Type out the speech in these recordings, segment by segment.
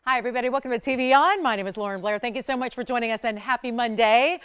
Hi, everybody. Welcome to TVON. My name is Blair. Thank you so much for joining us and happy Monday.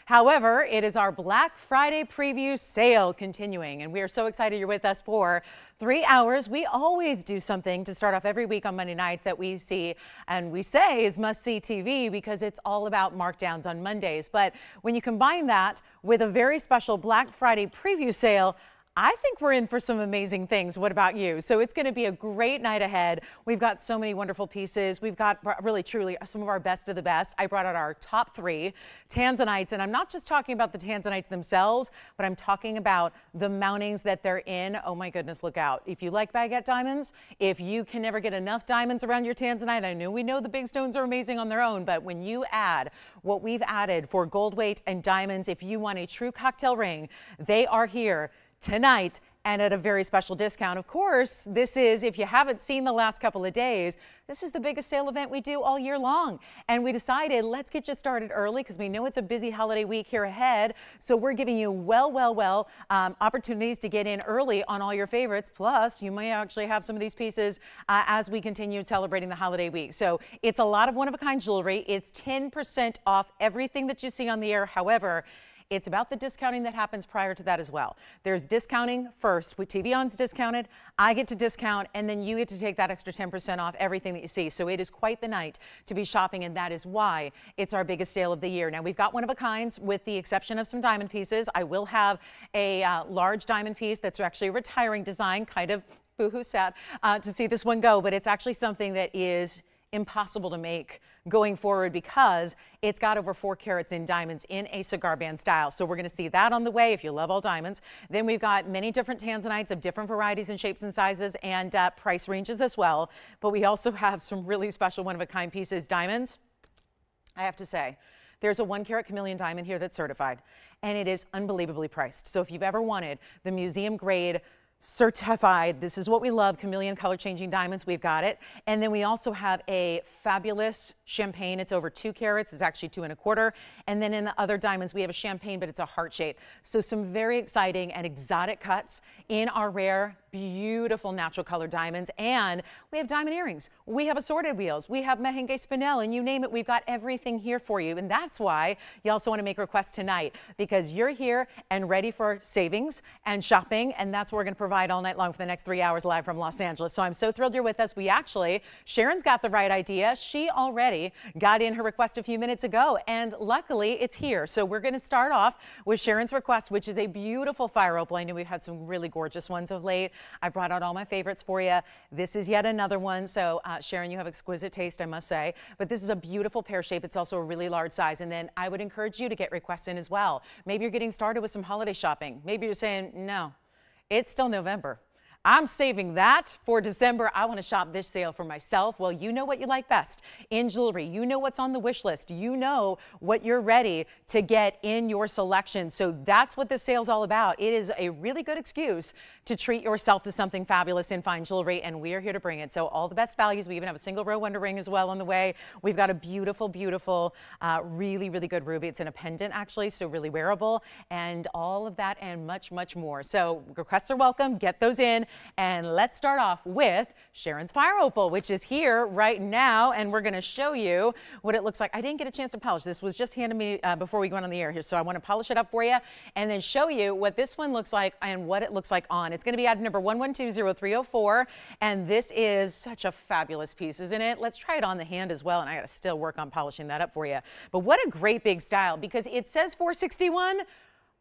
However, it is our Black Friday preview sale continuing, and we are so excited you're with us for 3 hours. We always do something to start off every week on Monday nights that we see and we say is must-see TV because it's all about markdowns on Mondays. But when you combine that with a very special Black Friday preview sale, I think we're in for some amazing things. What about you? So it's going to be a great night ahead. We've got so many wonderful pieces. We've got really, truly some of our best of the best. I brought out our top 3 Tanzanites, and I'm not just talking about the Tanzanites themselves, but I'm talking about the mountings that they're in. Oh my goodness, look out. If you like baguette diamonds, if you can never get enough diamonds around your Tanzanite, I know we know the big stones are amazing on their own, but when you add what we've added for gold weight and diamonds, if you want a true cocktail ring, they are here tonight and at a very special discount. Of course, this is, if you haven't seen the last couple of days, this is the biggest sale event we do all year long. And we decided let's get you started early because we know it's a busy holiday week here ahead. So we're giving you opportunities to get in early on all your favorites. Plus, you may actually have some of these pieces as we continue celebrating the holiday week. So it's a lot of one-of-a-kind jewelry. It's 10% off everything that you see on the air. However, it's about the discounting that happens prior to that as well. There's discounting first. With TVON's discounted, I get to discount, and then you get to take that extra 10% off everything that you see. So it is quite the night to be shopping, and that is why it's our biggest sale of the year. Now, we've got one of a kinds with the exception of some diamond pieces. I will have a large diamond piece that's actually a retiring design, kind of boohoo sad to see this one go, but it's actually something that is impossible to make going forward because it's got over 4 carats in diamonds in a cigar band style. So we're going to see that on the way if you love all diamonds. Then we've got many different Tanzanites of different varieties and shapes and sizes and price ranges as well. But we also have some really special one-of-a-kind pieces, diamonds. I have to say, there's a 1-carat chameleon diamond here that's certified, and it is unbelievably priced. So if you've ever wanted the museum grade certified, this is what we love, chameleon color changing diamonds, we've got it. And then we also have a fabulous champagne. It's over 2 carats. It's actually 2 1/4. And then in the other diamonds, we have a champagne, but it's a heart shape. So some very exciting and exotic cuts in our rare, beautiful natural color diamonds. And we have diamond earrings. We have assorted wheels. We have merengue spinel, and you name it, we've got everything here for you. And that's why you also want to make requests tonight, because you're here and ready for savings and shopping. And that's what we're going to provide all night long for the next 3 hours live from Los Angeles. So I'm so thrilled you're with us. Sharon's got the right idea. She already got in her request a few minutes ago, and luckily it's here. So we're going to start off with Sharon's request, which is a beautiful fire opal. I know we've had some really gorgeous ones of late. I brought out all my favorites for you. This is yet another one. So Sharon, you have exquisite taste, I must say, but this is a beautiful pear shape. It's also a really large size. And then I would encourage you to get requests in as well. Maybe you're getting started with some holiday shopping. Maybe you're saying, no, it's still November. I'm saving that for December. I want to shop this sale for myself. Well, you know what you like best in jewelry. You know what's on the wish list. You know what you're ready to get in your selection. So that's what this sale is all about. It is a really good excuse to treat yourself to something fabulous in fine jewelry, and we are here to bring it. So all the best values. We even have a single row wonder ring as well on the way. We've got a beautiful, beautiful, really, really good ruby. It's in a pendant actually, so really wearable, and all of that and much, much more. So requests are welcome. Get those in. And let's start off with Sharon's Fire Opal, which is here right now, and we're going to show you what it looks like. I didn't get a chance to polish. This was just handed me before we went on the air here, so I want to polish it up for you and then show you what this one looks like and what it looks like on. It's going to be item number 11200304, and this is such a fabulous piece, isn't it? Let's try it on the hand as well, and I got to still work on polishing that up for you. But what a great big style, because it says 461,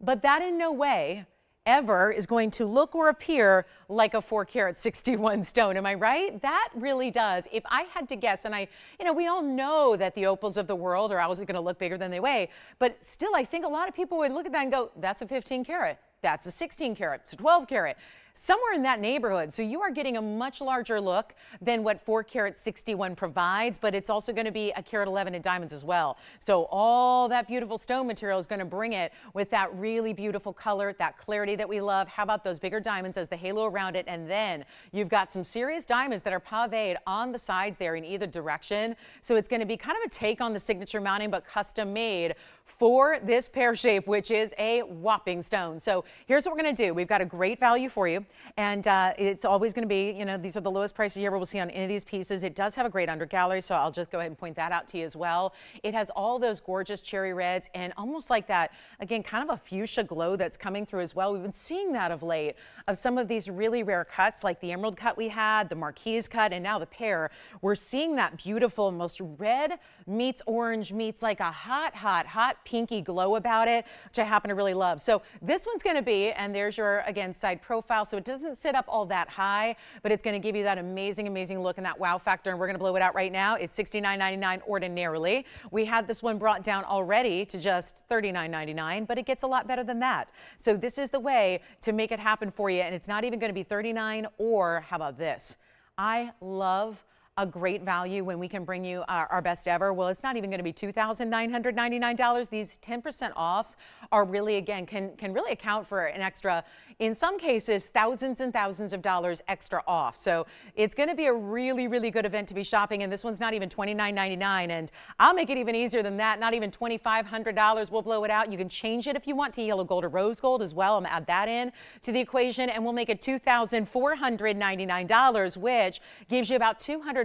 but that in no way ever is going to look or appear like a 4-carat 61 stone. Am I right? That really does. If I had to guess, and we all know that the opals of the world are always going to look bigger than they weigh, but still I think a lot of people would look at that and go, that's a 15-carat. That's a 16-carat. It's a 12-carat. Somewhere in that neighborhood. So you are getting a much larger look than what 4-carat 61 provides, but it's also going to be a carat 11 in diamonds as well. So all that beautiful stone material is going to bring it with that really beautiful color, that clarity that we love. How about those bigger diamonds as the halo around it? And then you've got some serious diamonds that are paved on the sides there in either direction. So it's going to be kind of a take on the signature mounting, but custom made for this pear shape, which is a whopping stone. So here's what we're going to do. We've got a great value for you. you. And it's always going to be, you know, these are the lowest prices you ever will see on any of these pieces. It does have a great undergallery, so I'll just go ahead and point that out to you as well. It has all those gorgeous cherry reds and almost like that, again, kind of a fuchsia glow that's coming through as well. We've been seeing that of late of some of these really rare cuts like the emerald cut we had, the marquise cut, and now the pear. We're seeing that beautiful, most red meets orange meets like a hot pinky glow about it, which I happen to really love. So this one's going to be, and there's your, again, side profile. So it doesn't sit up all that high, but it's going to give you that amazing look and that wow factor. And we're going to blow it out right now. It's $69.99 ordinarily. We had this one brought down already to just $39.99, but it gets a lot better than that. So this is the way to make it happen for you. And it's not even going to be $39, or how about this? I love a great value when we can bring you our best ever. Well, it's not even going to be $2,999. These 10% offs are really, again, can really account for an extra, in some cases, thousands and thousands of dollars extra off. So it's going to be a really good event to be shopping. And this one's not even $29.99. And I'll make it even easier than that. Not even $2,500. We'll blow it out. You can change it if you want to yellow gold or rose gold as well. I'm going to add that in to the equation, and we'll make it $2,499, which gives you about $250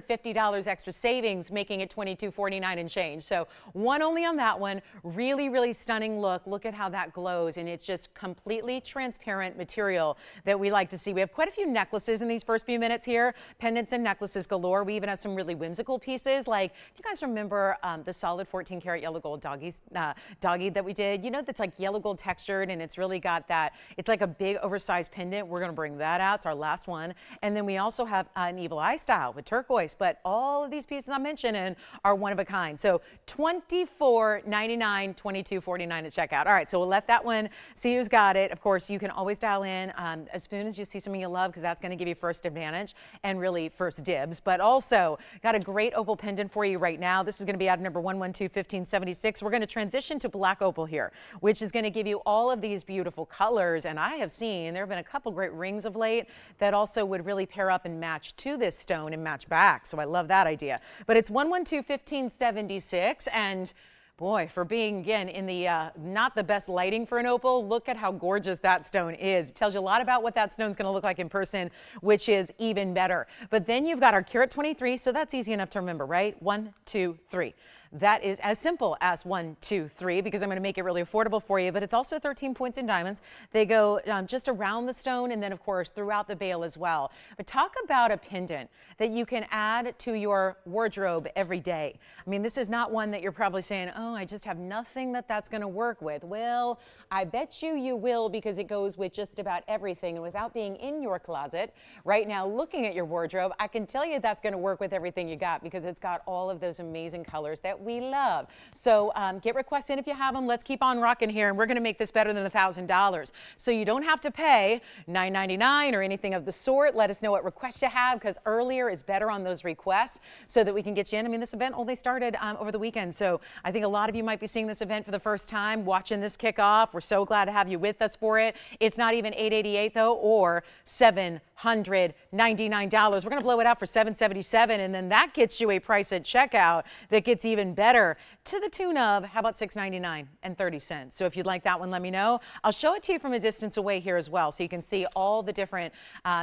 extra savings, making it $22.49 and change. So one only on that one. Really stunning look. Look at how that glows, and it's just completely transparent material that we like to see. We have quite a few necklaces in these first few minutes here. Pendants and necklaces galore. We even have some really whimsical pieces. Like, do you guys remember the solid 14 karat yellow gold doggy that we did? You know, that's like yellow gold textured, and it's really got that, it's like a big oversized pendant. We're going to bring that out. It's our last one. And then we also have an evil eye style with turquoise. But all of these pieces I'm mentioning are one of a kind. So $24.99, $22.49 at checkout. All right, so we'll let that one see who's got it. Of course, you can always dial in as soon as you see something you love, because that's going to give you first advantage and really first dibs. But also got a great opal pendant for you right now. This is going to be item number 112-1576. We're going to transition to black opal here, which is going to give you all of these beautiful colors. And I have seen there have been a couple great rings of late that also would really pair up and match to this stone and match back. So I love that idea. But it's 112-1576, and boy, for being, again, in the not the best lighting for an opal, look at how gorgeous that stone is. It tells you a lot about what that stone's going to look like in person, which is even better. But then you've got our carat 23, so that's easy enough to remember, right? 1, 2, 3. That is as simple as 1, 2, 3, because I'm going to make it really affordable for you. But it's also 13 points in diamonds. They go just around the stone, and then, of course, throughout the bail as well. But talk about a pendant that you can add to your wardrobe every day. I mean, this is not one that you're probably saying, oh, I just have nothing that's going to work with. Well, I bet you will, because it goes with just about everything. And without being in your closet right now looking at your wardrobe, I can tell you that's going to work with everything you got, because it's got all of those amazing colors that we love. So get requests in if you have them. Let's keep on rocking here, and we're going to make this better than $1,000. So you don't have to pay $9.99 or anything of the sort. Let us know what requests you have, because earlier is better on those requests so that we can get you in. I mean, this event only started over the weekend, so I think a lot of you might be seeing this event for the first time, watching this kick off. We're so glad to have you with us for it. It's not even $888 though, or $799. We're going to blow it out for $777, and then that gets you a price at checkout that gets even better, to the tune of, how about $6.99 and 30 cents. So if you'd like that one, let me know. I'll show it to you from a distance away here as well, so you can see all the different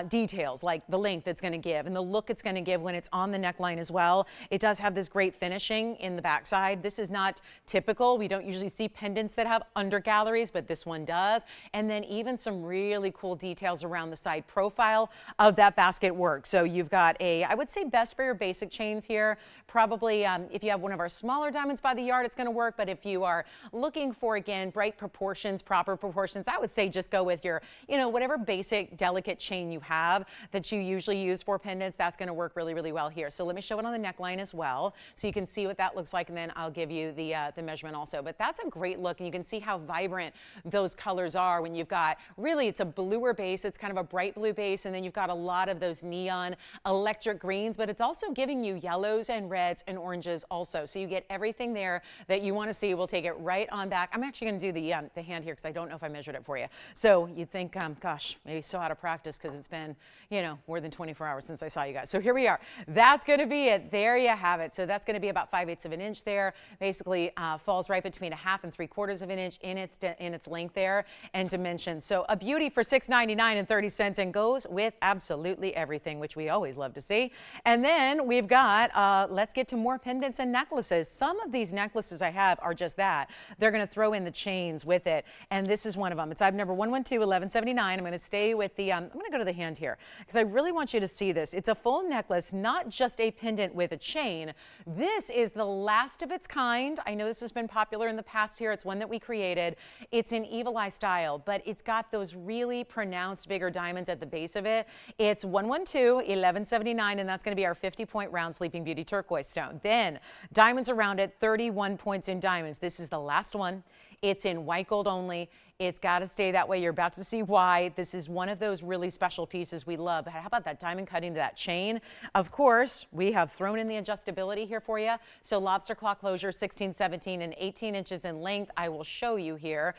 details, like the length it's going to give and the look it's going to give when it's on the neckline as well. It does have this great finishing in the backside. This is not typical. We don't usually see pendants that have under galleries, but this one does. And then even some really cool details around the side profile of that basket work. So you've got a, I would say, best for your basic chains here. Probably if you have one of our smaller diamonds by the yard, it's going to work. But if you are looking for, again, bright proportions, proper proportions, I would say just go with your, whatever basic delicate chain you have that you usually use for pendants. That's going to work really well here. So let me show it on the neckline as well, so you can see what that looks like, and then I'll give you the measurement also. But that's a great look, and you can see how vibrant those colors are when you've got, really, it's a bluer base. It's kind of a bright blue base, and then you've got a lot of those neon electric greens, but it's also giving you yellows and reds and oranges also. So you get everything there that you want to see. We'll take it right on back. I'm actually going to do the hand here because I don't know if I measured it for you. So you'd think, gosh, maybe so out of practice because it's been, you know, more than 24 hours since I saw you guys. So here we are. That's going to be it. There you have it. So that's going to be about 5/8 of an inch there. Basically falls right between 1/2 and 3/4 of an inch in its length there and dimension. So a beauty for $6.99 and 30 cents and goes with absolutely everything, which we always love to see. And then we've got, let's get to more pendants and necklaces. Some of these necklaces I have are just that. They're going to throw in the chains with it. And this is one of them. It's item number 112-1179. I'm going to stay with the, I'm going to go to the hand here because I really want you to see this. It's a full necklace, not just a pendant with a chain. This is the last of its kind. I know this has been popular in the past here. It's one that we created. It's in Evil Eye style, but it's got those really pronounced bigger diamonds at the base of it. It's 112-1179, and that's going to be our 50-point round Sleeping Beauty turquoise stone. Then diamonds around it, 31 points in diamonds. This is the last one. It's in white gold only. It's got to stay that way. You're about to see why. This is one of those really special pieces we love. How about that diamond cutting to that chain? Of course, we have thrown in the adjustability here for you. So lobster claw closure, 16, 17, and 18 inches in length. I will show you here.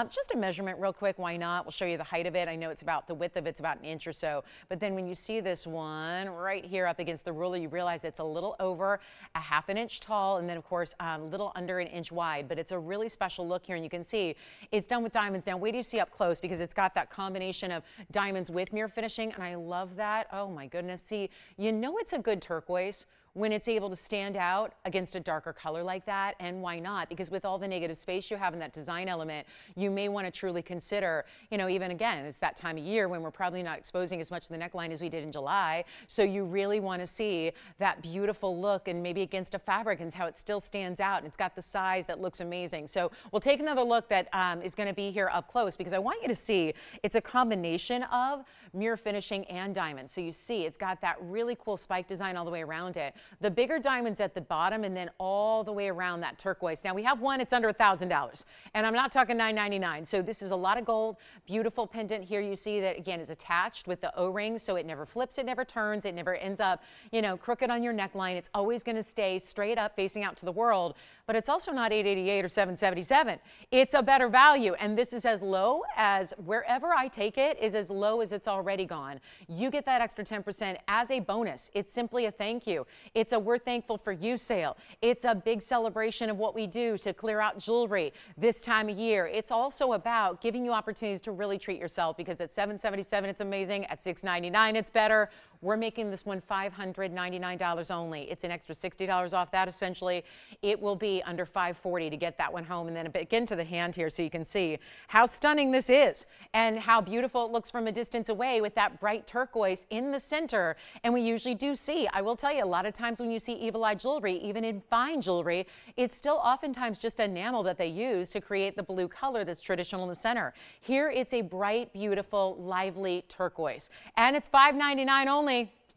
Just a measurement real quick. Why not? We'll show you the height of it. I know it's about the width of it's about 1 inch or so. But then when you see this one right here up against the ruler, you realize it's a little over 1/2 an inch tall. And then, of course, a little under 1 inch wide. But it's a really special look here. And you can see it's done with diamonds. Now, wait till you see up close because it's got that combination of diamonds with mirror finishing, and I love that. Oh my goodness. See, you know it's a good turquoise when it's able to stand out against a darker color like that, and why not? Because with all the negative space you have in that design element, you may want to truly consider, you know, even again, it's that time of year when we're probably not exposing as much of the neckline as we did in July, so you really want to see that beautiful look and maybe against a fabric and how it still stands out, and it's got the size that looks amazing. So we'll take another look that is going to be here up close because I want you to see it's a combination of mirror finishing and diamonds. So you see it's got that really cool spike design all the way around it. The bigger diamonds at the bottom and then all the way around that turquoise. Now we have one, it's under $1,000 and I'm not talking $9.99. So this is a lot of gold, beautiful pendant here. You see that again is attached with the O-rings. So it never flips, it never turns, it never ends up, you know, crooked on your neckline. It's always going to stay straight up facing out to the world, but it's also not $888 or $777. It's a better value. And this is as low as wherever I take it is as low as it's already gone. You get that extra 10% as a bonus. It's simply a thank you. It's a we're thankful for you sale. It's a big celebration of what we do to clear out jewelry this time of year. It's also about giving you opportunities to really treat yourself because at $777 it's amazing. At $699 it's better. We're making this one $599 only. It's an extra $60 off that essentially. It will be under $540 to get that one home. And then again to the hand here so you can see how stunning this is and how beautiful it looks from a distance away with that bright turquoise in the center. And we usually do see, I will tell you, a lot of times when you see Evil Eye jewelry, even in fine jewelry, it's still oftentimes just enamel that they use to create the blue color that's traditional in the center. Here it's a bright, beautiful, lively turquoise. And it's $599 only.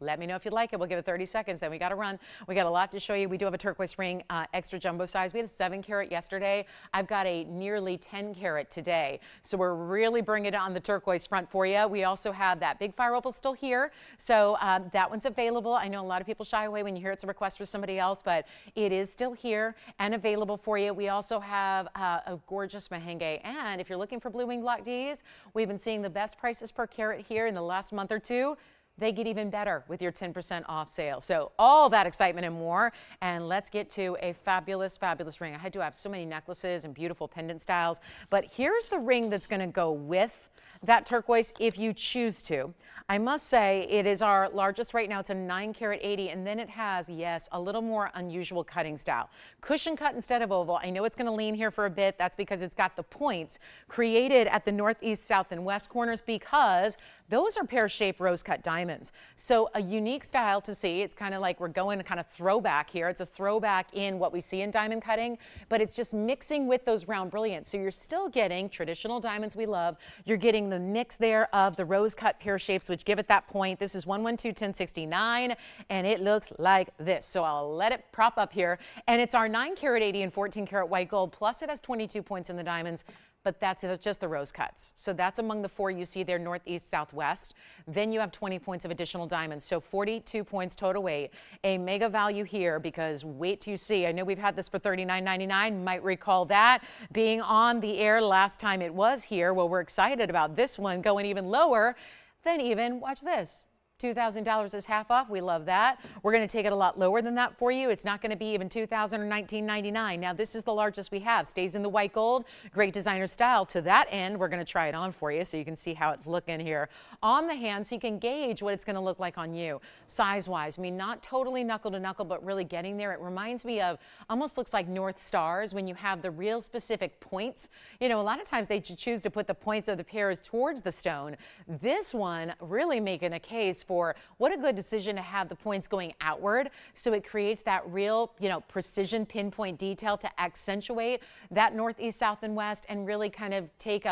Let me know if you'd like it. We'll give it 30 seconds. Then we got to run. We got a lot to show you. We do have a turquoise ring, extra jumbo size. We had a 7 carat yesterday. I've got a nearly 10 carat today. So we're really bringing it on the turquoise front for you. We also have that big fire opal still here. So that one's available. I know a lot of people shy away when you hear it's a request for somebody else, but it is still here and available for you. We also have a gorgeous merengue. And if you're looking for blue wing block Ds, we've been seeing the best prices per carat here in the last month or two. They get even better with your 10% off sale. So all that excitement and more. And let's get to a fabulous, fabulous ring. I had to have so many necklaces and beautiful pendant styles, but here's the ring that's going to go with that turquoise if you choose to. I must say it is our largest right now. It's a 9 carat 80, and then it has, yes, a little more unusual cutting style. Cushion cut instead of oval. I know it's going to lean here for a bit. That's because it's got the points created at the northeast, south, and west corners because those are pear-shaped rose-cut diamonds. So a unique style to see. It's kind of like we're going kind of throwback here. It's a throwback in what we see in diamond cutting, but it's just mixing with those round brilliants. So you're still getting traditional diamonds we love. You're getting the mix there of the rose-cut pear shapes, which give it that point. This is 112-1069, and it looks like this. So I'll let it prop up here. And it's our 9 carat 80 and 14 karat white gold, plus it has 22 points in the diamonds. but that's just the rose cuts. So that's among the 4 you see there, northeast, southwest. Then you have 20 points of additional diamonds. So 42 points total weight. A mega value here because wait till you see. I know we've had this for $39.99. Might recall that being on the air last time it was here. Well, we're excited about this one going even lower than even, watch this, $2,000 is half off. We love that. We're going to take it a lot lower than that for you. It's not going to be even $2,000 or $19.99. Now, this is the largest we have. Stays in the white gold. Great designer style. To that end, we're going to try it on for you so you can see how it's looking here on the hand so you can gauge what it's going to look like on you. Size-wise, I mean, not totally knuckle to knuckle, but really getting there. It reminds me of, almost looks like North Stars when you have the real specific points. You know, a lot of times they choose to put the points of the pairs towards the stone. This one really making a case for what a good decision to have the points going outward, so it creates that real, you know, precision pinpoint detail to accentuate that northeast, south, and west, and really kind of take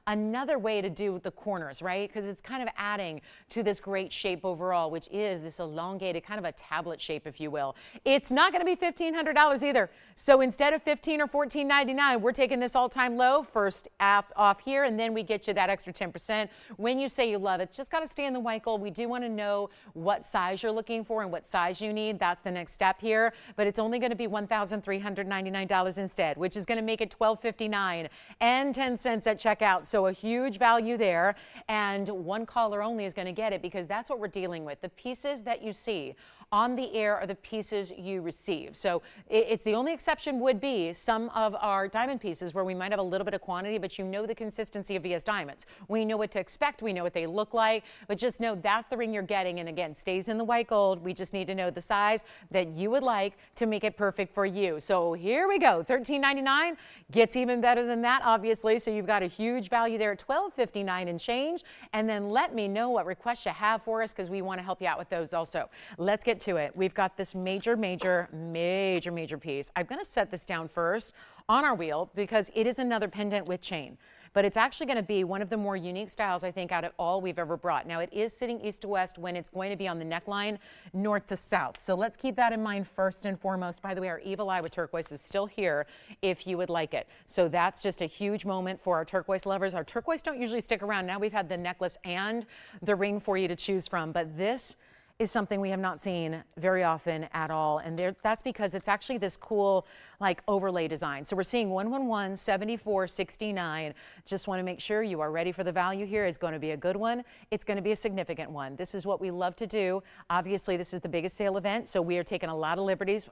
another way to do the corners, right? Because it's kind of adding to this great shape overall, which is this elongated kind of a tablet shape, if you will. It's not going to be $1,500 either. So instead of $15 or $14.99, we're taking this all-time low first off here, and then we get you that extra 10%. When you say you love it, it's just got to stay in the white gold. We do want to know what size you're looking for and what size you need. That's the next step here, but it's only going to be $1,399 instead, which is going to make it $1,259 and 10 cents at checkout. So a huge value there, and one caller only is going to get it because that's what we're dealing with. The pieces that you see on the air are the pieces you receive. So it's the only exception would be some of our diamond pieces where we might have a little bit of quantity, but you know the consistency of VS diamonds. We know what to expect. We know what they look like, but just know that's the ring you're getting. And again, stays in the white gold. We just need to know the size that you would like to make it perfect for you. So here we go. $13.99 gets even better than that, obviously. So you've got a huge value there at $12.59 and change. And then let me know what requests you have for us because we want to help you out with those also. Let's get to it. We've got this major piece. I'm going to set this down first on our wheel because it is another pendant with chain, but it's actually going to be one of the more unique styles I think out of all we've ever brought. Now it is sitting east to west when it's going to be on the neckline north to south. So let's keep that in mind first and foremost. By the way, our Evil Eye with turquoise is still here if you would like it. So that's just a huge moment for our turquoise lovers. Our turquoise don't usually stick around. Now we've had the necklace and the ring for you to choose from, but this is something we have not seen very often at all. And that's because it's actually this cool like overlay design. So we're seeing 111, 74, 69. Just want to make sure you are ready for the value here. It's going to be a good one. It's going to be a significant one. This is what we love to do. Obviously, this is the biggest sale event, so we are taking a lot of liberties.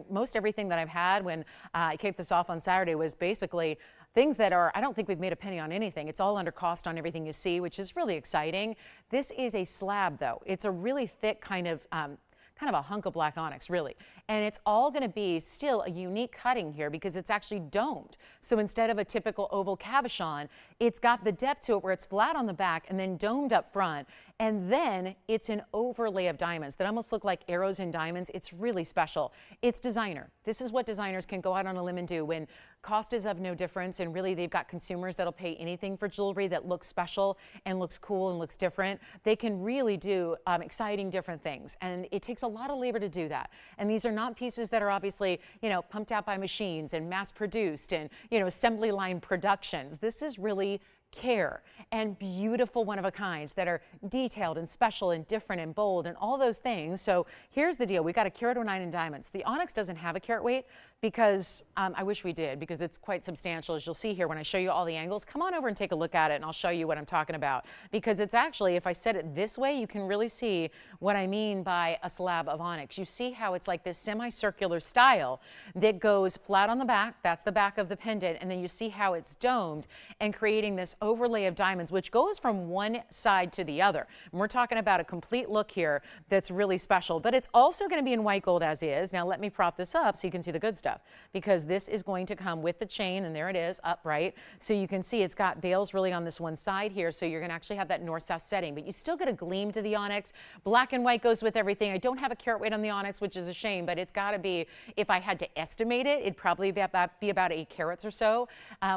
Most everything that I've had when I kicked this off on Saturday was basically things that are, I don't think we've made a penny on anything. It's all under cost on everything you see, which is really exciting. This is a slab though. It's a really thick kind of a hunk of black onyx, really. And it's all going to be still a unique cutting here because it's actually domed. So instead of a typical oval cabochon, it's got the depth to it where it's flat on the back and then domed up front. And then it's an overlay of diamonds that almost look like arrows in diamonds. It's really special. It's designer. This is what designers can go out on a limb and do when cost is of no difference. And really, they've got consumers that'll pay anything for jewelry that looks special and looks cool and looks different. They can really do exciting different things. And it takes a lot of labor to do that. And these are not pieces that are obviously, you know, pumped out by machines and mass produced and, you know, assembly line productions. This is really care and beautiful one of a kinds that are detailed and special and different and bold and all those things. So here's the deal. We got a carat 09 in diamonds. The onyx doesn't have a carat weight because I wish we did because it's quite substantial, as you'll see here when I show you all the angles. Come on over and take a look at it and I'll show you what I'm talking about, because it's actually, if I set it this way, you can really see what I mean by a slab of onyx. You see how it's like this semicircular style that goes flat on the back. That's the back of the pendant. And then you see how it's domed and creating this overlay of diamonds, which goes from one side to the other. And we're talking about a complete look here that's really special, but it's also going to be in white gold as is. Now let me prop this up so you can see the good stuff, because this is going to come with the chain, and there it is upright. So you can see it's got bales really on this one side here. So you're going to actually have that north-south setting, but you still get a gleam to the onyx. Black and white goes with everything. I don't have a carat weight on the onyx, which is a shame, but it's got to be, if I had to estimate it, it'd probably be about 8 carats or so.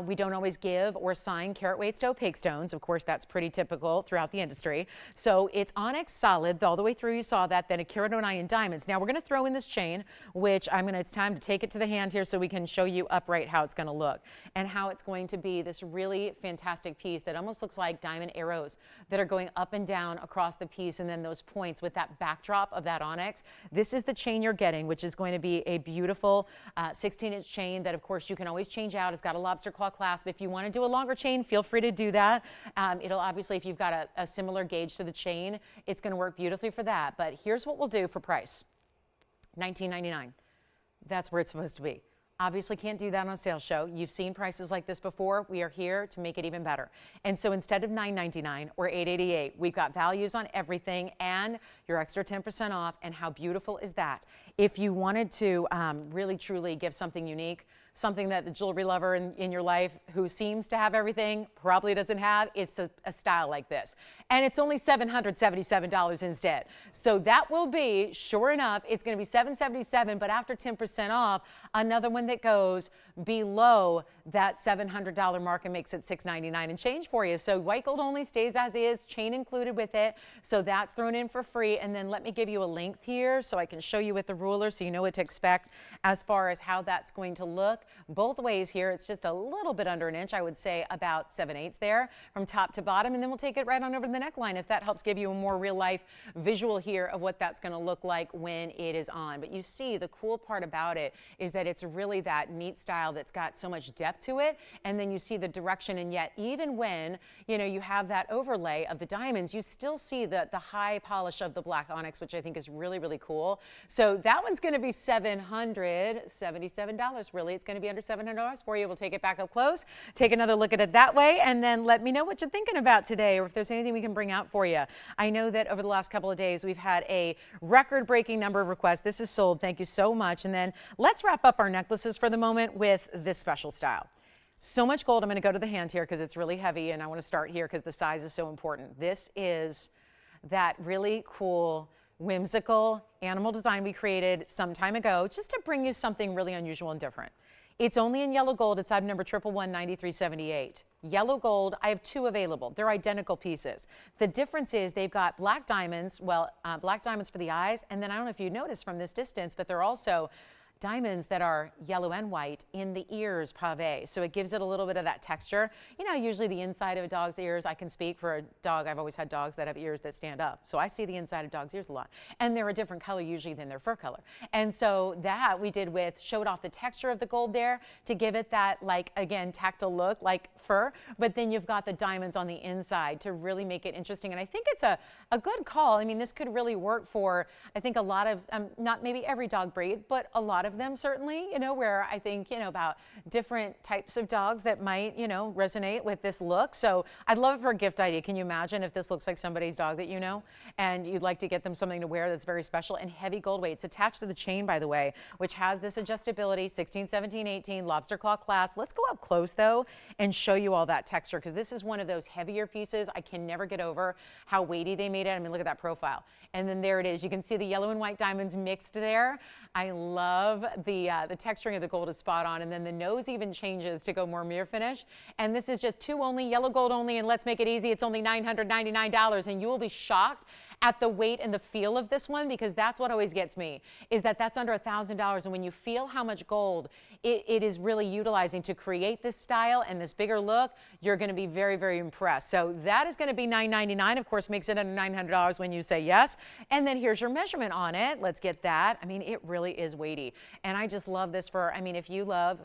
We don't always give or assign carat weights gradates to opaque stones. Of course, that's pretty typical throughout the industry. So it's onyx solid all the way through. You saw that. Then a keratinite and diamonds. Now we're going to throw in this chain, which it's time to take it to the hand here so we can show you upright how it's going to look and how it's going to be this really fantastic piece that almost looks like diamond arrows that are going up and down across the piece, and then those points with that backdrop of that onyx. This is the chain you're getting, which is going to be a beautiful 16-inch chain that, of course, you can always change out. It's got a lobster claw clasp. If you want to do a longer chain, feel free to do that. It'll obviously, if you've got a similar gauge to the chain, it's going to work beautifully for that. But here's what we'll do for price. $19.99. That's where it's supposed to be. Obviously can't do that on a sales show. You've seen prices like this before. We are here to make it even better. And so instead of $9.99 or $8.88, we've got values on everything and your extra 10% off. And how beautiful is that? If you wanted to really truly give something unique, something that the jewelry lover in your life who seems to have everything probably doesn't have, it's a style like this. And it's only $777 instead. So that will be, sure enough, it's going to be $777, but after 10% off, another one that goes below that $700 mark and makes it $699 and change for you. So white gold only stays as is, chain included with it. So that's thrown in for free. And then let me give you a length here so I can show you with the ruler so you know what to expect as far as how that's going to look. Both ways here, it's just a little bit under an inch. I would say about 7/8 there from top to bottom. And then we'll take it right on over to the neckline if that helps give you a more real life visual here of what that's going to look like when it is on. But you see, the cool part about it is that it's really that neat style that's got so much depth to it. And then you see the direction, and yet even when you have that overlay of the diamonds, you still see the high polish of the black onyx, which I think is really, really cool. So that one's going to be $777. Really, it's going to be under $700 for you. We'll take it back up close, take another look at it that way, and then let me know what you're thinking about today or if there's anything we can bring out for you. I know that over the last couple of days, we've had a record-breaking number of requests. This is sold. Thank you so much. And then let's wrap up our necklaces for the moment with this special style. So much gold. I'm going to go to the hand here because it's really heavy, and I want to start here because the size is so important. This is that really cool, whimsical animal design we created some time ago just to bring you something really unusual and different. It's only in yellow gold. It's item number 1119378. Yellow gold, I have two available. They're identical pieces. The difference is they've got black diamonds, black diamonds for the eyes, and then I don't know if you noticed from this distance, but they're also diamonds that are yellow and white in the ears pave. So it gives it a little bit of that texture. Usually the inside of a dog's ears, I can speak for a dog. I've always had dogs that have ears that stand up. So I see the inside of dogs' ears a lot. And they're a different color usually than their fur color. And so that we did showed off the texture of the gold there to give it that, again, tactile look like fur. But then you've got the diamonds on the inside to really make it interesting. And I think it's a good call. I mean, this could really work for, I think, a lot of, not maybe every dog breed, but a lot of them certainly, where I think, about different types of dogs that might, resonate with this look. So I'd love it for a gift idea. Can you imagine if this looks like somebody's dog that and you'd like to get them something to wear that's very special and heavy gold weight. It's attached to the chain, by the way, which has this adjustability, 16, 17, 18, lobster claw clasp. Let's go up close, though, and show you all that texture, because this is one of those heavier pieces. I can never get over how weighty they made it. I mean, look at that profile. And then there it is. You can see the yellow and white diamonds mixed there. I love the texturing of the gold is spot on. And then the nose even changes to go more mirror finish. And this is just two only, yellow gold only. And let's make it easy. It's only $999. And you will be shocked at the weight and the feel of this one, because that's what always gets me, is that that's under $1,000. And when you feel how much gold it is really utilizing to create this style and this bigger look, you're going to be very, very impressed. So that is going to be $999. Of course, makes it under $900 when you say yes. And then here's your measurement on it. Let's get that. I mean, it really is weighty. And I just love this for, if you love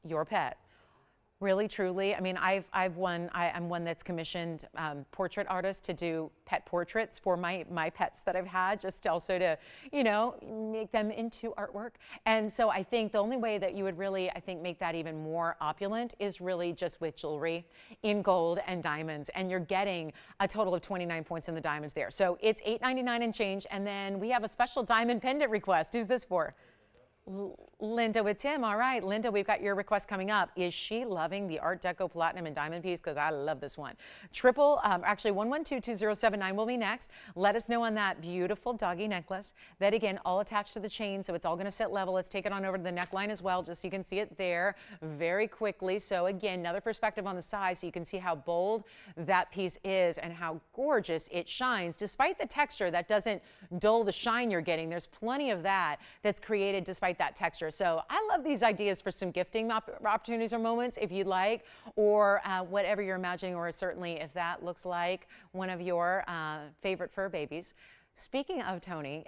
your pet, really, truly. I mean, I'm one that's commissioned portrait artists to do pet portraits for my pets that I've had, just also to, make them into artwork. And so I think the only way that you would really, make that even more opulent is really just with jewelry in gold and diamonds. And you're getting a total of 29 points in the diamonds there. So it's $899 and change. And then we have a special diamond pendant request. Who's this for? Linda with Tim. All right, Linda, we've got your request coming up. Is she loving the Art Deco Platinum and Diamond piece? Because I love this one. Actually 112-2079 will be next. Let us know on that beautiful doggy necklace. That again, all attached to the chain, so it's all going to sit level. Let's take it on over to the neckline as well, just so you can see it there very quickly. So again, another perspective on the side, so you can see how bold that piece is and how gorgeous it shines. Despite the texture, that doesn't dull the shine you're getting. There's plenty of that that's created despite that texture. So I love these ideas for some gifting opportunities or moments if you'd like, or whatever you're imagining, or certainly if that looks like one of your favorite fur babies. Speaking of Tony,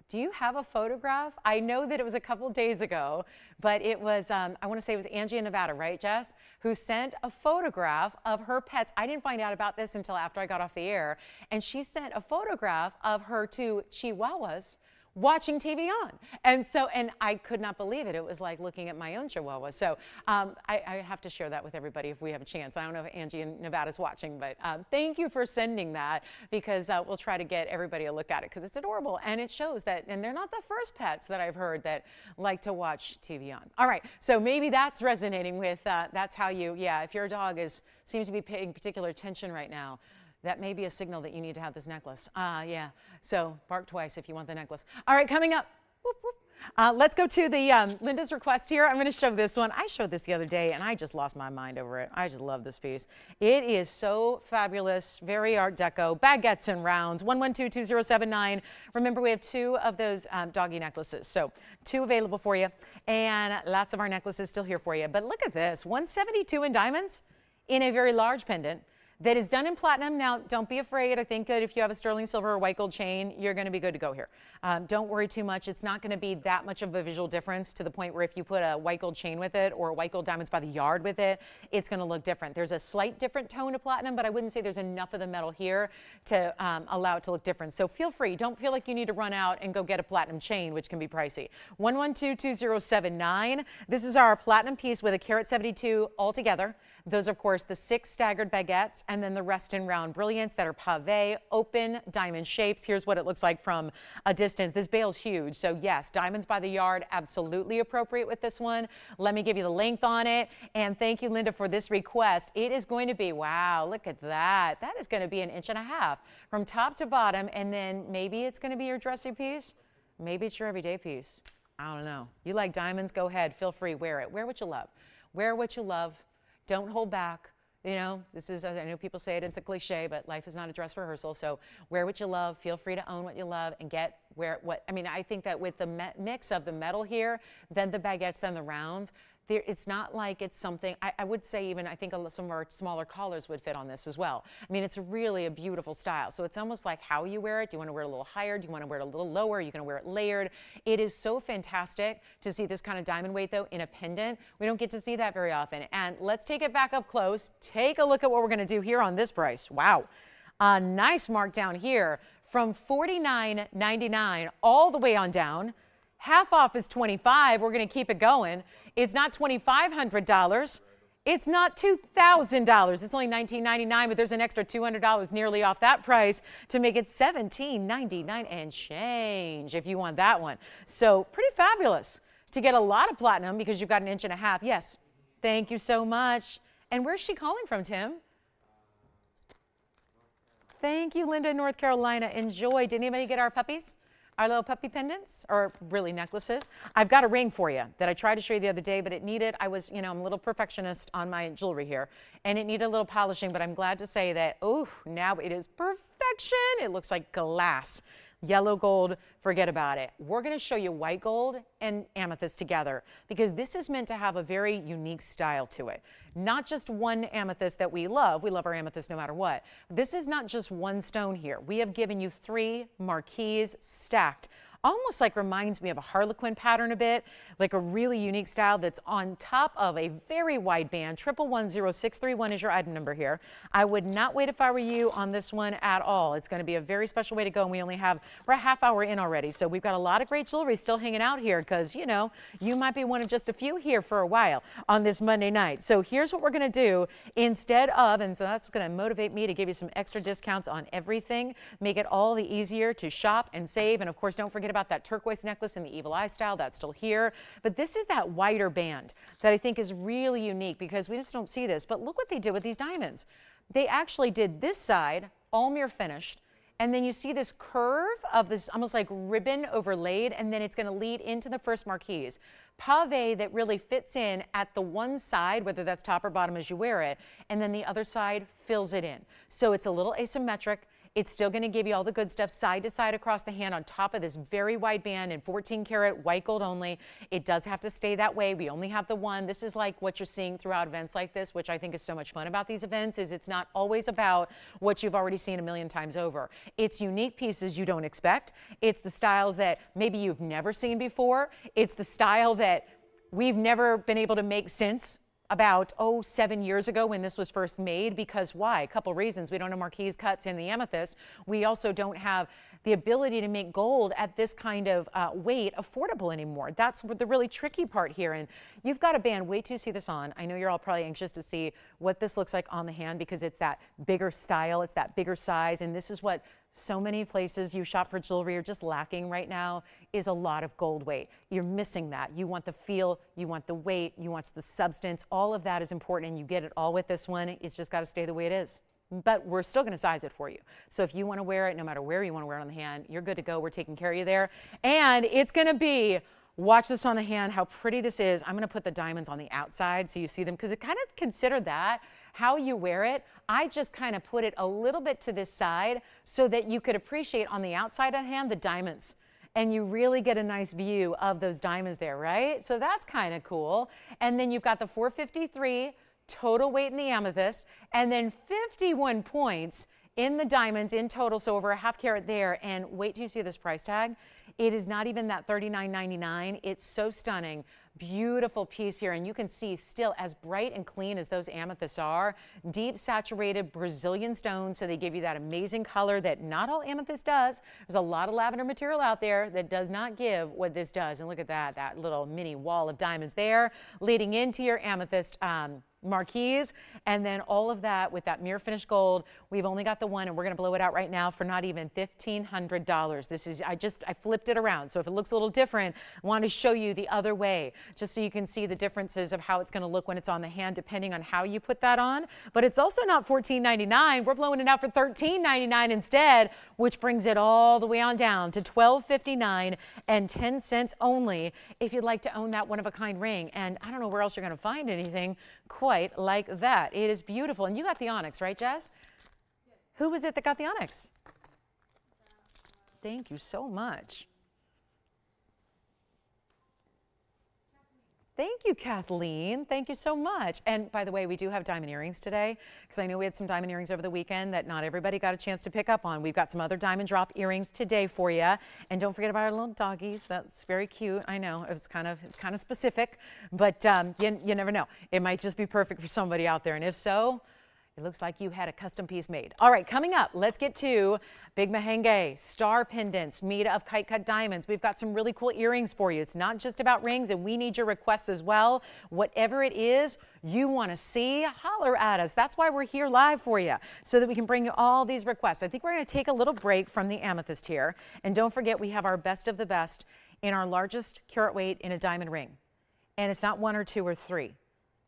do you have a photograph? I know that it was a couple days ago, but it was, I want to say it was Angie in Nevada, right, Jess? Who sent a photograph of her pets. I didn't find out about this until after I got off the air. And she sent a photograph of her two Chihuahuas watching TVON. And I could not believe it. It was like looking at my own Chihuahua. So I have to share that with everybody if we have a chance. I don't know if Angie in Nevada is watching, but thank you for sending that, because we'll try to get everybody a look at it, because it's adorable. And it shows that, and they're not the first pets that I've heard that like to watch TVON. All right, so maybe that's resonating with, that's how you, yeah, if your dog seems to be paying particular attention right now, that may be a signal that you need to have this necklace. Yeah, so bark twice if you want the necklace. All right, coming up, whoop, whoop. Let's go to the Linda's request here. I'm going to show this one. I showed this the other day, and I just lost my mind over it. I just love this piece. It is so fabulous, very Art Deco, baguettes and rounds, 112-2079. Remember, we have two of those doggy necklaces, so two available for you, and lots of our necklaces still here for you. But look at this, 172 in diamonds in a very large pendant that is done in platinum. Now, don't be afraid. I think that if you have a sterling silver or white gold chain, you're going to be good to go here. Don't worry too much. It's not going to be that much of a visual difference, to the point where if you put a white gold chain with it or white gold diamonds by the yard with it, it's going to look different. There's a slight different tone to platinum, but I wouldn't say there's enough of the metal here to allow it to look different. So feel free. Don't feel like you need to run out and go get a platinum chain, which can be pricey. 112-2079. This is our platinum piece with a carat 72 altogether. Those, of course, the 6 staggered baguettes, and then the rest in round brilliants that are pave, open diamond shapes. Here's what it looks like from a distance. This bale's huge, so yes, diamonds by the yard, absolutely appropriate with this one. Let me give you the length on it, and thank you, Linda, for this request. It is going to be, wow, look at that. That is going to be 1.5 inches from top to bottom, and then maybe it's going to be your dressy piece. Maybe it's your everyday piece. I don't know. You like diamonds? Go ahead. Feel free. Wear it. Wear what you love. Wear what you love. Don't hold back. You know, this is, I know people say it's a cliche, but life is not a dress rehearsal. So wear what you love. Feel free to own what you love and I think that with the mix of the metal here, then the baguettes, then the rounds, it's not like it's something, I would say even, I think some of our smaller collars would fit on this as well. I mean, it's really a beautiful style. So it's almost like how you wear it. Do you want to wear it a little higher? Do you want to wear it a little lower? Are you going to wear it layered? It is so fantastic to see this kind of diamond weight, though, in a pendant. We don't get to see that very often. And let's take it back up close. Take a look at what we're going to do here on this price. Wow. A nice mark down here from $49.99 all the way on down. Half off is $25. We're going to keep it going. It's not $2,500. It's not $2,000. It's only $19.99, but there's an extra $200 nearly off that price to make it $17.99 and change if you want that one. So pretty fabulous to get a lot of platinum because you've got 1.5 inches. Yes. Thank you so much. And where's she calling from, Tim? Thank you, Linda, North Carolina. Enjoy. Did anybody get our puppies? Our little puppy pendants, or really necklaces. I've got a ring for you that I tried to show you the other day, but it needed, I'm a little perfectionist on my jewelry here, and it needed a little polishing, but I'm glad to say that, oh, now it is perfection. It looks like glass. Yellow gold, forget about it. We're going to show you white gold and amethyst together because this is meant to have a very unique style to it. Not just one amethyst that we love our amethyst no matter what. This is not just one stone here. We have given you 3 marquees stacked. Almost like reminds me of a harlequin pattern a bit, like a really unique style that's on top of a very wide band. 1110631 is your item number here. I would not wait if I were you on this one at all. It's going to be a very special way to go, and we're a half hour in already, so we've got a lot of great jewelry still hanging out here because, you know, you might be one of just a few here for a while on this Monday night. So here's what we're going to do instead of, and so that's going to motivate me to give you some extra discounts on everything, make it all the easier to shop and save, and of course, don't forget about that turquoise necklace in the evil eye style. That's still here. But this is that wider band that I think is really unique because we just don't see this. But look what they did with these diamonds. They actually did this side all mirror finished. And then you see this curve of this almost like ribbon overlaid, and then it's going to lead into the first marquise. Pave that really fits in at the one side, whether that's top or bottom as you wear it, and then the other side fills it in. So it's a little asymmetric. It's still going to give you all the good stuff side to side across the hand on top of this very wide band in 14 karat white gold only. It does have to stay that way. We only have the one. This is like what you're seeing throughout events like this, which I think is so much fun about these events, is it's not always about what you've already seen a million times over. It's unique pieces you don't expect. It's the styles that maybe you've never seen before. It's the style that we've never been able to make since about 7 years ago when this was first made. Because why? A couple reasons. We don't have marquise cuts in the amethyst. We also don't have the ability to make gold at this kind of weight affordable anymore. That's the really tricky part here. And you've got a band. Wait till you see this on. I know you're all probably anxious to see what this looks like on the hand because it's that bigger style, it's that bigger size, and this is what so many places you shop for jewelry are just lacking right now, is a lot of gold weight. You're missing that. You want the feel, you want the weight, you want the substance. All of that is important, and you get it all with this one. It's just got to stay the way it is. But we're still going to size it for you. So if you want to wear it, no matter where you want to wear it on the hand, you're good to go. We're taking care of you there. And it's going to be, watch this on the hand, how pretty this is. I'm going to put the diamonds on the outside so you see them, because it kind of consider that how you wear it. I just kind of put it a little bit to this side so that you could appreciate on the outside of the hand the diamonds. And you really get a nice view of those diamonds there, right? So that's kind of cool. And then you've got the 453 total weight in the amethyst, and then 51 points in the diamonds in total, so over a ½ carat there. And wait till you see this price tag. It is not even that $39.99. It's so stunning. Beautiful piece here, and you can see still as bright and clean as those amethysts are. Deep saturated Brazilian stones, so they give you that amazing color that not all amethyst does. There's a lot of lavender material out there that does not give what this does. And look at that little mini wall of diamonds there leading into your amethyst marquise, and then all of that with that mirror finished gold. We've only got the one, and we're going to blow it out right now for not even $1,500. This is, I flipped it around, so if it looks a little different, I want to show you the other way, just so you can see the differences of how it's going to look when it's on the hand, depending on how you put that on. But it's also not $14.99. We're blowing it out for $13.99 instead, which brings it all the way on down to $12.59 and 10 cents only if you'd like to own that one-of-a-kind ring. And I don't know where else you're going to find anything quite like that. It is beautiful. And you got the onyx, right, Jazz? Yes. Who was it that got the onyx? Thank you so much. Thank you, Kathleen. Thank you so much. And by the way, we do have diamond earrings today, because I know we had some diamond earrings over the weekend that not everybody got a chance to pick up on. We've got some other diamond drop earrings today for you. And don't forget about our little doggies. That's very cute. I know it's kind of specific, but you never know. It might just be perfect for somebody out there. And if so, it looks like you had a custom piece made. All right, coming up, let's get to big merengue, star pendants made of kite cut diamonds. We've got some really cool earrings for you. It's not just about rings, and we need your requests as well. Whatever it is you want to see, holler at us. That's why we're here live for you, so that we can bring you all these requests. I think we're going to take a little break from the amethyst here. And don't forget, we have our best of the best in our largest carat weight in a diamond ring. And it's not 1 or 2 or 3.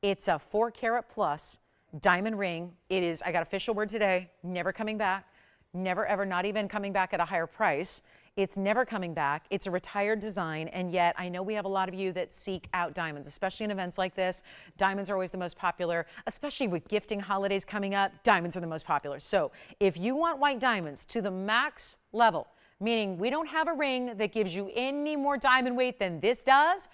It's a 4 carat plus diamond ring. It is, I got official word today, never coming back, never ever, not even coming back at a higher price. It's never coming back. It's a retired design, and yet I know we have a lot of you that seek out diamonds, especially in events like this. Diamonds are always the most popular, especially with gifting holidays coming up. Diamonds are the most popular. So if you want white diamonds to the max level, meaning we don't have a ring that gives you any more diamond weight than this does,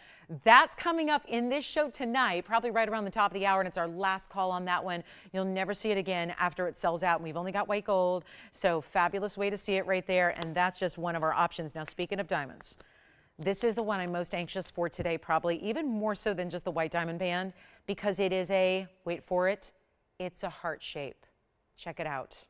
that's coming up in this show tonight, probably right around the top of the hour, and it's our last call on that one. You'll never see it again after it sells out, and we've only got white gold, so fabulous way to see it right there, and that's just one of our options. Now, speaking of diamonds, this is the one I'm most anxious for today, probably even more so than just the white diamond band, because it is a, wait for it, it's a heart shape. Check it out.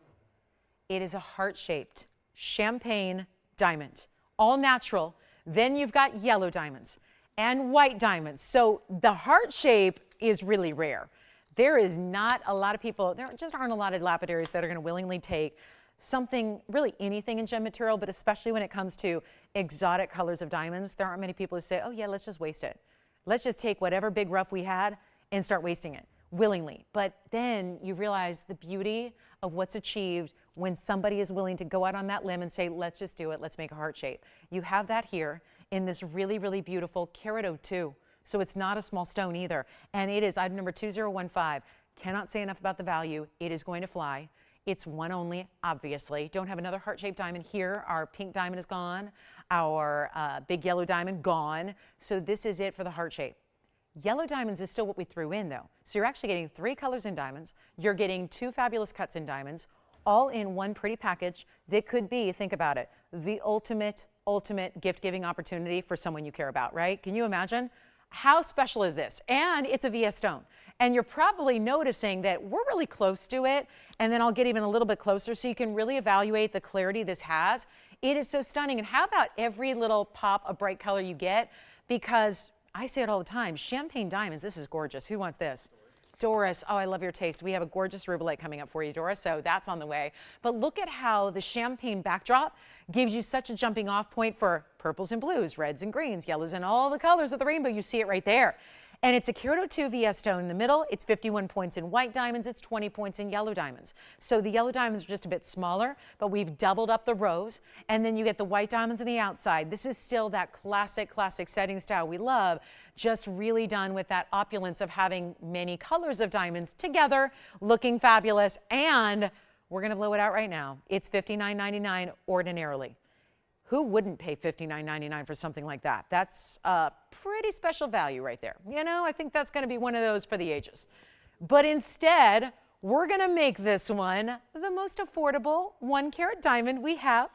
It is a heart-shaped champagne diamond, all natural. Then you've got yellow diamonds and white diamonds. So the heart shape is really rare. There is not a lot of people, there just aren't a lot of lapidaries that are going to willingly take something, really anything in gem material, but especially when it comes to exotic colors of diamonds, there aren't many people who say, oh yeah, let's just waste it. Let's just take whatever big rough we had and start wasting it willingly. But then you realize the beauty of what's achieved when somebody is willing to go out on that limb and say, let's just do it, let's make a heart shape. You have that here in this really, really beautiful carat 02. So it's not a small stone either. And it is item number 2015. Cannot say enough about the value. It is going to fly. It's one only, obviously. Don't have another heart-shaped diamond here. Our pink diamond is gone. Our big yellow diamond, gone. So this is it for the heart shape. Yellow diamonds is still what we threw in, though. So you're actually getting 3 colors in diamonds. You're getting 2 fabulous cuts in diamonds, all in one pretty package that could be, think about it, the ultimate gift-giving opportunity for someone you care about, right? Can you imagine? How special is this? And it's a VS stone. And you're probably noticing that we're really close to it, and then I'll get even a little bit closer so you can really evaluate the clarity this has. It is so stunning. And how about every little pop of bright color you get? Because I say it all the time, champagne diamonds, this is gorgeous. Who wants this? Doris, oh, I love your taste. We have a gorgeous Rubilite coming up for you, Doris, so that's on the way. But look at how the champagne backdrop gives you such a jumping off point for purples and blues, reds and greens, yellows, and all the colors of the rainbow. You see it right there. And it's a carat 02 VS stone in the middle. It's 51 points in white diamonds. It's 20 points in yellow diamonds. So the yellow diamonds are just a bit smaller, but we've doubled up the rows. And then you get the white diamonds on the outside. This is still that classic setting style we love, just really done with that opulence of having many colors of diamonds together, looking fabulous. And we're going to blow it out right now. It's $59.99 ordinarily. Who wouldn't pay $59.99 for something like that? That's a pretty special value right there. You know, I think that's going to be one of those for the ages. But instead, we're going to make this one the most affordable 1 carat diamond we have.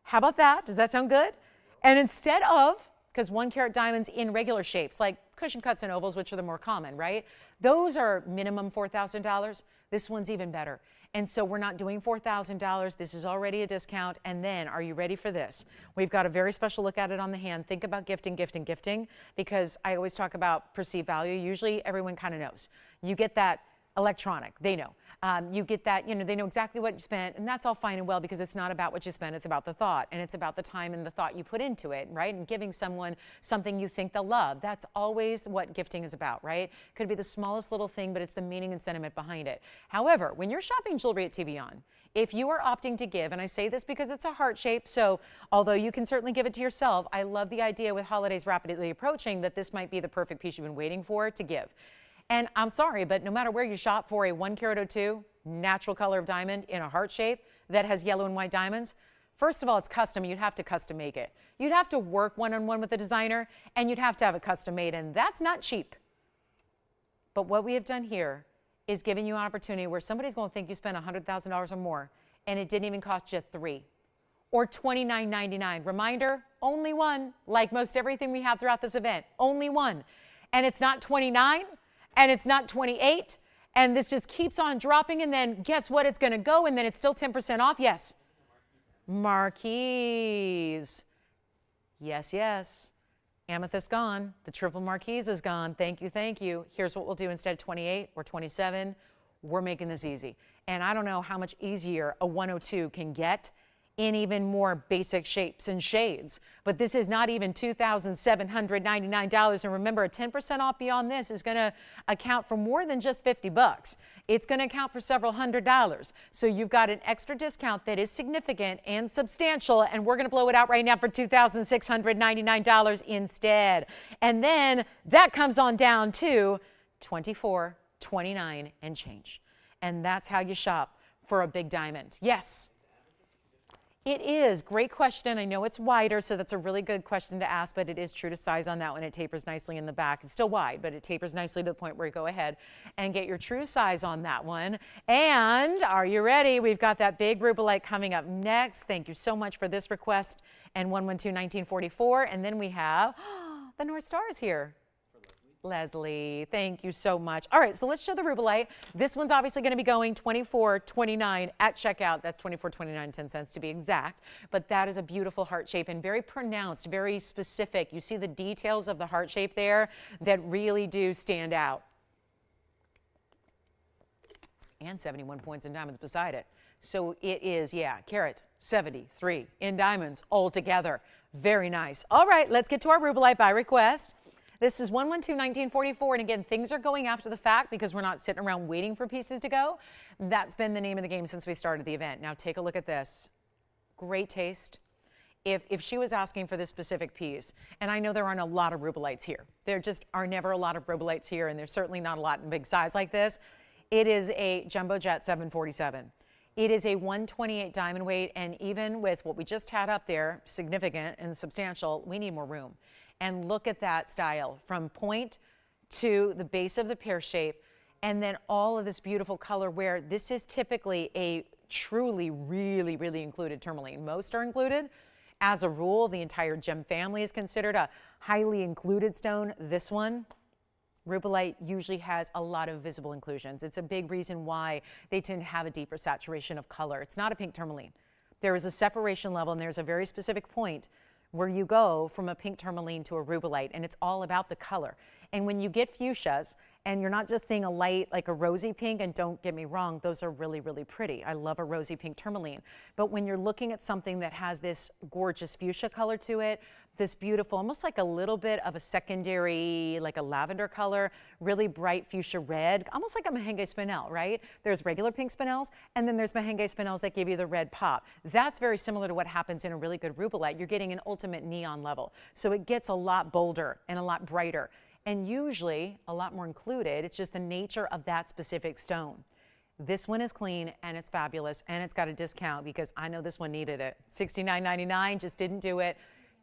How about that? Does that sound good? And instead of, because 1 carat diamonds in regular shapes, like cushion cuts and ovals, which are the more common, right? Those are minimum $4,000. This one's even better. And so we're not doing $4,000. This is already a discount. And then, are you ready for this? We've got a very special look at it on the hand. Think about gifting, because I always talk about perceived value. Usually everyone kind of knows. You get that electronic, they know. You get that, you know, they know exactly what you spent, and that's all fine and well because it's not about what you spent, it's about the thought, and it's about the time and the thought you put into it, right? And giving someone something you think they'll love. That's always what gifting is about, right? Could be the smallest little thing, but it's the meaning and sentiment behind it. However, when you're shopping jewelry at TVON, if you are opting to give, and I say this because it's a heart shape, so although you can certainly give it to yourself, I love the idea with holidays rapidly approaching that this might be the perfect piece you've been waiting for to give. And I'm sorry, but no matter where you shop for a 1 carat 02 natural color of diamond in a heart shape that has yellow and white diamonds, first of all, it's custom. You'd have to custom make it. You'd have to work one-on-one with the designer, and you'd have to have it custom made, and that's not cheap. But what we have done here is giving you an opportunity where somebody's going to think you spent $100,000 or more, and it didn't even cost you $3 or $29.99. Reminder, only one, like most everything we have throughout this event, only one. And it's not $29. And it's not $28, and this just keeps on dropping, and then guess what? It's going to go, and then it's still 10% off. Yes. Marquise. Yes, yes. Amethyst gone. The triple marquise is gone. Thank you, thank you. Here's what we'll do instead of 28 or 27. We're making this easy. And I don't know how much easier a 102 can get in even more basic shapes and shades. But this is not even $2,799. And remember, a 10% off beyond this is gonna account for more than just 50 bucks. It's gonna account for several $100s. So you've got an extra discount that is significant and substantial, and we're gonna blow it out right now for $2,699 instead. And then that comes on down to $24.29 and change. And that's how you shop for a big diamond. Yes. It is. Great question. I know it's wider, so that's a really good question to ask, but it is true to size on that one. It tapers nicely in the back. It's still wide, but it tapers nicely to the point where you go ahead and get your true size on that one. And are you ready? We've got that big Rubilite coming up next. Thank you so much for this request. And 112-1944. And then we have the North Star is here. Leslie, thank you so much. All right, so let's show the Rubilite. This one's obviously going to be going $24.29 at checkout. That's $24.29.10 to be exact. But that is a beautiful heart shape and very pronounced, very specific. You see the details of the heart shape there that really do stand out. And 71 points in diamonds beside it. So it is, yeah, carat 73 in diamonds altogether. Very nice. All right, let's get to our Rubilite by request. This is 112-1944, and again, things are going after the fact because we're not sitting around waiting for pieces to go. That's been the name of the game since we started the event. Now take a look at this. Great taste. If she was asking for this specific piece, and I know there aren't a lot of Rubilites here. There just are never a lot of Rubilites here, and there's certainly not a lot in big size like this. It is a Jumbo Jet 747. It is a 128 diamond weight, and even with what we just had up there, significant and substantial, we need more room. And look at that style from point to the base of the pear shape, and then all of this beautiful color where this is typically a truly, really, really included tourmaline. Most are included. As a rule, the entire gem family is considered a highly included stone. This one, Rubilite, usually has a lot of visible inclusions. It's a big reason why they tend to have a deeper saturation of color. It's not a pink tourmaline. There is a separation level, and there's a very specific point where you go from a pink tourmaline to a Rubilite, and it's all about the color. And when you get fuchsias, and you're not just seeing a light, like a rosy pink, and don't get me wrong, those are really, really pretty. I love a rosy pink tourmaline. But when you're looking at something that has this gorgeous fuchsia color to it, this beautiful, almost like a little bit of a secondary, like a lavender color, really bright fuchsia red, almost like a Mahenge spinel, right? There's regular pink spinels, and then there's Mahenge spinels that give you the red pop. That's very similar to what happens in a really good Rubilite. You're getting an ultimate neon level. So it gets a lot bolder and a lot brighter, and usually a lot more included. It's just the nature of that specific stone. This one is clean, and it's fabulous, and it's got a discount because I know this one needed it. $69.99, just didn't do it,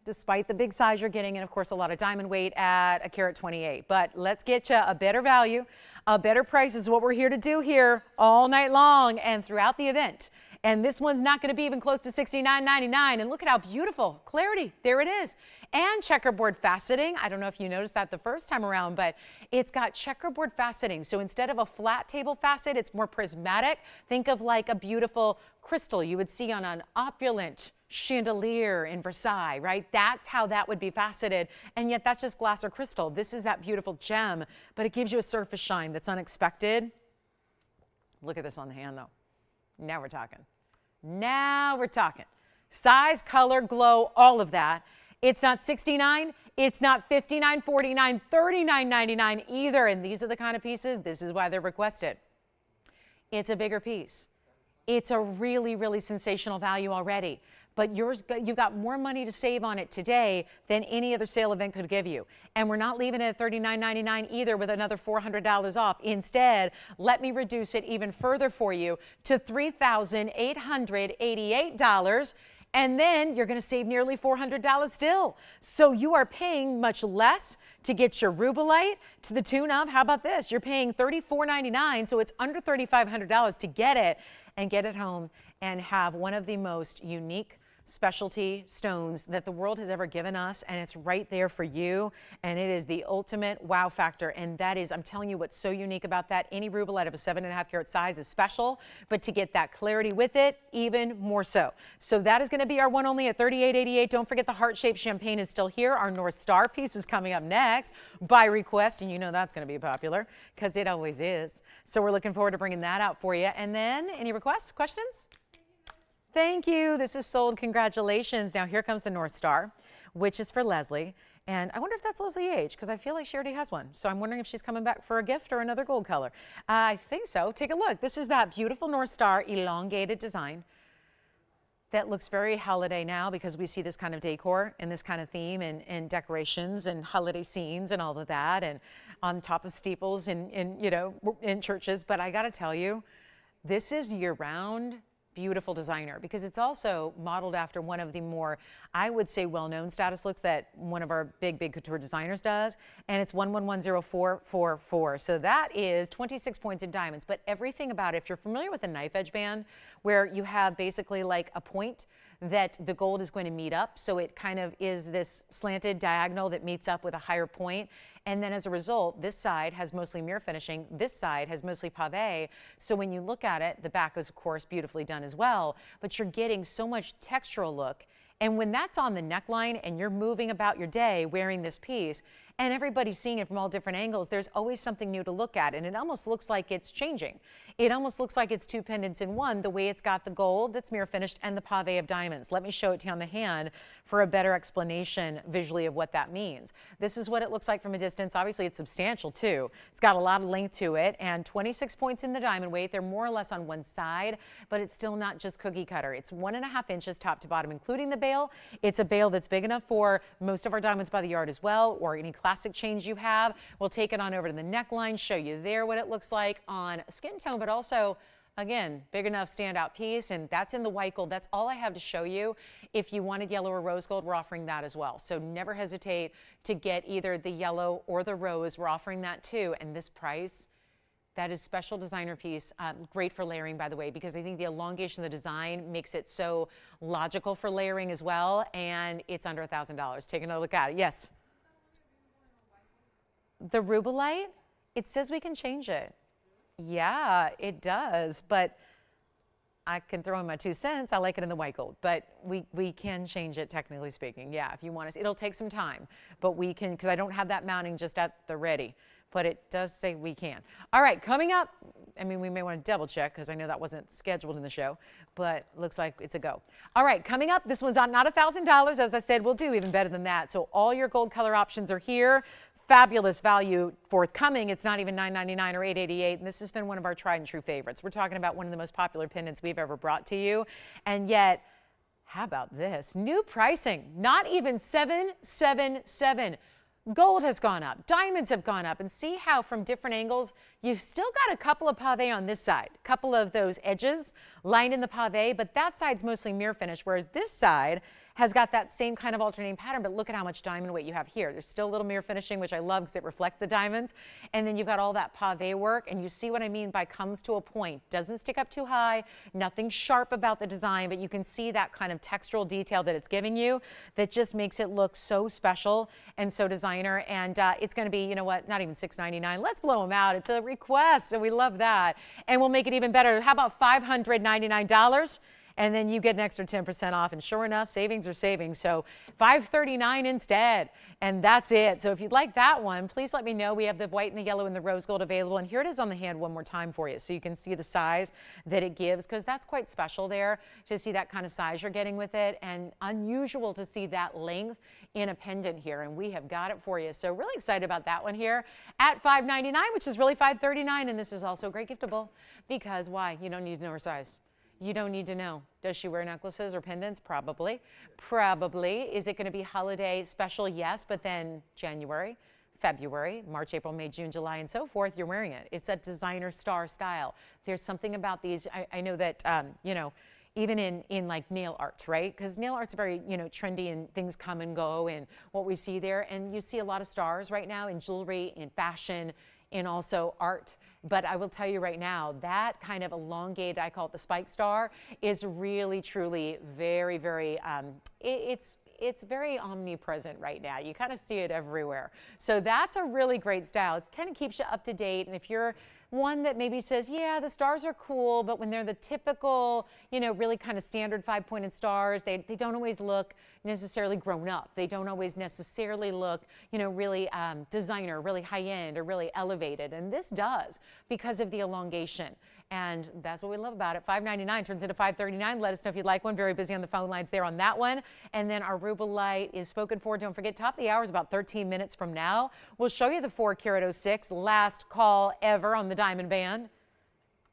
despite the big size you're getting, and of course a lot of diamond weight at a carat 28. But let's get you a better value, a better price is what we're here to do here all night long and throughout the event. And this one's not going to be even close to $69.99. And look at how beautiful. Clarity. There it is. And checkerboard faceting. I don't know if you noticed that the first time around, but it's got checkerboard faceting. So instead of a flat table facet, it's more prismatic. Think of like a beautiful crystal you would see on an opulent chandelier in Versailles, right? That's how that would be faceted. And yet that's just glass or crystal. This is that beautiful gem, but it gives you a surface shine that's unexpected. Look at this on the hand though. Now we're talking. Now we're talking. Size, color, glow, all of that. It's not $69, it's not $59, $49, $39.99 either. And these are the kind of pieces, this is why they're requested. It's a bigger piece. It's a really, really sensational value already. But you've got more money to save on it today than any other sale event could give you. And we're not leaving it at $39.99 either with another $400 off. Instead, let me reduce it even further for you to $3,888. And then you're going to save nearly $400 still. So you are paying much less to get your Rubilite to the tune of, how about this? You're paying $34.99, so it's under $3,500 to get it and get it home and have one of the most unique specialty stones that the world has ever given us, and it's right there for you, and it is the ultimate wow factor. And that is, I'm telling you what's so unique about that. Any Rubilite of a 7.5 carat size is special, but to get that clarity with it, even more so. So that is going to be our one only at $38.88. Don't forget the heart-shaped champagne is still here. Our North Star piece is coming up next by request, and you know that's going to be popular because it always is. So we're looking forward to bringing that out for you. And then any requests, questions? Thank you. This is sold. Congratulations. Now here comes the North Star, which is for Leslie. And I wonder if that's Leslie H, because I feel like she already has one. So I'm wondering if she's coming back for a gift or another gold color. I think so. Take a look. This is that beautiful North Star elongated design that looks very holiday now because we see this kind of decor and this kind of theme and decorations and holiday scenes and all of that, and on top of steeples and in churches. But I got to tell you, this is year-round beautiful designer because it's also modeled after one of the more, I would say, well-known status looks that one of our big couture designers does, and it's 11104444. So that is 26 points in diamonds, but everything about it, if you're familiar with a knife edge band, where you have basically like a point that the gold is going to meet up, so it kind of is this slanted diagonal that meets up with a higher point. And then as a result, this side has mostly mirror finishing, this side has mostly pave. So when you look at it, the back is of course beautifully done as well, but you're getting so much textural look. And when that's on the neckline and you're moving about your day wearing this piece, and everybody's seeing it from all different angles, there's always something new to look at, and it almost looks like it's changing. It almost looks like it's two pendants in one, the way it's got the gold that's mirror finished and the pave of diamonds. Let me show it to you on the hand for a better explanation visually of what that means. This is what it looks like from a distance. Obviously, it's substantial too. It's got a lot of length to it, and 26 points in the diamond weight. They're more or less on one side, but it's still not just cookie cutter. It's 1.5 inches top to bottom, including the bail. It's a bail that's big enough for most of our diamonds by the yard as well, or any classic chains you have. We'll take it on over to the neckline, show you there what it looks like on skin tone, but also, again, big enough standout piece, and that's in the white gold. That's all I have to show you. If you wanted yellow or rose gold, we're offering that as well. So never hesitate to get either the yellow or the rose. We're offering that too, and this price, that is special designer piece, great for layering, by the way, because I think the elongation of the design makes it so logical for layering as well, and it's under $1,000. Take another look at it. Yes? The Rubilite, it says we can change it. Yeah, it does, but I can throw in my 2 cents. I like it in the white gold, but we can change it, technically speaking. Yeah, if you want to. It'll take some time, but we can, because I don't have that mounting just at the ready, but it does say we can. All right, coming up, I mean, we may want to double check because I know that wasn't scheduled in the show, but looks like it's a go. All right, coming up, this one's not $1,000. As I said, we'll do even better than that. So all your gold color options are here. Fabulous value forthcoming. It's not even $9.99 or $8.88, and this has been one of our tried and true favorites. We're talking about one of the most popular pendants we've ever brought to you, and yet, how about this? New pricing, not even $777. Gold has gone up, diamonds have gone up, and see how from different angles, you've still got a couple of pave on this side, a couple of those edges lined in the pave, but that side's mostly mirror finish, whereas this side has got that same kind of alternating pattern, but look at how much diamond weight you have here. There's still a little mirror finishing, which I love because it reflects the diamonds. And then you've got all that pave work, and you see what I mean by comes to a point. Doesn't stick up too high, nothing sharp about the design, but you can see that kind of textural detail that it's giving you that just makes it look so special and so designer. And it's gonna be, you know what, not even $6.99. Let's blow them out. It's a request, so we love that. And we'll make it even better. How about $599? And then you get an extra 10% off, and sure enough, savings are savings. So $539 instead, and that's it. So if you'd like that one, please let me know. We have the white and the yellow and the rose gold available, and here it is on the hand one more time for you, so you can see the size that it gives, because that's quite special there to see that kind of size you're getting with it, and unusual to see that length in a pendant here, and we have got it for you. So really excited about that one here at $599, which is really $539, and this is also great giftable, because why? You don't need to know her size. You don't need to know. Does she wear necklaces or pendants? Probably. Probably. Is it going to be holiday special? Yes, but then January, February, March, April, May, June, July, and so forth, you're wearing it. It's a designer star style. There's something about these. I know that, you know, even in like nail art, right? Because nail art's very, you know, trendy, and things come and go, and what we see there. And you see a lot of stars right now in jewelry, in fashion, and also art. But I will tell you right now, that kind of elongated, I call it the spike star, is really, truly very, very, it's very omnipresent right now. You kind of see it everywhere. So that's a really great style. It kind of keeps you up to date. And if you're one that maybe says, yeah, the stars are cool, but when they're the typical, you know, really kind of standard 5-pointed stars, they don't always look necessarily grown up. They don't always necessarily look, you know, really designer, really high end, or really elevated. And this does, because of the elongation. And that's what we love about it. $599 turns into $539. Let us know if you'd like one. Very busy on the phone lines there on that one. And then our Rubilite is spoken for. Don't forget, top of the hour is about 13 minutes from now. We'll show you the 4-carat 06, last call ever on the diamond band.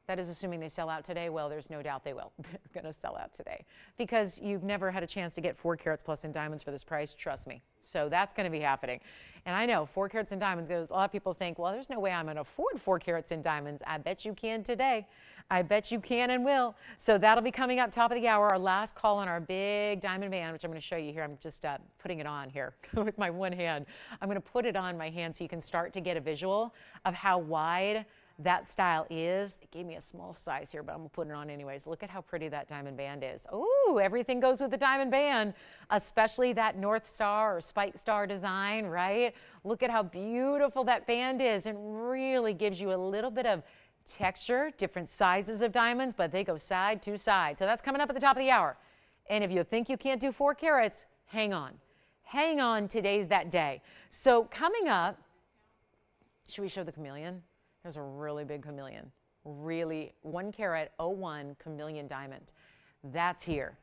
That is assuming they sell out today. Well, there's no doubt they will. They're going to sell out today, because you've never had a chance to get 4 carats plus in diamonds for this price. Trust me. So that's going to be happening. And I know 4 carats in diamonds, because a lot of people think, well, there's no way I'm going to afford 4 carats in diamonds. I bet you can today. I bet you can and will. So that'll be coming up top of the hour, our last call on our big diamond band, which I'm going to show you here. I'm just putting it on here with my one hand. I'm going to put it on my hand so you can start to get a visual of how wide that style is. They gave me a small size here, but I'm gonna put it on anyways. Look at how pretty that diamond band is. Oh, everything goes with the diamond band, especially that North Star or Spike Star design, right? Look at how beautiful that band is, and really gives you a little bit of texture, different sizes of diamonds, but they go side to side. So that's coming up at the top of the hour. And if you think you can't do 4 carats, hang on. Hang on, today's that day. So coming up, should we show the chameleon? There's a really big chameleon. Really 1 carat 01 chameleon diamond. That's here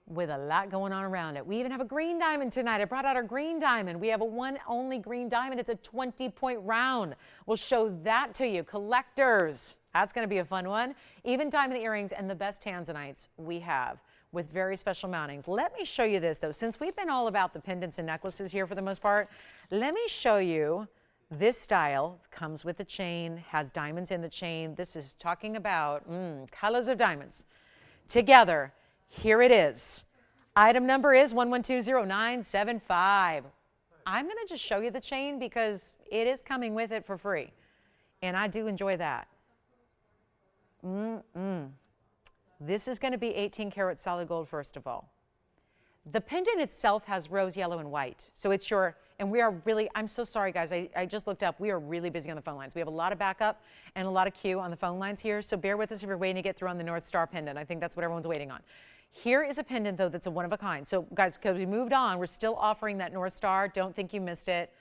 with a lot going on around it. We even have a green diamond tonight. I brought out our green diamond. We have a one only green diamond. It's a 20-point round. We'll show that to you. Collectors, that's going to be a fun one. Even diamond earrings and the best tanzanites we have with very special mountings. Let me show you this though. Since we've been all about the pendants and necklaces here for the most part, let me show you this style. Comes with the chain, has diamonds in the chain. This is talking about colors of diamonds together. Here it is. Item number is 1120-975. I'm going to just show you the chain because it is coming with it for free. And I do enjoy that. This is going to be 18 karat solid gold, first of all. The pendant itself has rose, yellow, and white. So it's your, and we are really, I'm so sorry, guys. I just looked up. We are really busy on the phone lines. We have a lot of backup and a lot of queue on the phone lines here. So bear with us if you're waiting to get through on the North Star pendant. I think that's what everyone's waiting on. Here is a pendant, though, that's a one of a kind. So, guys, because we moved on, we're still offering that North Star. Don't think you missed it.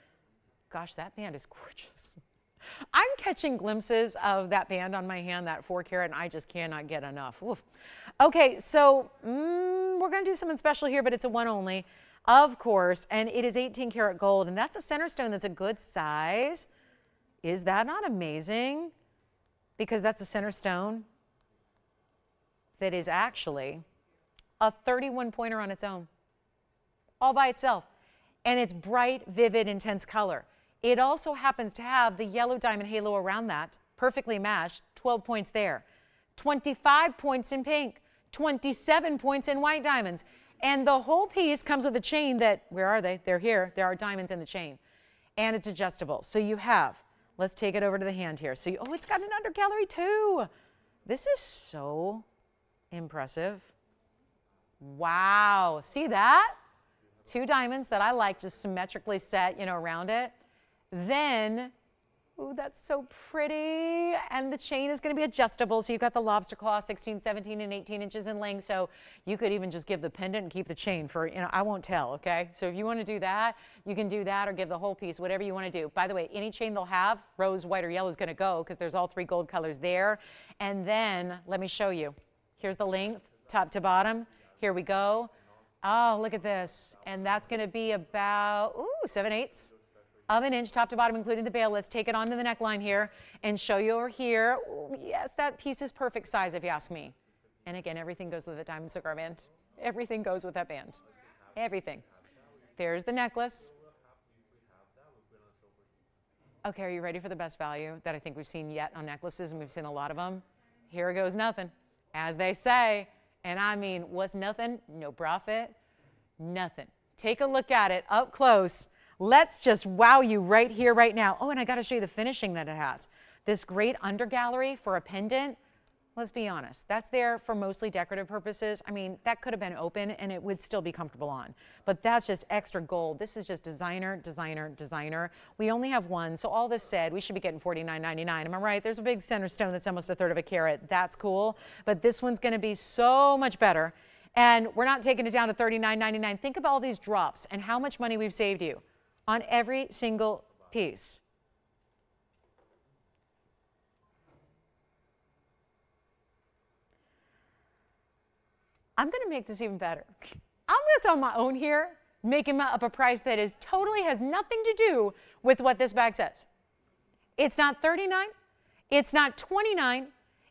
Gosh, that band is gorgeous. I'm catching glimpses of that band on my hand, that 4 carat, and I just cannot get enough. Oof. Okay, so we're going to do something special here, but it's a one only, of course, and it is 18 karat gold, and that's a center stone that's a good size. Is that not amazing? Because that's a center stone that is actually a 31-pointer on its own, all by itself. And it's bright, vivid, intense color. It also happens to have the yellow diamond halo around that, perfectly matched, 12 points there. 25 points in pink, 27 points in white diamonds. And the whole piece comes with a chain that, where are they? They're here. There are diamonds in the chain. And it's adjustable. So you have, let's take it over to the hand here. So, oh, it's got an under gallery too. This is so impressive. Wow, see that? 2 diamonds that I like just symmetrically set, you know, around it. Then, ooh, that's so pretty. And the chain is going to be adjustable. So you've got the lobster claw, 16, 17, and 18 inches in length. So you could even just give the pendant and keep the chain for, you know, I won't tell, okay? So if you want to do that, you can do that or give the whole piece, whatever you want to do. By the way, any chain they'll have, rose, white, or yellow is going to go because there's all 3 gold colors there. And then, let me show you. Here's the length, top to bottom. Here we go. Oh, look at this. And that's going to be about, 7/8 of an inch, top to bottom, including the bail. Let's take it onto the neckline here and show you over here. Ooh, yes, that piece is perfect size, if you ask me. And again, everything goes with the diamond cigar band. Everything goes with that band. Everything. There's the necklace. Okay, are you ready for the best value that I think we've seen yet on necklaces, and we've seen a lot of them? Here goes nothing, as they say. And I mean, what's nothing? No profit, nothing. Take a look at it up close. Let's just wow you right here, right now. Oh, and I got to show you the finishing that it has. This great undergallery for a pendant. Let's be honest, that's there for mostly decorative purposes. I mean, that could have been open and it would still be comfortable on. But that's just extra gold. This is just designer, designer, designer. We only have one, so all this said, we should be getting $49.99. Am I right? There's a big center stone that's almost 1/3 of a carat. That's cool. But this one's going to be so much better. And we're not taking it down to $39.99. Think of all these drops and how much money we've saved you on every single piece. I'm going to make this even better. I'm just on my own here, making up a price that is totally has nothing to do with what this bag says. It's not $39. It's not $29.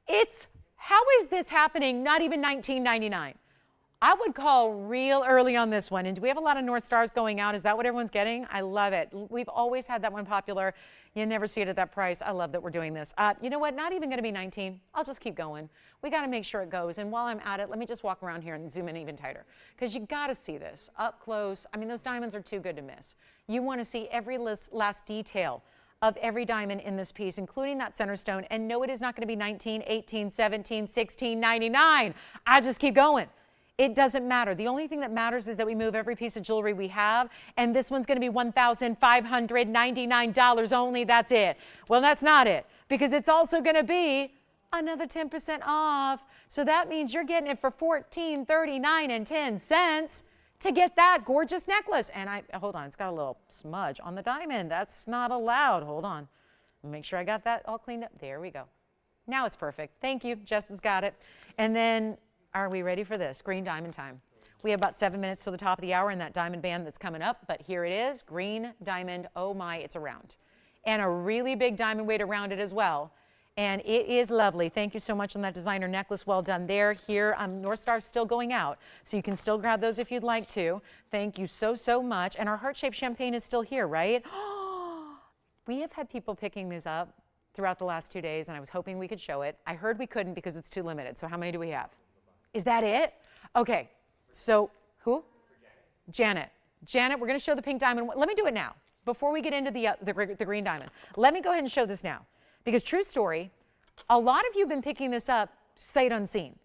It's, how is this happening? Not even $19.99. I would call real early on this one. And do we have a lot of North Stars going out? Is that what everyone's getting? I love it. We've always had that one popular. You never see it at that price. I love that we're doing this. You know what? Not even going to be 19. I'll just keep going. We got to make sure it goes. And while I'm at it, let me just walk around here and zoom in even tighter. Because you got to see this up close. I mean, those diamonds are too good to miss. You want to see every last detail of every diamond in this piece, including that center stone. And no, it is not going to be 19, 18, 17, 16.99. I just keep going. It doesn't matter. The only thing that matters is that we move every piece of jewelry we have, and this one's going to be $1,599 only. That's it. Well, that's not it, because it's also going to be another 10% off. So that means you're getting it for $14.39 and 10 cents. to get that gorgeous necklace. And hold on, it's got a little smudge on the diamond. That's not allowed. Hold on. Make sure I got that all cleaned up. There we go. Now it's perfect. Thank you. Jess has got it. And then, are we ready for this? Green diamond time. We have about 7 minutes to the top of the hour in that diamond band that's coming up, but here it is, green diamond. Oh my, it's a round. And a really big diamond weight around it as well. And it is lovely. Thank you so much on that designer necklace. Well done there. Here, North Star's still going out, so you can still grab those if you'd like to. Thank you so, so much. And our heart-shaped champagne is still here, right? We have had people picking these up throughout the last 2 days, and I was hoping we could show it. I heard we couldn't because it's too limited. So how many do we have? Is that it? Okay. So who? Janet. Janet, we're going to show the pink diamond. Let me do it now. Before we get into the green diamond, let me go ahead and show this now. Because true story, a lot of you have been picking this up sight unseen,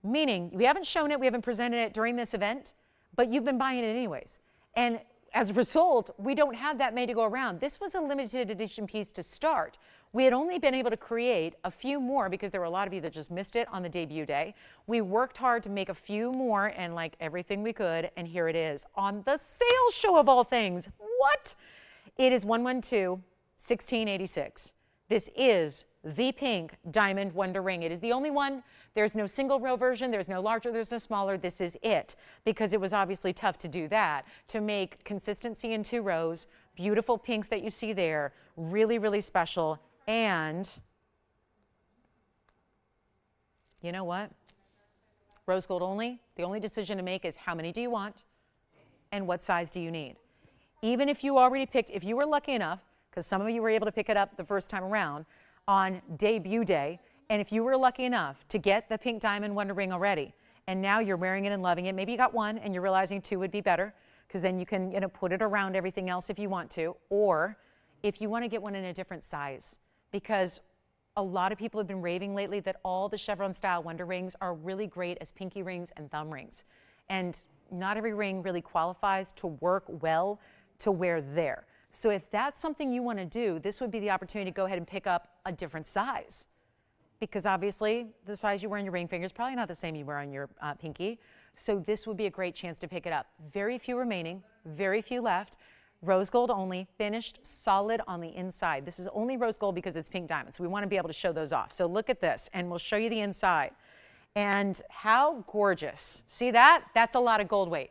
meaning we haven't shown it, we haven't presented it during this event, but you've been buying it anyways. And as a result, we don't have that made to go around. This was a limited edition piece to start. We had only been able to create a few more because there were a lot of you that just missed it on the debut day. We worked hard to make a few more and like everything we could, and here it is on the sales show of all things. What? It is 112-1686. This is the pink diamond wonder ring. It is the only one. There's no single row version. There's no larger. There's no smaller. This is it, because it was obviously tough to do that, to make consistency in 2 rows, beautiful pinks that you see there, really, really special. And you know what? Rose gold only. The only decision to make is how many do you want and what size do you need. Even if you already picked, if you were lucky enough, because some of you were able to pick it up the first time around on debut day, and if you were lucky enough to get the pink diamond wonder ring already, and now you're wearing it and loving it, maybe you got 1 and you're realizing 2 would be better, because then you can put it around everything else if you want to, or if you want to get one in a different size, because a lot of people have been raving lately that all the chevron style wonder rings are really great as pinky rings and thumb rings, and not every ring really qualifies to work well to wear there. So if that's something you want to do, this would be the opportunity to go ahead and pick up a different size, because obviously the size you wear on your ring finger is probably not the same you wear on your pinky. So this would be a great chance to pick it up. Very few remaining, very few left. Rose gold only, finished solid on the inside. This is only rose gold because it's pink diamonds. So we want to be able to show those off. So look at this, and we'll show you the inside. And how gorgeous. See that? That's a lot of gold weight.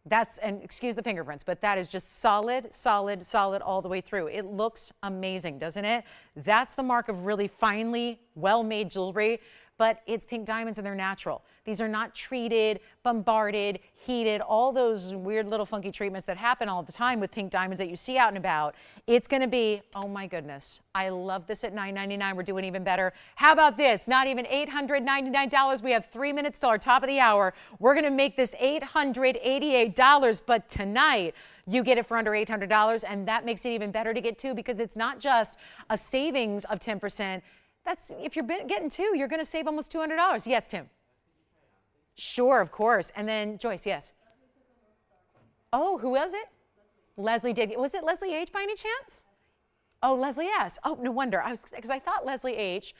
That's, and excuse the fingerprints, but that is just solid, solid, solid all the way through. It looks amazing, doesn't it? That's the mark of really finely well-made jewelry, but it's pink diamonds and they're natural. These are not treated, bombarded, heated, all those weird little funky treatments that happen all the time with pink diamonds that you see out and about. It's gonna be, oh my goodness, I love this at $9.99. We're doing even better. How about this? Not even $899. We have 3 minutes till our top of the hour. We're gonna make this $888, but tonight, you get it for under $800, and that makes it even better to get 2, because it's not just a savings of 10%. That's, if you're getting 2, you're gonna save almost $200. Yes, Tim? Sure, of course. And then Joyce, yes. Oh, who was it? Leslie did. Was it Leslie H by any chance? Oh, Leslie S. Oh, no wonder. Because I thought Leslie H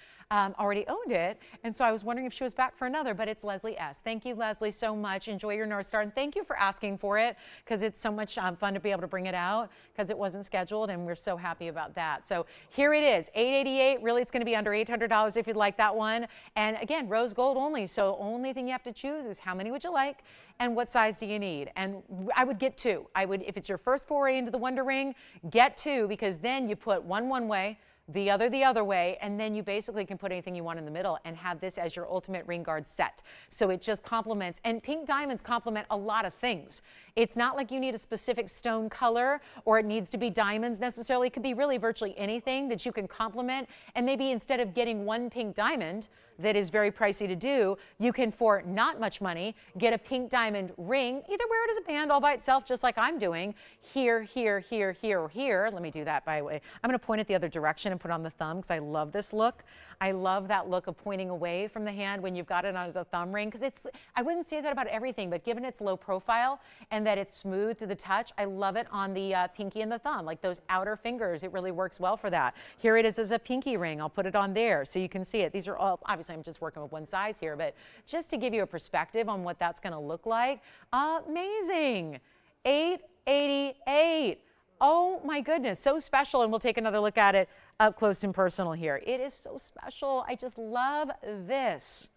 already owned it, and so I was wondering if she was back for another, but it's Leslie S. Thank you, Leslie, so much. Enjoy your North Star, and thank you for asking for it, because it's so much fun to be able to bring it out, because it wasn't scheduled, and we're so happy about that. So here it is, $888. Really, it's going to be under $800 if you'd like that one. And again, rose gold only, so only thing you have to choose is how many would you like and what size do you need. And I would get 2. I would, if it's your first foray into the Wonder Ring, get 2, because then you put one way, the other way, and then you basically can put anything you want in the middle and have this as your ultimate ring guard set. So it just complements, and pink diamonds complement a lot of things. It's not like you need a specific stone color or it needs to be diamonds necessarily. It could be really virtually anything that you can complement, and maybe instead of getting 1 pink diamond that is very pricey to do, you can, for not much money, get a pink diamond ring, either wear it as a band all by itself, just like I'm doing, here, here, here, here, or here. Let me do that, by the way. I'm gonna point it the other direction and put it on the thumb, because I love this look. I love that look of pointing away from the hand when you've got it on as a thumb ring, because I wouldn't say that about everything, but given its low profile and that it's smooth to the touch, I love it on the pinky and the thumb, like those outer fingers. It really works well for that. Here it is as a pinky ring. I'll put it on there so you can see it. These are all, obviously I'm just working with one size here, but just to give you a perspective on what that's going to look like. Amazing. $888. Oh my goodness, so special. And we'll take another look at it up close and personal here. It is so special. I just love this.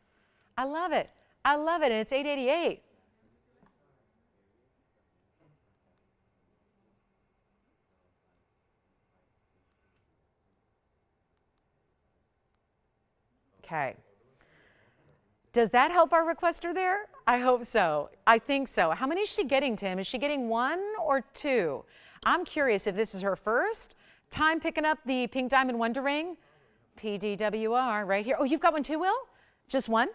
I love it. I love it. And it's $888. Okay. Does that help our requester there? I hope so. I think so. How many is she getting, Tim? Is she getting 1 or 2? I'm curious if this is her first time picking up the Pink Diamond Wonder Ring. PDWR right here. Oh, you've got one too, Will? Just one?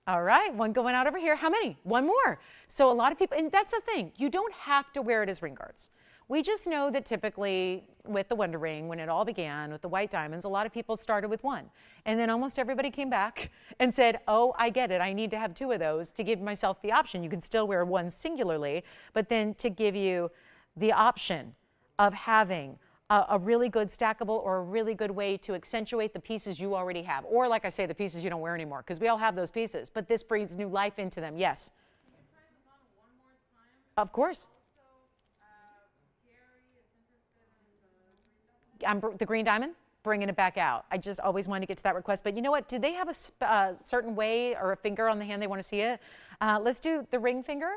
All right, one going out over here. How many? One more. So a lot of people, and that's the thing, you don't have to wear it as ring guards. We just know that typically with the Wonder Ring, when it all began with the white diamonds, a lot of people started with one. And then almost everybody came back and said, oh, I get it. I need to have 2 of those to give myself the option. You can still wear one singularly, but then to give you the option of having a really good stackable or a really good way to accentuate the pieces you already have. Or like I say, the pieces you don't wear anymore, because we all have those pieces, but this breathes new life into them. Yes? Can you try this on one more time? Of course. The green diamond, bringing it back out. I just always wanted to get to that request. But you know what? Do they have a certain way or a finger on the hand they want to see it? Let's do the ring finger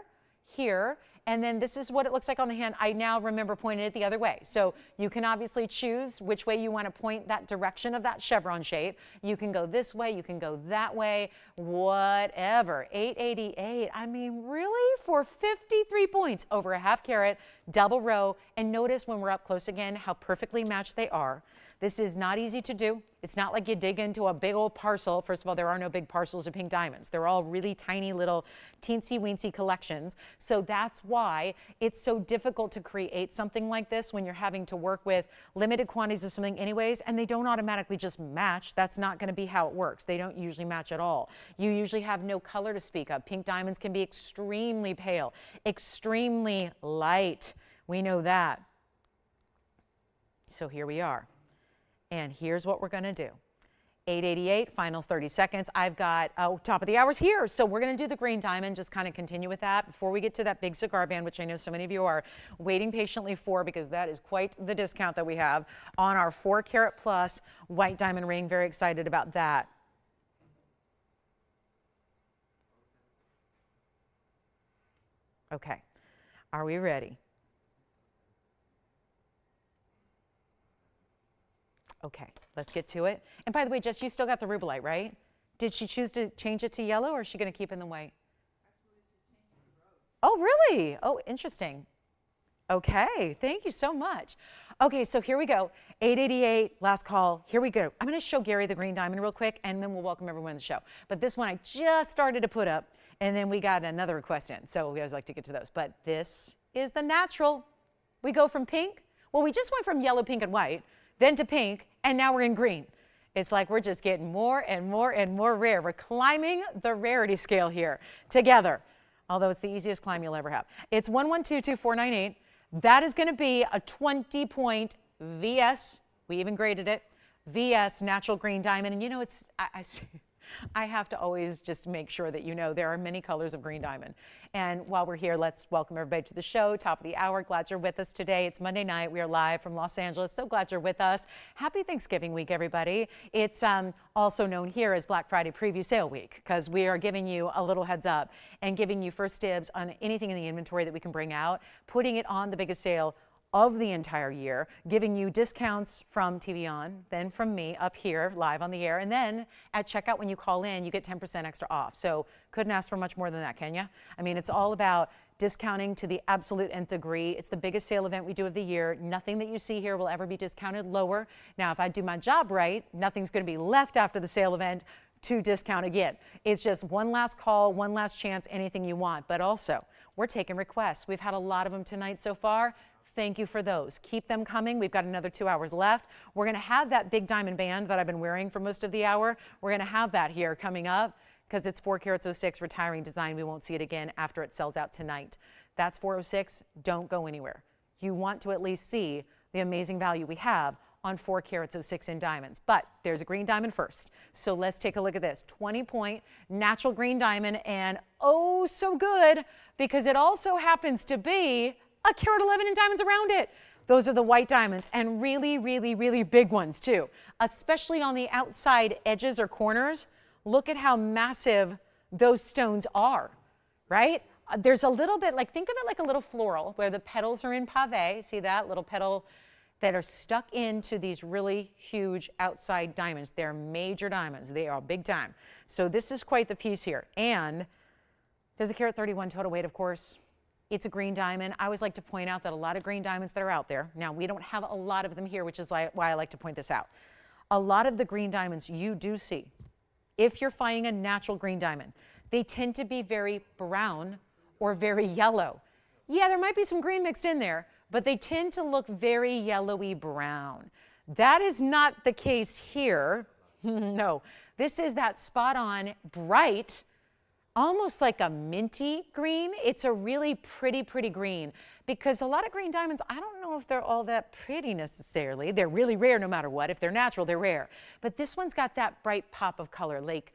here. And then this is what it looks like on the hand. I now remember pointing it the other way. So you can obviously choose which way you want to point that direction of that chevron shape. You can go this way. You can go that way. Whatever. $888. I mean, really? For 53 points over a half carat, double row. And notice when we're up close again how perfectly matched they are. This is not easy to do. It's not like you dig into a big old parcel. First of all, there are no big parcels of pink diamonds. They're all really tiny little teensy-weensy collections. So that's why it's so difficult to create something like this when you're having to work with limited quantities of something anyways, and they don't automatically just match. That's not going to be how it works. They don't usually match at all. You usually have no color to speak of. Pink diamonds can be extremely pale, extremely light. We know that. So here we are. And here's what we're going to do. 888, finals 30 seconds. I've got top of the hours here. So we're going to do the green diamond, just kind of continue with that before we get to that big cigar band, which I know so many of you are waiting patiently for, because that is quite the discount that we have on our 4 carat plus white diamond ring. Very excited about that. Okay, are we ready? Okay, let's get to it. And by the way, Jess, you still got the Rubilite, right? Did she choose to change it to yellow, or is she going to keep it in the white? Actually, she changed the rose. Oh, really? Oh, interesting. Okay, thank you so much. Okay, so here we go. 888, last call. Here we go. I'm going to show Gary the green diamond real quick, and then we'll welcome everyone to the show. But this one I just started to put up, and then we got another request in. So we always like to get to those. But this is the natural. We go from pink. Well, we just went from yellow, pink, and white, then to pink, and now we're in green. It's like we're just getting more and more and more rare. We're climbing the rarity scale here together, although it's the easiest climb you'll ever have. It's 1122498. That is going to be a 20-point VS. We even graded it. VS natural green diamond. And you know, I have to always just make sure that you know there are many colors of green diamond. And while we're here, let's welcome everybody to the show. Top of the hour. Glad you're with us today. It's Monday night. We are live from Los Angeles. So glad you're with us. Happy Thanksgiving week, everybody. It's also known here as Black Friday Preview Sale Week, because we are giving you a little heads up and giving you first dibs on anything in the inventory that we can bring out, putting it on the biggest sale of the entire year, giving you discounts from TVON, then from me up here live on the air, and then at checkout when you call in, you get 10% extra off. So couldn't ask for much more than that, can you? I mean, it's all about discounting to the absolute nth degree. It's the biggest sale event we do of the year. Nothing that you see here will ever be discounted lower. Now, if I do my job right, nothing's going to be left after the sale event to discount again. It's just one last call, one last chance, anything you want. But also, we're taking requests. We've had a lot of them tonight so far. thank you for those. Keep them coming. We've got another 2 hours left. We're going to have that big diamond band that I've been wearing for most of the hour. We're going to have that here coming up because it's 4 carats 06 retiring design. We won't see it again after it sells out tonight. That's 406. Don't go anywhere. You want to at least see the amazing value we have on 4 carats 06 in diamonds. But there's a green diamond first. So let's take a look at this. 20-point natural green diamond, and oh, so good because it also happens to be a carat 11 in diamonds around it. Those are the white diamonds, and really, really, really big ones too, especially on the outside edges or corners. Look at how massive those stones are, right? There's a little bit, like, think of it like a little floral where the petals are in pave. See that little petal that are stuck into these really huge outside diamonds. They're major diamonds. They are big time. So this is quite the piece here. And there's a carat 31 total weight, of course. It's a green diamond. I always like to point out that a lot of green diamonds that are out there, now we don't have a lot of them here, which is why I like to point this out. A lot of the green diamonds you do see, if you're finding a natural green diamond, they tend to be very brown or very yellow. Yeah, there might be some green mixed in there, but they tend to look very yellowy brown. That is not the case here. No, this is that spot on bright, almost like a minty green. It's a really pretty, pretty green because a lot of green diamonds, I don't know if they're all that pretty necessarily. They're really rare no matter what. If they're natural, they're rare. But this one's got that bright pop of color, like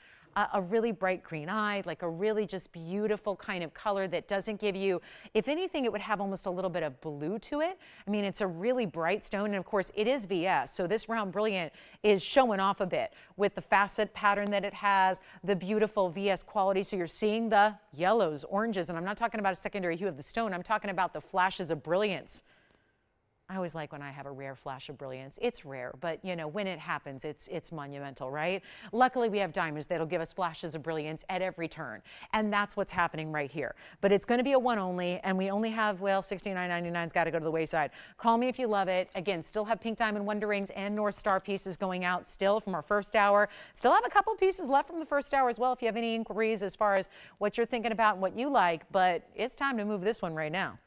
a really bright green eye, like a really just beautiful kind of color that doesn't give you, if anything, it would have almost a little bit of blue to it. I mean, it's a really bright stone, and of course it is VS, so this round brilliant is showing off a bit with the facet pattern that it has, the beautiful VS quality. So you're seeing the yellows, oranges, and I'm not talking about a secondary hue of the stone, I'm talking about the flashes of brilliance. I always like when I have a rare flash of brilliance. It's rare, but you know, when it happens, it's monumental, right? Luckily, we have diamonds that'll give us flashes of brilliance at every turn, and that's what's happening right here. But it's going to be a one only, and we only have, well, $69.99's got to go to the wayside. Call me if you love it. Again, still have pink diamond wonder rings and North Star pieces going out still from our first hour. Still have a couple pieces left from the first hour as well if you have any inquiries as far as what you're thinking about and what you like, but it's time to move this one right now.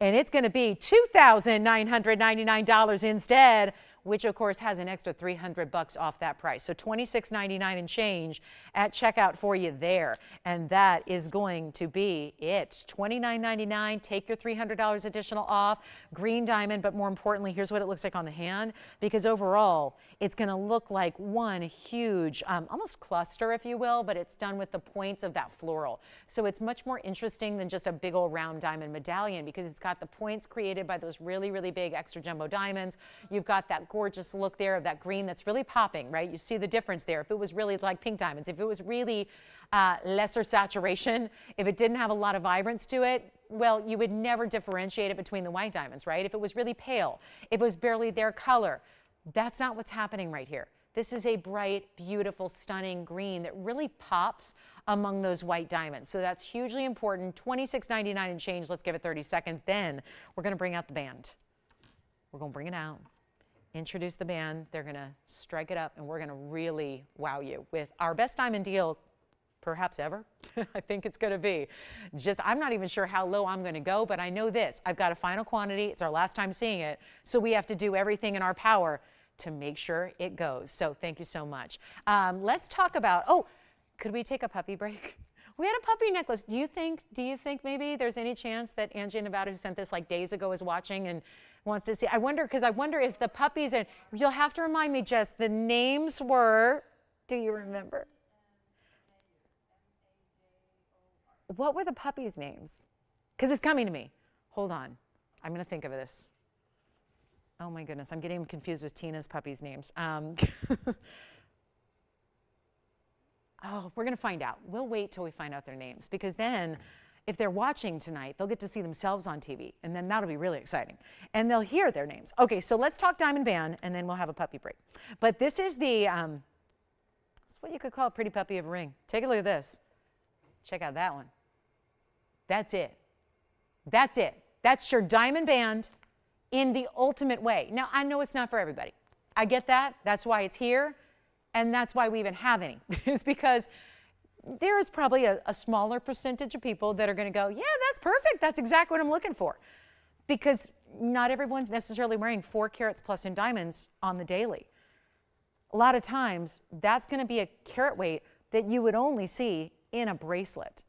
And it's going to be $2,999 instead, which of course has an extra $300 off that price. So $26.99 and change at checkout for you there. And that is going to be it. $29.99, take your $300 additional off. Green diamond, but more importantly, here's what it looks like on the hand, because overall, it's going to look like one huge, almost cluster, if you will, but it's done with the points of that floral. So it's much more interesting than just a big old round diamond medallion because it's got the points created by those really, really big extra jumbo diamonds. You've got that gorgeous look there of that green that's really popping, right? You see the difference there. If it was really like pink diamonds, if it was really lesser saturation, if it didn't have a lot of vibrance to it, well, you would never differentiate it between the white diamonds, right? If it was really pale, if it was barely their color, that's not what's happening right here. This is a bright, beautiful, stunning green that really pops among those white diamonds. So that's hugely important. $26.99 and change. Let's give it 30 seconds. Then we're going to bring out the band. We're going to bring it out, introduce the band. They're going to strike it up, and we're going to really wow you with our best diamond deal perhaps ever. I think it's going to be. I'm not even sure how low I'm going to go, but I know this. I've got a final quantity. It's our last time seeing it. So we have to do everything in our power to make sure it goes. So thank you so much. Let's talk about, could we take a puppy break? We had a puppy necklace. Do you think maybe there's any chance that Angie in Nevada, who sent this like days ago, is watching and wants to see? I wonder if the puppies, and you'll have to remind me, Jess, the names were, do you remember? What were the puppies' names? Because it's coming to me. Hold on. I'm going to think of this. Oh my goodness, I'm getting confused with Tina's puppies' names. We're going to find out. We'll wait till we find out their names, because then if they're watching tonight, they'll get to see themselves on TV, and then that'll be really exciting. And they'll hear their names. Okay, so let's talk Diamond Band, and then we'll have a puppy break. But this is the, it's what you could call a pretty puppy of a ring. Take a look at this. Check out that one. That's it. That's it. That's your Diamond Band in the ultimate way. Now, I know it's not for everybody. I get that. That's why it's here. And that's why we even have any. It's because there is probably a smaller percentage of people that are going to go, yeah, that's perfect. That's exactly what I'm looking for. Because not everyone's necessarily wearing 4 carats plus in diamonds on the daily. A lot of times, that's going to be a carat weight that you would only see in a bracelet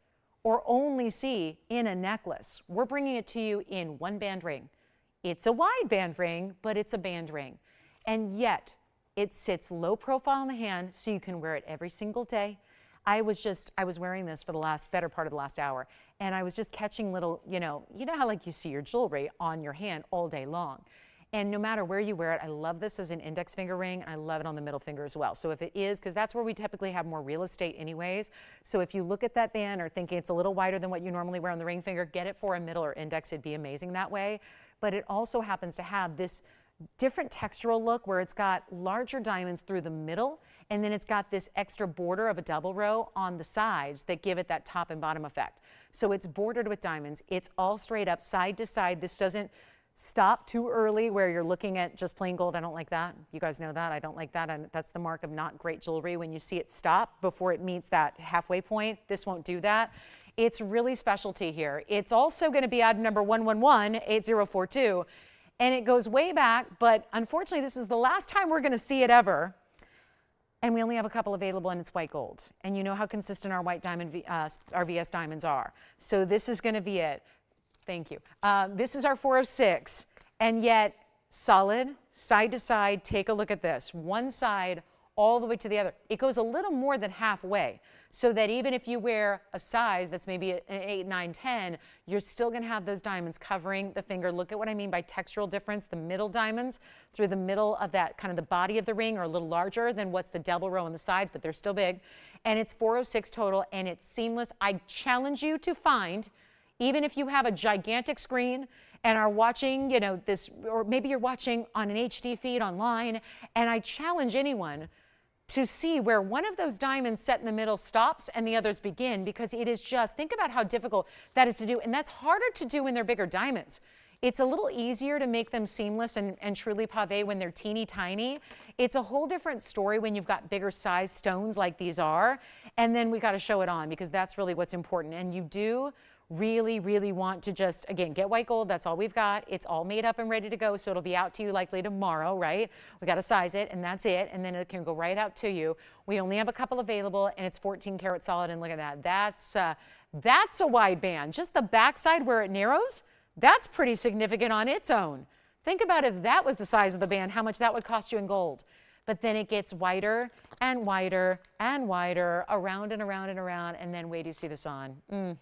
or only see in a necklace. We're bringing it to you in 1 band ring. It's a wide band ring, but it's a band ring. And yet, it sits low profile in the hand so you can wear it every single day. I was wearing this for the better part of the last hour, and I was just catching little, you know how like you see your jewelry on your hand all day long. And no matter where you wear it, I love this as an index finger ring, and I love it on the middle finger as well. So if it is, because that's where we typically have more real estate anyways. So if you look at that band or thinking it's a little wider than what you normally wear on the ring finger, get it for a middle or index. It'd be amazing that way. But it also happens to have this different textural look where it's got larger diamonds through the middle, and then it's got this extra border of a double row on the sides that give it that top and bottom effect. So it's bordered with diamonds. It's all straight up side to side. This doesn't stop too early where you're looking at just plain gold. I don't like that. You guys know that. I don't like that. And that's the mark of not great jewelry, when you see it stop before it meets that halfway point. This won't do that. It's really specialty here. It's also going to be item number 1118042. And it goes way back, but unfortunately, this is the last time we're going to see it ever. And we only have a couple available, and it's white gold. And you know how consistent our white diamond, our VS diamonds are. So this is going to be it. Thank you. This is our 406, and yet solid, side to side. Take a look at this. One side all the way to the other. It goes a little more than halfway, so that even if you wear a size that's maybe an 8, 9, 10, you're still going to have those diamonds covering the finger. Look at what I mean by textural difference. The middle diamonds through the middle of that, kind of the body of the ring, are a little larger than what's the double row on the sides, but they're still big. And it's 406 total, and it's seamless. I challenge you to find, even if you have a gigantic screen and are watching, you know, this, or maybe you're watching on an HD feed online, and I challenge anyone to see where one of those diamonds set in the middle stops and the others begin, because it is just, think about how difficult that is to do. And that's harder to do when they're bigger diamonds. It's a little easier to make them seamless and truly pavé when they're teeny tiny. It's a whole different story when you've got bigger size stones like these are. And then we got to show it on, because that's really what's important. And you do really, really want to just, again, get white gold. That's all we've got. It's all made up and ready to go, so it'll be out to you likely tomorrow, right? We got to size it, and that's it, and then it can go right out to you. We only have a couple available, and it's 14 karat solid, and look at that. That's a wide band. Just the backside where it narrows, that's pretty significant on its own. Think about if that was the size of the band, how much that would cost you in gold. But then it gets wider and wider and wider, around and around and around, and then wait till you see this on.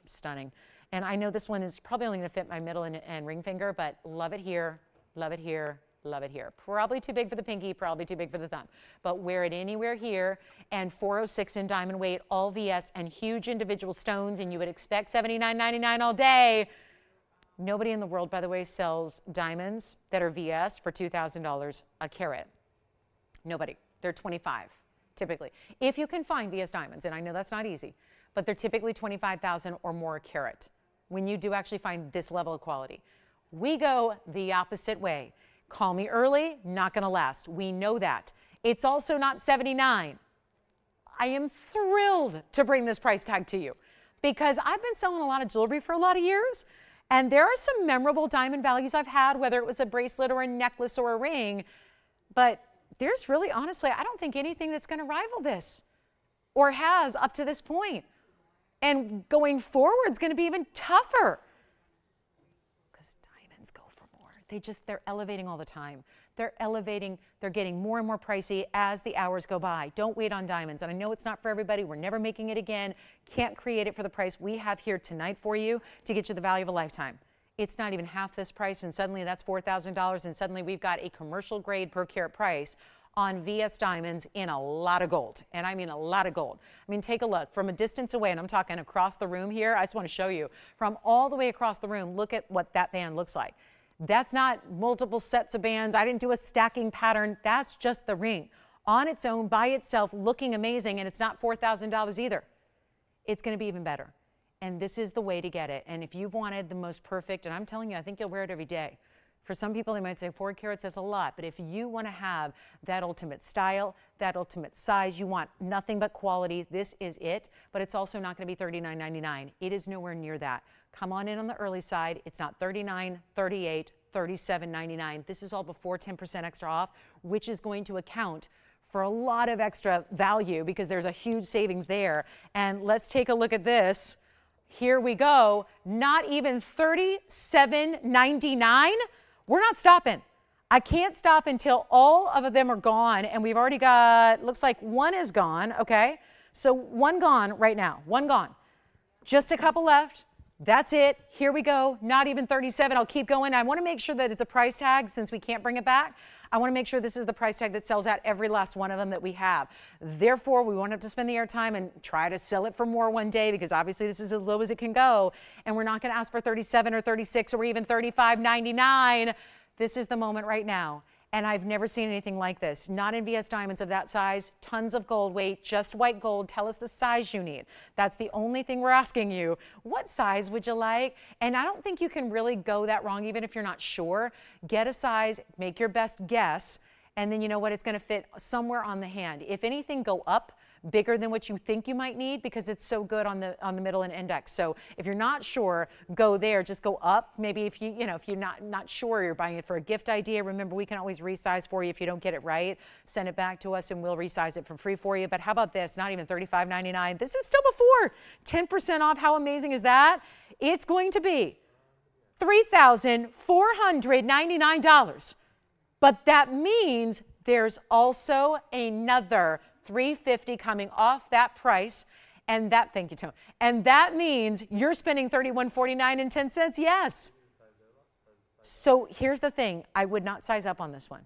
Stunning. And I know this one is probably only going to fit my middle and ring finger, but love it here, love it here, love it here. Probably too big for the pinky, probably too big for the thumb. But wear it anywhere here, and 406 in diamond weight, all VS, and huge individual stones, and you would expect $79.99 all day. Nobody in the world, by the way, sells diamonds that are VS for $2,000 a carat. Nobody. They're 25, typically. If you can find VS diamonds, and I know that's not easy, but they're typically 25,000 or more a carat when you do actually find this level of quality. We go the opposite way. Call me early, not going to last. We know that. It's also not 79. I am thrilled to bring this price tag to you, because I've been selling a lot of jewelry for a lot of years, and there are some memorable diamond values I've had, whether it was a bracelet or a necklace or a ring, but there's really, honestly, I don't think anything that's going to rival this, or has up to this point. And going forward is going to be even tougher, because diamonds go for more. They're elevating all the time. They're elevating, they're getting more and more pricey as the hours go by. Don't wait on diamonds. And I know it's not for everybody. We're never making it again. Can't create it for the price we have here tonight for you to get you the value of a lifetime. It's not even half this price, and suddenly that's $4,000, and suddenly we've got a commercial grade per carat price on VS diamonds in a lot of gold. And I mean a lot of gold. I mean, take a look from a distance away, and I'm talking across the room here. I just want to show you from all the way across the room. Look at what that band looks like. That's not multiple sets of bands. I didn't do a stacking pattern. That's just the ring on its own, by itself, looking amazing, and it's not $4,000 either. It's going to be even better. And this is the way to get it. And if you've wanted the most perfect, and I'm telling you, I think you'll wear it every day. For some people, they might say 4 carats, that's a lot. But if you want to have that ultimate style, that ultimate size, you want nothing but quality, this is it. But it's also not going to be $39.99. It is nowhere near that. Come on in on the early side. It's not $39, $38, $37.99. This is all before 10% extra off, which is going to account for a lot of extra value because there's a huge savings there. And let's take a look at this. Here we go. Not even $37.99. We're not stopping. I can't stop until all of them are gone. And we've already got, looks like one is gone. Okay. So one gone right now. One gone. Just a couple left. That's it. Here we go. Not even 37. I'll keep going. I want to make sure that it's a price tag since we can't bring it back. I want to make sure this is the price tag that sells out every last one of them that we have. Therefore, we won't have to spend the airtime and try to sell it for more one day because obviously this is as low as it can go. And we're not going to ask for 37 or 36 or even $35.99. This is the moment right now. And I've never seen anything like this. Not in VS diamonds of that size, tons of gold weight, just white gold. Tell us the size you need. That's the only thing we're asking you. What size would you like? And I don't think you can really go that wrong, even if you're not sure. Get a size, make your best guess, and then you know what? It's going to fit somewhere on the hand. If anything, go up bigger than what you think you might need because it's so good on the middle and index. So if you're not sure, go there. Just go up. Maybe if if you're not sure, you're buying it for a gift idea. Remember, we can always resize for you if you don't get it right. Send it back to us and we'll resize it for free for you. But how about this? Not even $35.99. This is still before 10% off. How amazing is that? It's going to be $3,499. But that means there's also another $350 coming off that price, and that, thank you, Tone. And that means you're spending $31.49 Yes. So here's the thing. I would not size up on this one.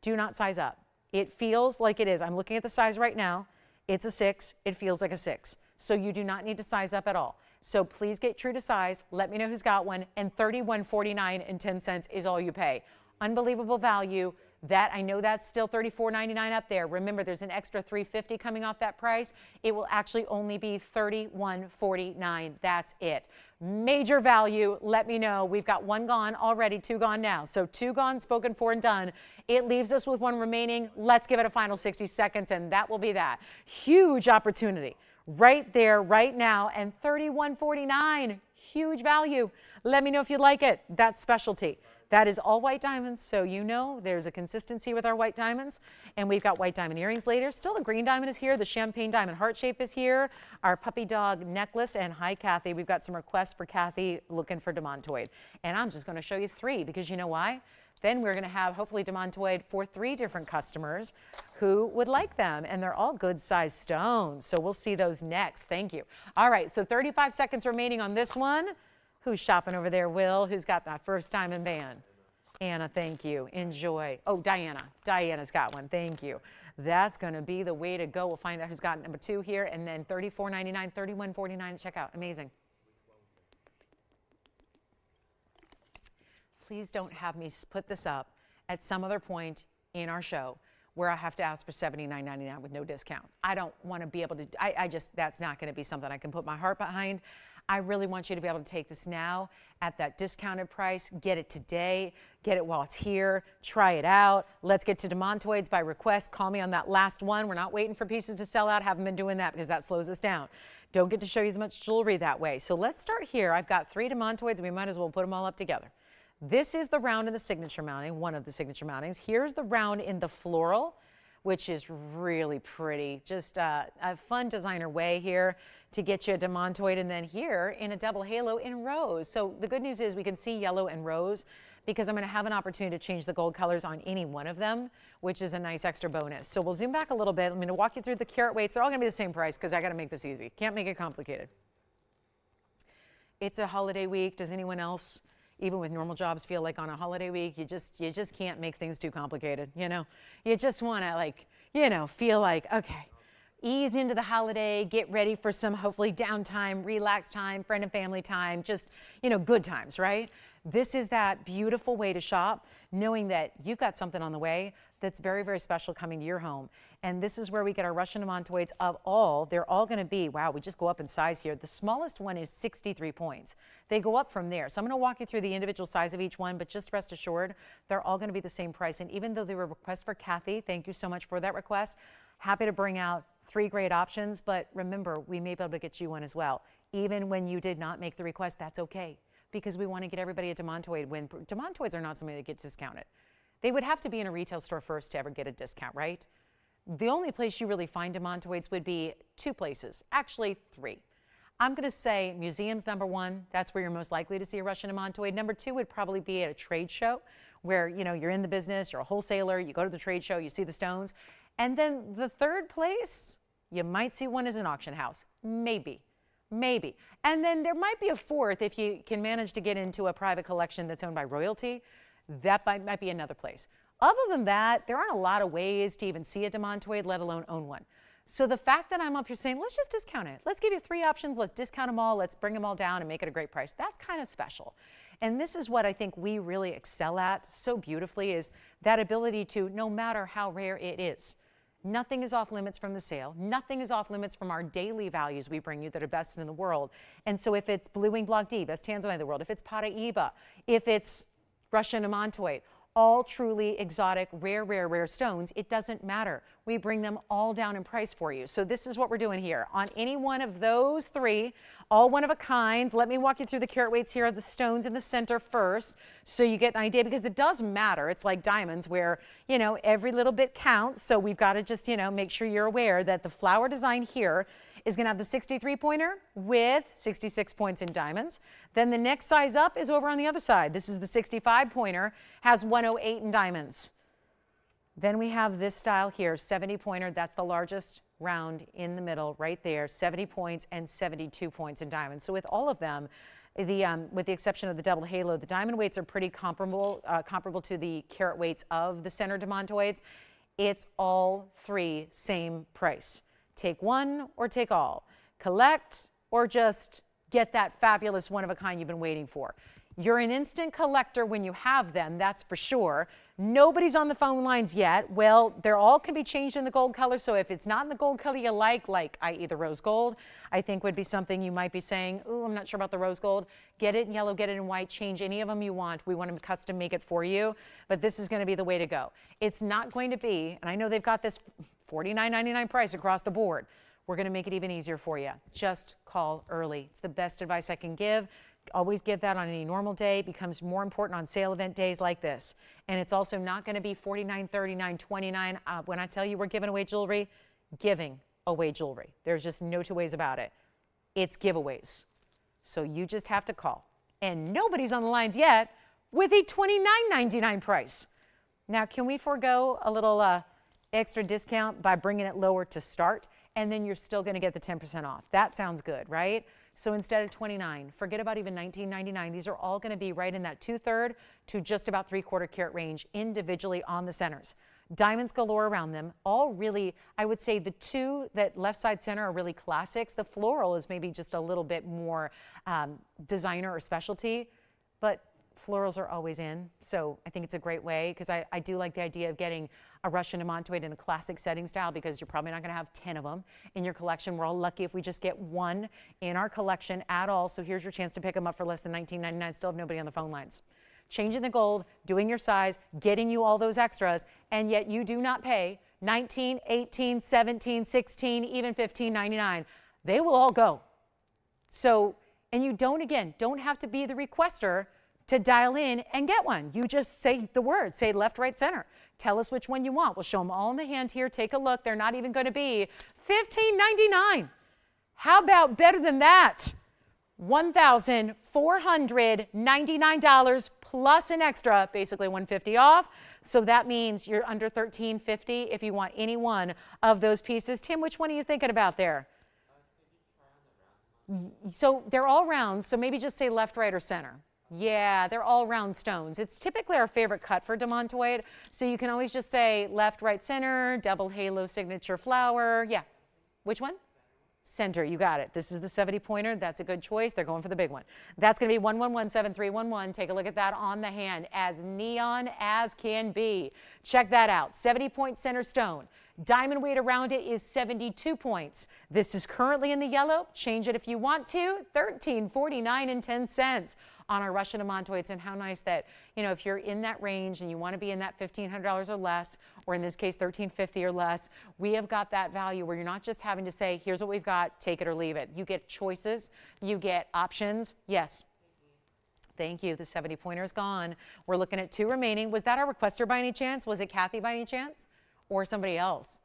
Do not size up. It feels like it is. I'm looking at the size right now. It's a 6. It feels like a 6. So you do not need to size up at all. So please get true to size. Let me know who's got one. And $31.49 is all you pay. Unbelievable value. That I know that's still $34.99 up there. Remember, there's an extra $350 coming off that price. It will actually only be $31.49. That's it. Major value. Let me know. We've got one gone already, 2 gone now. So 2 gone, spoken for and done. It leaves us with 1 remaining. Let's give it a final 60 seconds, and that will be that. Huge opportunity right there, right now, and $31.49. Huge value. Let me know if you like it. That's specialty. That is all white diamonds, so you know there's a consistency with our white diamonds. And we've got white diamond earrings later. Still, the green diamond is here. The champagne diamond heart shape is here. Our puppy dog necklace. And hi, Kathy. We've got some requests for Kathy looking for Demantoid. And I'm just going to show you 3 because you know why? Then we're going to have hopefully Demantoid for 3 different customers who would like them. And they're all good size stones. So we'll see those next. Thank you. All right, so 35 seconds remaining on this one. Who's shopping over there, Will? Who's got that first diamond band? Anna, thank you. Enjoy. Oh, Diana. Diana's got one. Thank you. That's going to be the way to go. We'll find out who's got number 2 here. And then $34.99, $31.49 at checkout. Amazing. Please don't have me put this up at some other point in our show where I have to ask for $79.99 with no discount. I don't want to be able to, that's not going to be something I can put my heart behind. I really want you to be able to take this now at that discounted price. Get it today. Get it while it's here. Try it out. Let's get to Demantoids by request. Call me on that last one. We're not waiting for pieces to sell out. Haven't been doing that because that slows us down. Don't get to show you as much jewelry that way. So let's start here. I've got 3 Demantoids. We might as well put them all up together. This is the round in the signature mounting, one of the signature mountings. Here's the round in the floral, which is really pretty. Just a fun designer way here to get you a Demantoid, and then here in a double halo in rose. So the good news is we can see yellow and rose because I'm going to have an opportunity to change the gold colors on any one of them, which is a nice extra bonus. So we'll zoom back a little bit. I'm going to walk you through the carat weights. They're all going to be the same price because I got to make this easy. Can't make it complicated. It's a holiday week. Does anyone else, even with normal jobs, feel like on a holiday week you just can't make things too complicated? You know, you just want to feel like, okay, ease into the holiday, get ready for some hopefully downtime, relax time, friend and family time, just, good times, right? This is that beautiful way to shop, knowing that you've got something on the way that's very, very special coming to your home. And this is where we get our Russian Demantoids of all. They're all going to be, wow, we just go up in size here. The smallest one is 63 points. They go up from there. So I'm going to walk you through the individual size of each one, but just rest assured, they're all going to be the same price. And even though they were a request for Kathy, thank you so much for that request. Happy to bring out 3 great options, but remember, we may be able to get you one as well. Even when you did not make the request, that's okay. because we want to get everybody a Demantoid when Demantoids are not something that gets discounted. They would have to be in a retail store first to ever get a discount, right? The only place you really find Demantoids would be two places, actually three. I'm going to say museums, number one. That's where you're most likely to see a Russian Demantoid. Number two would probably be at a trade show where, you know, you're in the business, you're a wholesaler, you go to the trade show, you see the stones. And then the third place, you might see one as an auction house. Maybe. Maybe. And then there might be a fourth if you can manage to get into a private collection that's owned by royalty. That might be another place. Other than that, there aren't a lot of ways to even see a Demantoid, let alone own one. So the fact that I'm up here saying, let's just discount it. Let's give you three options. Let's discount them all. Let's bring them all down and make it a great price. That's kind of special. And this is what I think we really excel at so beautifully, is that ability to, no matter how rare it is, nothing is off limits from the sale. Nothing is off limits from our daily values we bring you that are best in the world. And so if it's Blue Wing Block D, best Tanzanite in the world, if it's Paraiba, if it's Russian Demantoid, all truly exotic, rare stones, it doesn't matter. We bring them all down in price for you. So this is what we're doing here. On any one of those three, all one of a kinds, let me walk you through the carat weights here of the stones in the center first, so you get an idea, because it does matter. It's like diamonds where, you know, every little bit counts. So we've got to just, you know, make sure you're aware that the flower design here is going to have the 63 pointer with 66 points in diamonds. Then the next size up is over on the other side. This is the 65 pointer, has 108 in diamonds. Then we have this style here, 70 pointer. That's the largest round in the middle right there, 70 points and 72 points in diamonds. So with all of them, with the exception of the double halo, the diamond weights are pretty comparable to the carat weights of the center Demantoids. It's all three same price. Take one or take all. Collect or just get that fabulous one-of-a-kind you've been waiting for. You're an instant collector when you have them, that's for sure. Nobody's on the phone lines yet. Well, they're all can be changed in the gold color, so if it's not in the gold color you like i.e. the rose gold, I think would be something you might be saying, ooh, I'm not sure about the rose gold. Get it in yellow, get it in white, change any of them you want. We want to custom make it for you, but this is going to be the way to go. It's not going to be, and I know they've got this $49.99 price across the board. We're going to make it even easier for you. Just call early. It's the best advice I can give. Always give that on any normal day. It becomes more important on sale event days like this. And it's also not going to be $49, $39, $29. When I tell you we're giving away jewelry, giving away jewelry. There's just no two ways about it. It's giveaways. So you just have to call. And nobody's on the lines yet with a $29.99 price. Now, can we forego a little extra discount by bringing it lower to start? And then you're still going to get the 10% off. That sounds good, right? So instead of $29, forget about even $19.99. These are all going to be right in that 2/3 to just about 3/4 carat range individually on the centers. Diamonds galore around them. All really, I would say the two that left side center are really classics. The floral is maybe just a little bit more designer or specialty, but florals are always in. So I think it's a great way, because I do like the idea of getting a Russian Demantoid in a classic setting style, because you're probably not going to have 10 of them in your collection. We're all lucky if we just get one in our collection at all. So here's your chance to pick them up for less than $19.99. Still have nobody on the phone lines. Changing the gold, doing your size, getting you all those extras, and yet you do not pay $19, $18, $17, $16, even $15.99. They will all go. So, and you don't have to be the requester to dial in and get one. You just say the word, say left, right, center. Tell us which one you want. We'll show them all in the hand here. Take a look. They're not even going to be $15.99. How about better than that? $1,499 plus an extra, basically $150 off. So that means you're under $1,350 if you want any one of those pieces. Tim, which one are you thinking about there? So they're all rounds, so maybe just say left, right, or center. Yeah, they're all round stones. It's typically our favorite cut for Demantoid, so you can always just say left, right, center, double halo signature flower. Yeah, which one? Center, you got it. This is the 70 pointer. That's a good choice. They're going for the big one. That's going to be 1117311. Take a look at that on the hand. As neon as can be. Check that out. 70 point center stone. Diamond weight around it is 72 points. This is currently in the yellow. Change it if you want to. $13.49 on our Russian Demantoids. And how nice that, you know, if you're in that range and you want to be in that $1,500 or less, or in this case $1,350 or less, we have got that value where you're not just having to say, here's what we've got, take it or leave it. You get choices, you get options. Yes. Thank you. The 70 pointer is gone. We're looking at 2 remaining. Was that our requester by any chance? Was it Kathy by any chance? Or somebody else?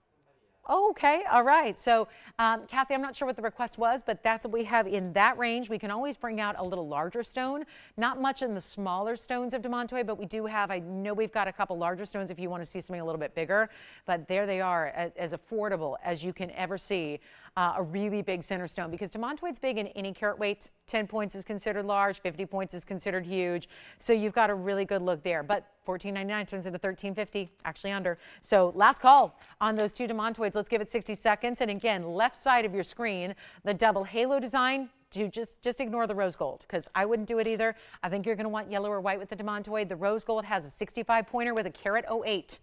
Oh, okay. All right. So, Kathy, I'm not sure what the request was, but that's what we have in that range. We can always bring out a little larger stone. Not much in the smaller stones of Demantoid, but we do have, I know we've got a couple larger stones if you want to see something a little bit bigger. But there they are, as affordable as you can ever see. A really big center stone, because Demantoid's big in any carat weight. 10 points is considered large, 50 points is considered huge. So you've got a really good look there. But $14.99 turns into $13.50, actually under. So last call on those 2 Demantoids. Let's give it 60 seconds. And again, left side of your screen, the double halo design. Just ignore the rose gold, because I wouldn't do it either. I think you're going to want yellow or white with the Demantoid. The rose gold has a 65 pointer with a carat 08.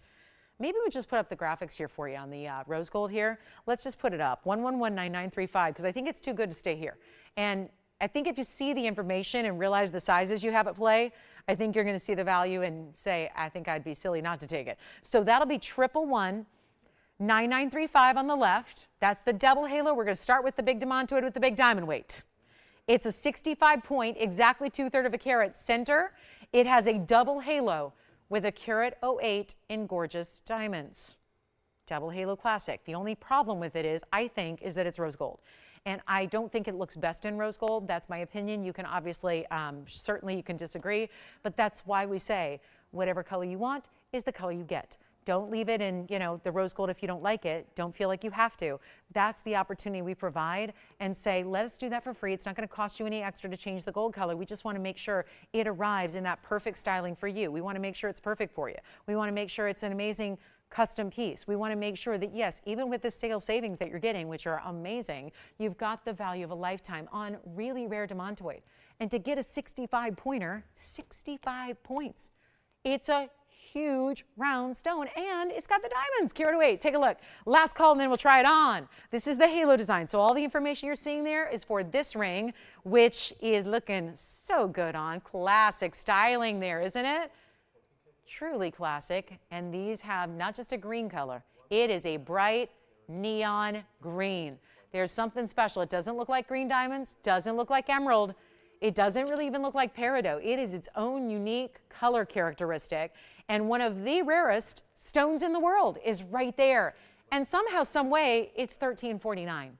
Maybe we just put up the graphics here for you on the rose gold here. Let's just put it up, 1119935, because I think it's too good to stay here. And I think if you see the information and realize the sizes you have at play, I think you're going to see the value and say, I think I'd be silly not to take it. So that'll be 1119935 on the left. That's the double halo. We're going to start with the big Demantoid with the big diamond weight. It's a 65 point, exactly 2/3 of a carat center. It has a double halo with a carat 08 in gorgeous diamonds. Double halo classic. The only problem with it is, I think, is that it's rose gold. And I don't think it looks best in rose gold. That's my opinion. You can obviously, certainly you can disagree, but that's why we say whatever color you want is the color you get. Don't leave it in, the rose gold if you don't like it. Don't feel like you have to. That's the opportunity we provide, and say, let us do that for free. It's not going to cost you any extra to change the gold color. We just want to make sure it arrives in that perfect styling for you. We want to make sure it's perfect for you. We want to make sure it's an amazing custom piece. We want to make sure that, yes, even with the sale savings that you're getting, which are amazing, you've got the value of a lifetime on really rare Demantoid. And to get a 65 pointer, 65 points. It's a huge round stone, and it's got the diamonds. Carat 08. Take a look. Last call, and then we'll try it on. This is the halo design. So all the information you're seeing there is for this ring, which is looking so good on. Classic styling there, isn't it? Truly classic. And these have not just a green color. It is a bright neon green. There's something special. It doesn't look like green diamonds, doesn't look like emerald. It doesn't really even look like peridot. It is its own unique color characteristic. And one of the rarest stones in the world is right there. And somehow, some way, it's $13.49.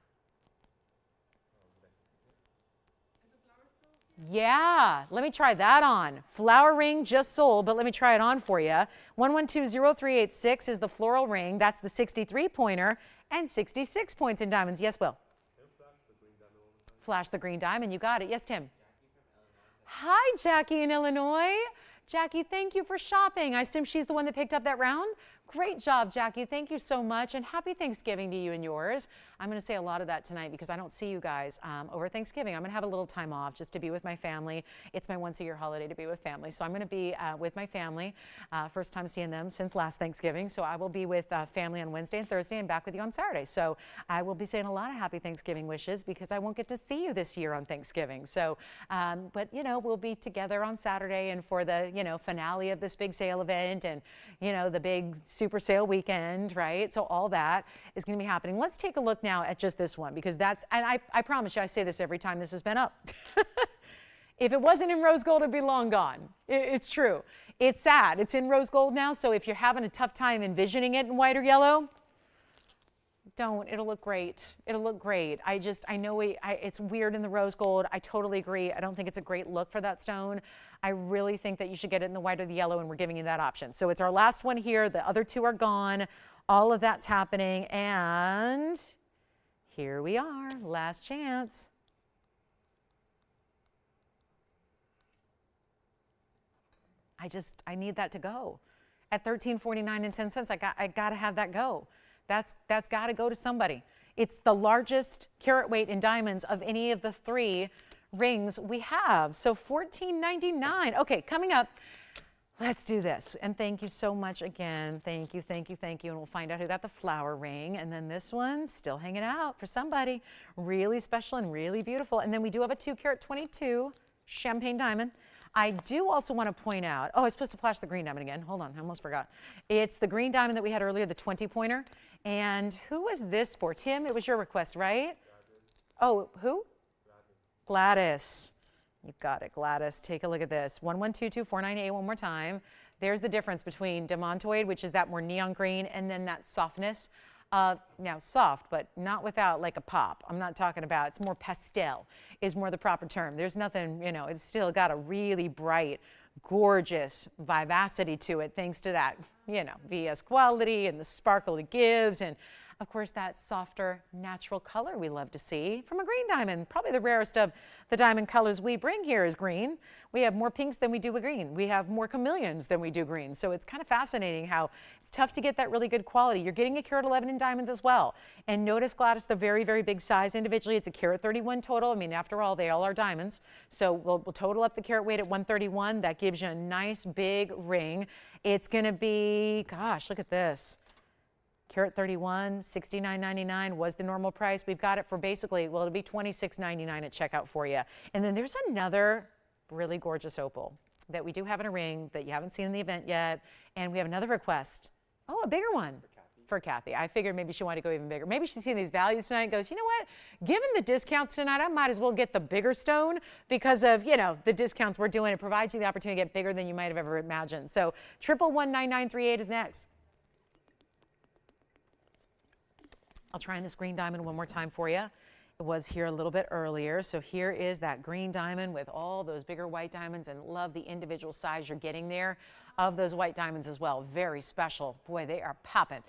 Yeah, let me try that on. Flower ring just sold, but let me try it on for you. 1120386 is the floral ring. That's the 63 pointer and 66 points in diamonds. Yes, Will? Flash the green diamond. You got it. Yes, Tim? Hi, Jackie in Illinois. Jackie, thank you for shopping. I assume she's the one that picked up that round? Great job, Jackie. Thank you so much, and happy Thanksgiving to you and yours. I'm going to say a lot of that tonight because I don't see you guys over Thanksgiving. I'm going to have a little time off just to be with my family. It's my once-a-year holiday to be with family, so I'm going to be with my family. First time seeing them since last Thanksgiving, so I will be with family on Wednesday and Thursday and back with you on Saturday. So I will be saying a lot of happy Thanksgiving wishes because I won't get to see you this year on Thanksgiving. So, but, we'll be together on Saturday and for the, finale of this big sale event and, the big super sale weekend, right? So all that is going to be happening. Let's take a look now at just this one because that's, and I promise you, I say this every time this has been up. If it wasn't in rose gold, it'd be long gone. It's true. It's sad. It's in rose gold now, so if you're having a tough time envisioning it in white or yellow, don't. It'll look great. It'll look great. I know it's weird in the rose gold. I totally agree. I don't think it's a great look for that stone. I really think that you should get it in the white or the yellow, and we're giving you that option. So it's our last one here. The other two are gone. All of that's happening, and here we are. Last chance. I need that to go. At $13.49 and 10 cents, I got to have that go. That's got to go to somebody. It's the largest carat weight in diamonds of any of the three rings we have. So $14.99. Okay, coming up, let's do this. And thank you so much again. Thank you, thank you, thank you. And we'll find out who got the flower ring. And then this one, still hanging out for somebody. Really special and really beautiful. And then we do have a 2 carat 22 champagne diamond. I do also want to point out, I was supposed to flash the green diamond again. Hold on, I almost forgot. It's the green diamond that we had earlier, the 20 pointer. And who was this for? Tim, it was your request, right? Oh, who? Gladys. You've got it, Gladys. Take a look at this. 1122498 one more time. There's the difference between Demantoid, which is that more neon green, and then that softness. Now soft, but not without like a pop. I'm not talking about, it's more pastel is more the proper term. There's nothing, you know, it's still got a really bright, gorgeous vivacity to it thanks to that, you know, VS quality and the sparkle it gives, and of course that softer natural color we love to see from a green diamond. Probably the rarest of the diamond colors we bring here is green. We have more pinks than we do with green. We have more chameleons than we do green. So it's kind of fascinating how it's tough to get that really good quality. You're getting a carat 11 in diamonds as well. And notice, Gladys, the very, very big size individually. It's a carat 31 total. I mean, after all, they all are diamonds. So we'll total up the carat weight at 131. That gives you a nice big ring. It's going to be, gosh, look at this. Carat 31, $69.99 was the normal price. We've got it for basically, well, it'll be $26.99 at checkout for you. And then there's another really gorgeous opal that we do have in a ring that you haven't seen in the event yet. And we have another request. Oh, a bigger one for Kathy. I figured maybe she wanted to go even bigger. Maybe she's seen these values tonight and goes, you know what? Given the discounts tonight, I might as well get the bigger stone because of, you know, the discounts we're doing. It provides you the opportunity to get bigger than you might have ever imagined. So 1119938 is next. I'll try in this green diamond one more time for you. It was here a little bit earlier. So here is that green diamond with all those bigger white diamonds, and love the individual size you're getting there of those white diamonds as well. Very special. Boy, they are popping.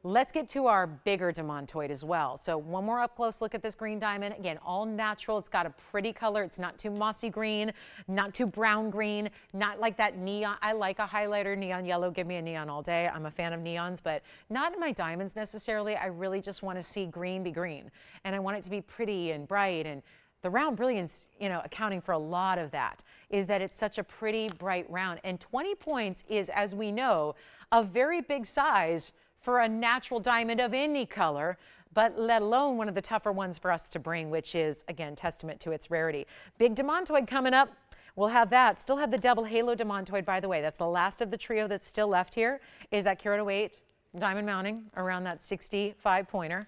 Let's get to our bigger Demantoid as well. So one more up close look at this green diamond. Again, all natural. It's got a pretty color. It's not too mossy green, not too brown green, not like that neon. I like a highlighter neon yellow. Give me a neon all day. I'm a fan of neons, but not in my diamonds necessarily. I really just want to see green be green. And I want it to be pretty and bright, and the round brilliance, you know, accounting for a lot of that is that it's such a pretty bright round. And 20 points is, as we know, a very big size for a natural diamond of any color, but let alone one of the tougher ones for us to bring, which is, again, testament to its rarity. Big Demantoid coming up. We'll have that. Still have the double halo Demantoid, by the way. That's the last of the trio that's still left here, is that carat 08 diamond mounting around that 65 pointer.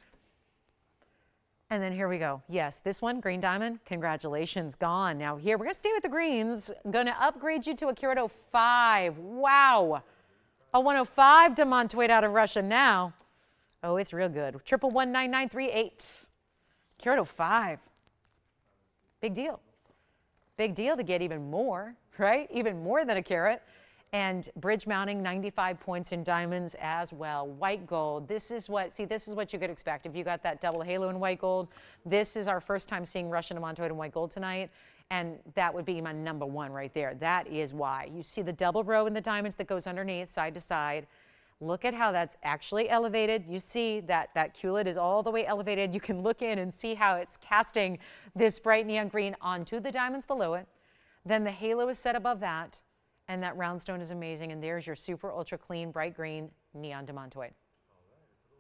And then here we go. Yes, this one, green diamond, congratulations, gone. Now here, we're gonna stay with the greens. Gonna upgrade you to a carat 05. Wow. A 105 Demantoid out of Russia now. Oh, it's real good. 1119938. Carat 05. Big deal. Big deal to get even more, right? Even more than a carat. And bridge mounting, 95 points in diamonds as well. White gold. This is what, see, this is what you could expect. If you got that double halo in white gold, this is our first time seeing Russian Demantoid in white gold tonight. And that would be my number one right there. That is why. You see the double row in the diamonds that goes underneath, side to side. Look at how that's actually elevated. You see that that culet is all the way elevated. You can look in and see how it's casting this bright neon green onto the diamonds below it. Then the halo is set above that. And that round stone is amazing. And there's your super ultra clean, bright green neon Demantoid.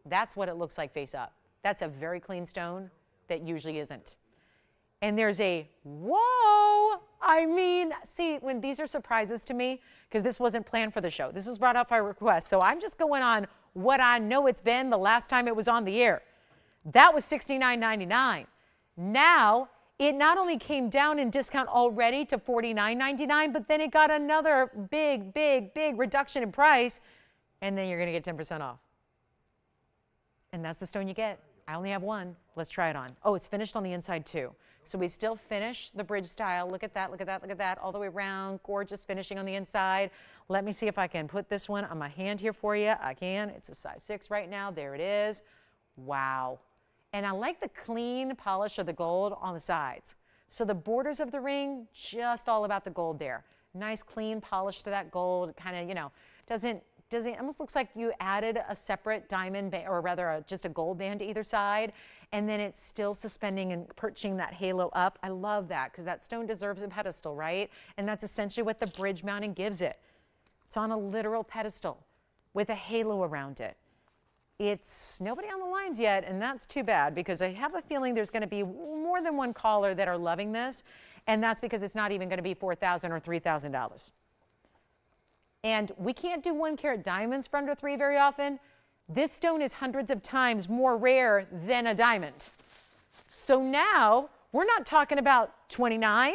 That's what it looks like face up. That's a very clean stone that usually isn't. And there's a, whoa, I mean, see, when these are surprises to me, because this wasn't planned for the show. This was brought up by request. So I'm just going on what I know it's been the last time it was on the air. That was $69.99. Now, it not only came down in discount already to $49.99, but then it got another big, big, big reduction in price. And then you're going to get 10% off. And that's the stone you get. I only have one. Let's try it on. Oh, it's finished on the inside too. So we still finish the bridge style. Look at that, look at that, look at that. All the way around, gorgeous finishing on the inside. Let me see if I can put this one on my hand here for you. I can. It's a size 6 right now. There it is. Wow. And I like the clean polish of the gold on the sides. So the borders of the ring, just all about the gold there. Nice clean polish to that gold. Kind of, you know, doesn't it almost looks like you added a separate diamond band, or rather just a gold band to either side, and then it's still suspending and perching that halo up. I love that because that stone deserves a pedestal, right? And that's essentially what the bridge mounting gives it. It's on a literal pedestal with a halo around it. It's nobody on the lines yet, and that's too bad because I have a feeling there's going to be more than one caller that are loving this, and that's because it's not even going to be $4,000 or $3,000. And we can't do 1 carat diamonds for under 3 very often. This stone is hundreds of times more rare than a diamond. So now we're not talking about 29,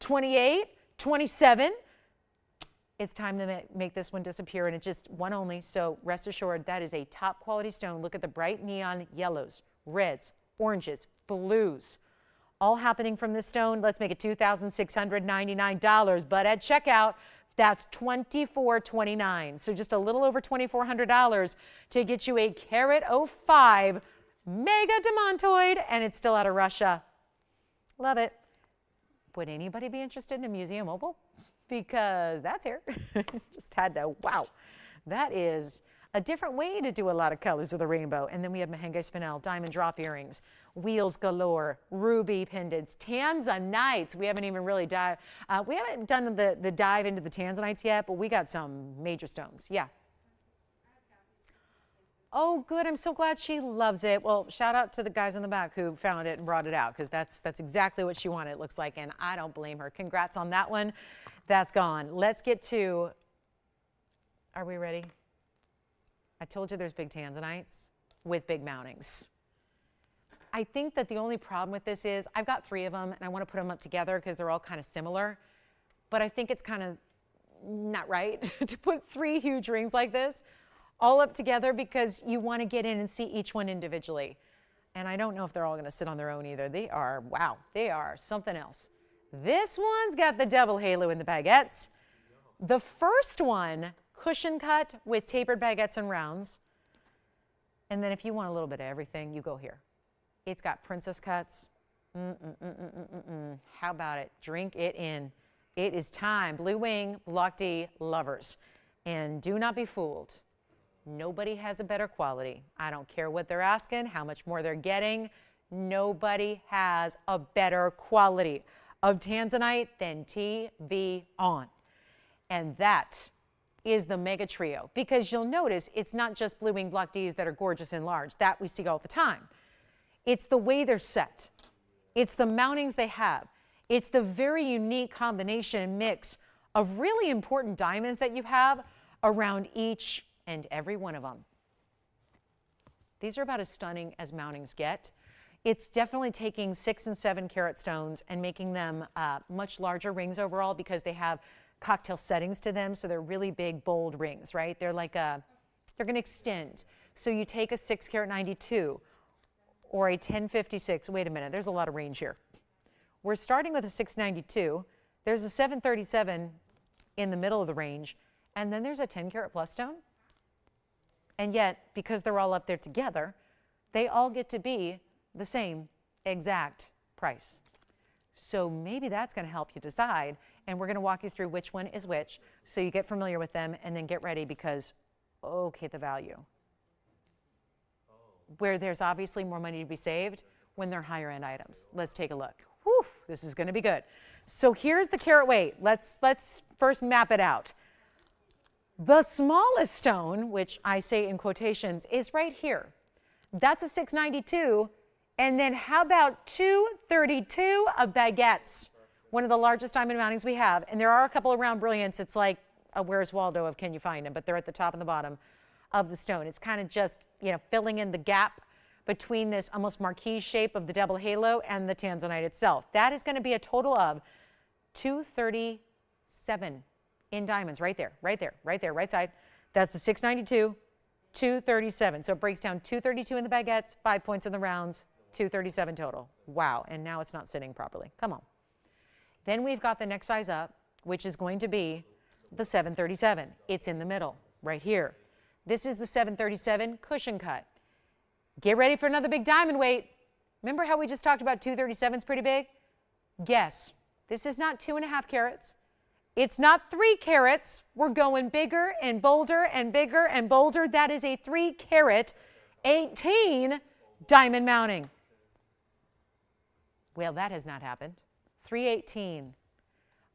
28, 27. It's time to make this one disappear, and it's just one only, so rest assured that is a top quality stone. Look at the bright neon yellows, reds, oranges, blues, all happening from this stone. Let's make it $2,699, but at checkout, that's $2,429. So just a little over $2,400 to get you a carat 05 mega Demantoid, and it's still out of Russia. Love it. Would anybody be interested in a museum opal? Because that's here. Just had to, wow. That is a different way to do a lot of colors of the rainbow. And then we have Mahenge Spinel, diamond drop earrings, wheels galore, ruby pendants, Tanzanites. We haven't even really done the dive into the Tanzanites yet, but we got some major stones. Yeah. Oh, good. I'm so glad she loves it. Well, shout out to the guys in the back who found it and brought it out, because that's exactly what she wanted, it looks like, and I don't blame her. Congrats on that one. That's gone. Let's get to, are we ready? I told you there's big Tanzanites with big mountings. I think that the only problem with this is I've got 3 of them, and I want to put them up together because they're all kind of similar, but I think it's kind of not right to put 3 huge rings like this all up together, because you want to get in and see each one individually. And I don't know if they're all going to sit on their own either. They are, wow, they are something else. This one's got the double halo in the baguettes. The first one, cushion cut with tapered baguettes and rounds. And then if you want a little bit of everything, you go here. It's got princess cuts. How about it? Drink it in. It is time. Blue Wing, Block D lovers. And do not be fooled. Nobody has a better quality. I don't care what they're asking, how much more they're getting. Nobody has a better quality of Tanzanite than TVON. And that is the mega trio, because you'll notice it's not just Blue Wing Block Ds that are gorgeous and large. That we see all the time. It's the way they're set. It's the mountings they have. It's the very unique combination and mix of really important diamonds that you have around each and every one of them. These are about as stunning as mountings get. It's definitely taking 6 and 7 carat stones and making them much larger rings overall, because they have cocktail settings to them, so they're really big, bold rings, right? They're like they're going to extend. So you take a 6 carat 92 or a 1056. Wait a minute, there's a lot of range here. We're starting with a 692. There's a 737 in the middle of the range, and then there's a 10 carat plus stone. And yet, because they're all up there together, they all get to be the same exact price. So maybe that's going to help you decide, and we're going to walk you through which one is which, so you get familiar with them and then get ready, because, okay, the value. Where there's obviously more money to be saved when they're higher end items. Let's take a look. Whew, this is going to be good. So here's the carat weight. Let's first map it out. The smallest stone, which I say in quotations, is right here. That's a 692. And then how about 232 of baguettes? One of the largest diamond mountings we have. And there are a couple of round brilliants. It's like a Where's Waldo of Can You Find Him? But they're at the top and the bottom of the stone. It's kind of just, filling in the gap between this almost marquise shape of the double halo and the Tanzanite itself. That is going to be a total of 237 in diamonds, right there, right side. That's the 692, 237. So it breaks down 232 in the baguettes, 5 points in the rounds, 237 total. Wow, and now it's not sitting properly. Come on. Then we've got the next size up, which is going to be the 737. It's in the middle, right here. This is the 737 cushion cut. Get ready for another big diamond weight. Remember how we just talked about 237 is pretty big? Guess. This is not 2.5 carats. It's not 3 carats. We're going bigger and bolder and bigger and bolder. That is a 3 carat 18 diamond mounting. Well, that has not happened. 318.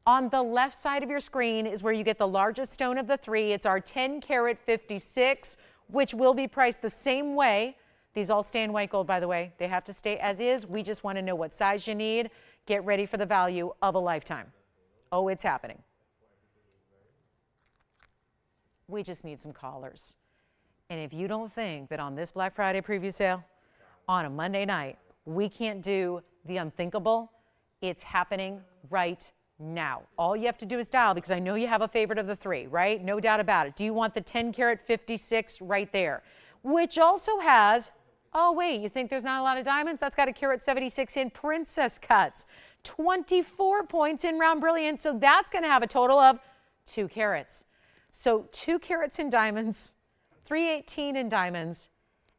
On the left side of your screen is where you get the largest stone of the 3. It's our 10 carat 56, which will be priced the same way. These all stay in white gold, by the way. They have to stay as is. We just want to know what size you need. Get ready for the value of a lifetime. Oh, it's happening. We just need some callers. And if you don't think that on this Black Friday preview sale, on a Monday night, we can't do the unthinkable, it's happening right Now, all you have to do is dial, because I know you have a favorite of the three, right? No doubt about it. Do you want the 10 karat 56 right there, which also has, oh wait, you think there's not a lot of diamonds? That's got a carat 76 in princess cuts, 24 points in round brilliant. So that's going to have a total of 2 carats. So 2 carats in diamonds, 318 in diamonds,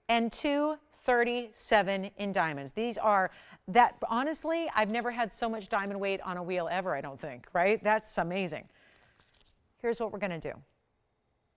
and 237 in diamonds. These are that, honestly, I've never had so much diamond weight on a wheel ever, I don't think, right? That's amazing. Here's what we're going to do.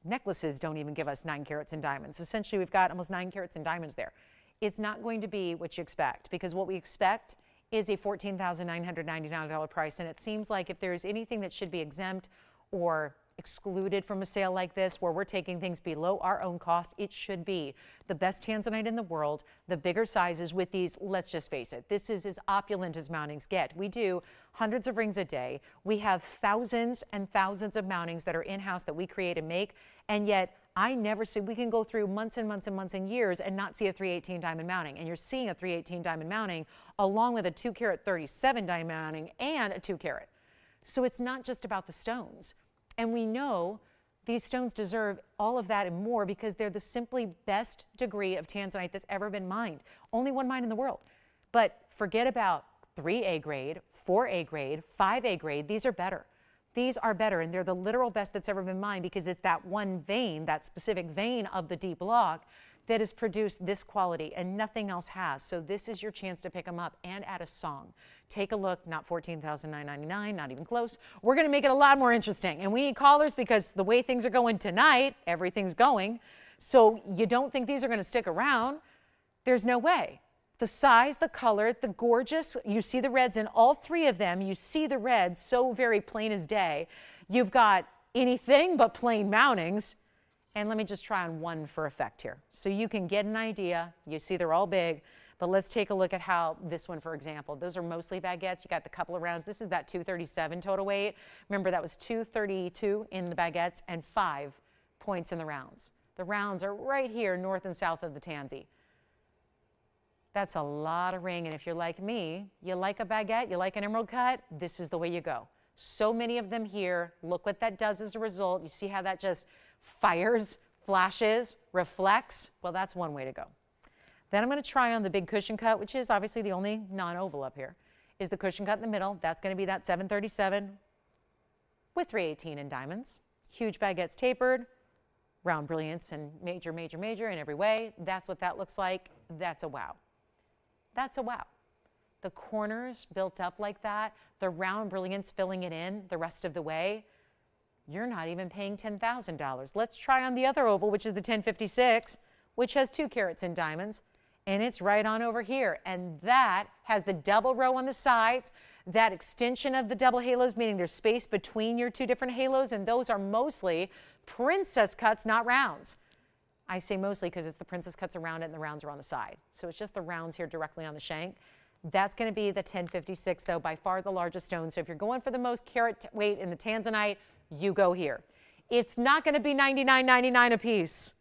Necklaces don't even give us 9 carats in diamonds. Essentially, we've got almost 9 carats in diamonds there. It's not going to be what you expect, because what we expect is a $14,999 price, and it seems like if there's anything that should be exempt or excluded from a sale like this, where we're taking things below our own cost, it should be the best Tanzanite in the world, the bigger sizes with these. Let's just face it, this is as opulent as mountings get. We do hundreds of rings a day. We have thousands and thousands of mountings that are in-house that we create and make, and yet I never see, we can go through months and months and months and years and not see a 318 diamond mounting. And you're seeing a 318 diamond mounting along with a 2 carat 37 diamond mounting and a 2 carat. So it's not just about the stones. And we know these stones deserve all of that and more, because they're the simply best degree of Tanzanite that's ever been mined. Only one mine in the world. But forget about 3A grade, 4A grade, 5A grade. These are better. These are better, and they're the literal best that's ever been mined, because it's that one vein, that specific vein of the deep block, that has produced this quality, and nothing else has. So this is your chance to pick them up and add a song. Take a look, not $14,999, not even close. We're going to make it a lot more interesting, and we need callers, because the way things are going tonight, everything's going. So you don't think these are going to stick around? There's no way. The size, the color, the gorgeous, you see the reds in all three of them. You see the reds so very plain as day. You've got anything but plain mountings. And let me just try on one for effect here, so you can get an idea. You see they're all big, but let's take a look at how this one, for example, those are mostly baguettes. You got the couple of rounds. This is that 237 total weight. Remember, that was 232 in the baguettes and 5 points in the rounds. The rounds are right here, north and south of the tansy. That's a lot of ring, and if you're like me, you like a baguette, you like an emerald cut, this is the way you go. So many of them here. Look what that does as a result. You see how that just fires, flashes, reflects? Well, that's one way to go. Then I'm going to try on the big cushion cut, which is obviously the only non-oval up here, is the cushion cut in the middle. That's going to be that 737 with 318 in diamonds. Huge baguettes tapered, round brilliance, and major, major, major in every way. That's what that looks like. That's a wow. That's a wow. The corners built up like that, the round brilliance filling it in the rest of the way. You're not even paying $10,000. Let's try on the other oval, which is the 1056, which has 2 carats in diamonds, and it's right on over here. And that has the double row on the sides, that extension of the double halos, meaning there's space between your 2 different halos, and those are mostly princess cuts, not rounds. I say mostly because it's the princess cuts around it and the rounds are on the side. So it's just the rounds here directly on the shank. That's going to be the 1056, though, by far the largest stone. So if you're going for the most carat weight in the Tanzanite, you go here. It's not going to be $99.99 a piece.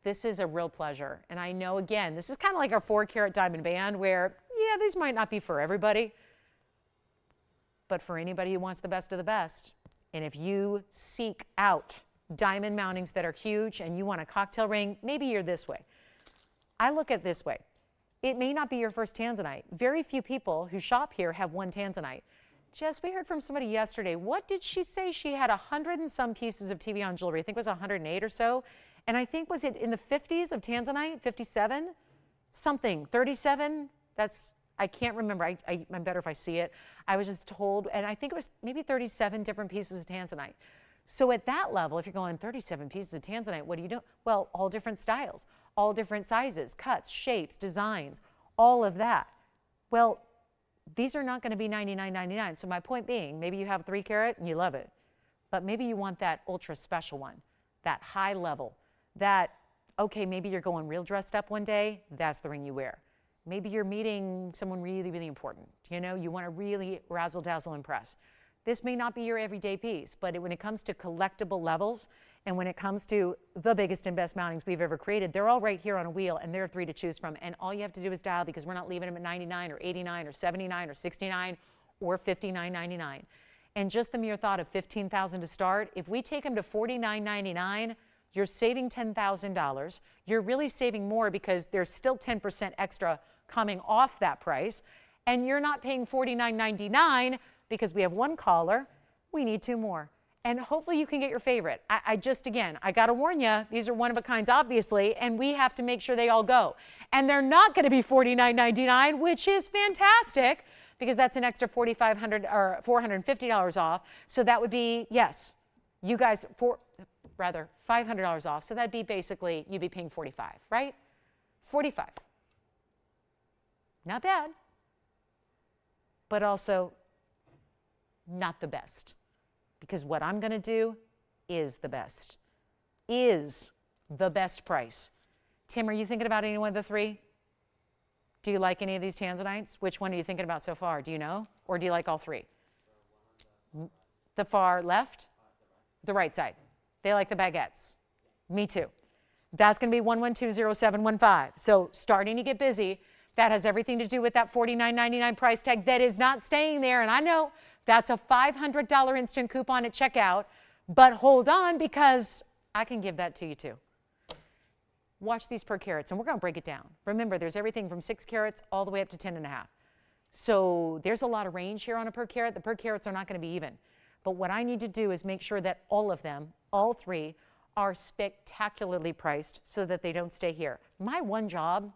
This is a real pleasure. And I know, again, this is kind of like our 4 carat diamond band, where, yeah, these might not be for everybody, but for anybody who wants the best of the best. And if you seek out diamond mountings that are huge and you want a cocktail ring, maybe you're this way. I look at it this way. It may not be your first Tanzanite. Very few people who shop here have one Tanzanite. Jess, we heard from somebody yesterday. What did she say? She had 100 and some pieces of TVON jewelry. I think it was 108 or so. And I think, was it in the 50s of Tanzanite? 57? Something. 37? That's, I can't remember. I'm better if I see it. I was just told, and I think it was maybe 37 different pieces of Tanzanite. So at that level, if you're going 37 pieces of Tanzanite, what do you do? Well, all different styles, all different sizes, cuts, shapes, designs, all of that. Well, these are not going to be $99.99. So my point being, maybe you have 3 carat and you love it, but maybe you want that ultra special one, that high level, that, okay, maybe you're going real dressed up one day, that's the ring you wear. Maybe you're meeting someone really, really important. You know, you want to really razzle dazzle impress. This may not be your everyday piece, but when it comes to collectible levels, and when it comes to the biggest and best mountings we've ever created, they're all right here on a wheel, and there are 3 to choose from. And all you have to do is dial, because we're not leaving them at 99 or 89 or 79 or 69 or $59.99. And just the mere thought of $15,000 to start, if we take them to $49.99, you're saving $10,000. You're really saving more because there's still 10% extra coming off that price. And you're not paying $49.99 because we have one caller. We need two more. And hopefully you can get your favorite. Again, I got to warn you, these are one of a kinds, obviously, and we have to make sure they all go. And they're not going to be $49.99, which is fantastic because that's an extra $4,500 or $450 off. So that would be, yes, you guys, $500 off. So that'd be basically, you'd be paying $45, right? $45. Not bad, but also not the best. Because what I'm going to do is the best price. Tim, are you thinking about any one of the three? Do you like any of these Tanzanites? Which one are you thinking about so far? Do you know? Or do you like all three? The far left? The right side. They like the baguettes. Me too. That's going to be 1120715. So starting to get busy. That has everything to do with that $49.99 price tag that is not staying there. And I know that's a $500 instant coupon at checkout, but hold on because I can give that to you too. Watch these per carats, and we're going to break it down. Remember, there's everything from 6 carats all the way up to 10 and a half. So there's a lot of range here on a per carat. The per carats are not going to be even. But what I need to do is make sure that all of them, all three, are spectacularly priced so that they don't stay here. My one job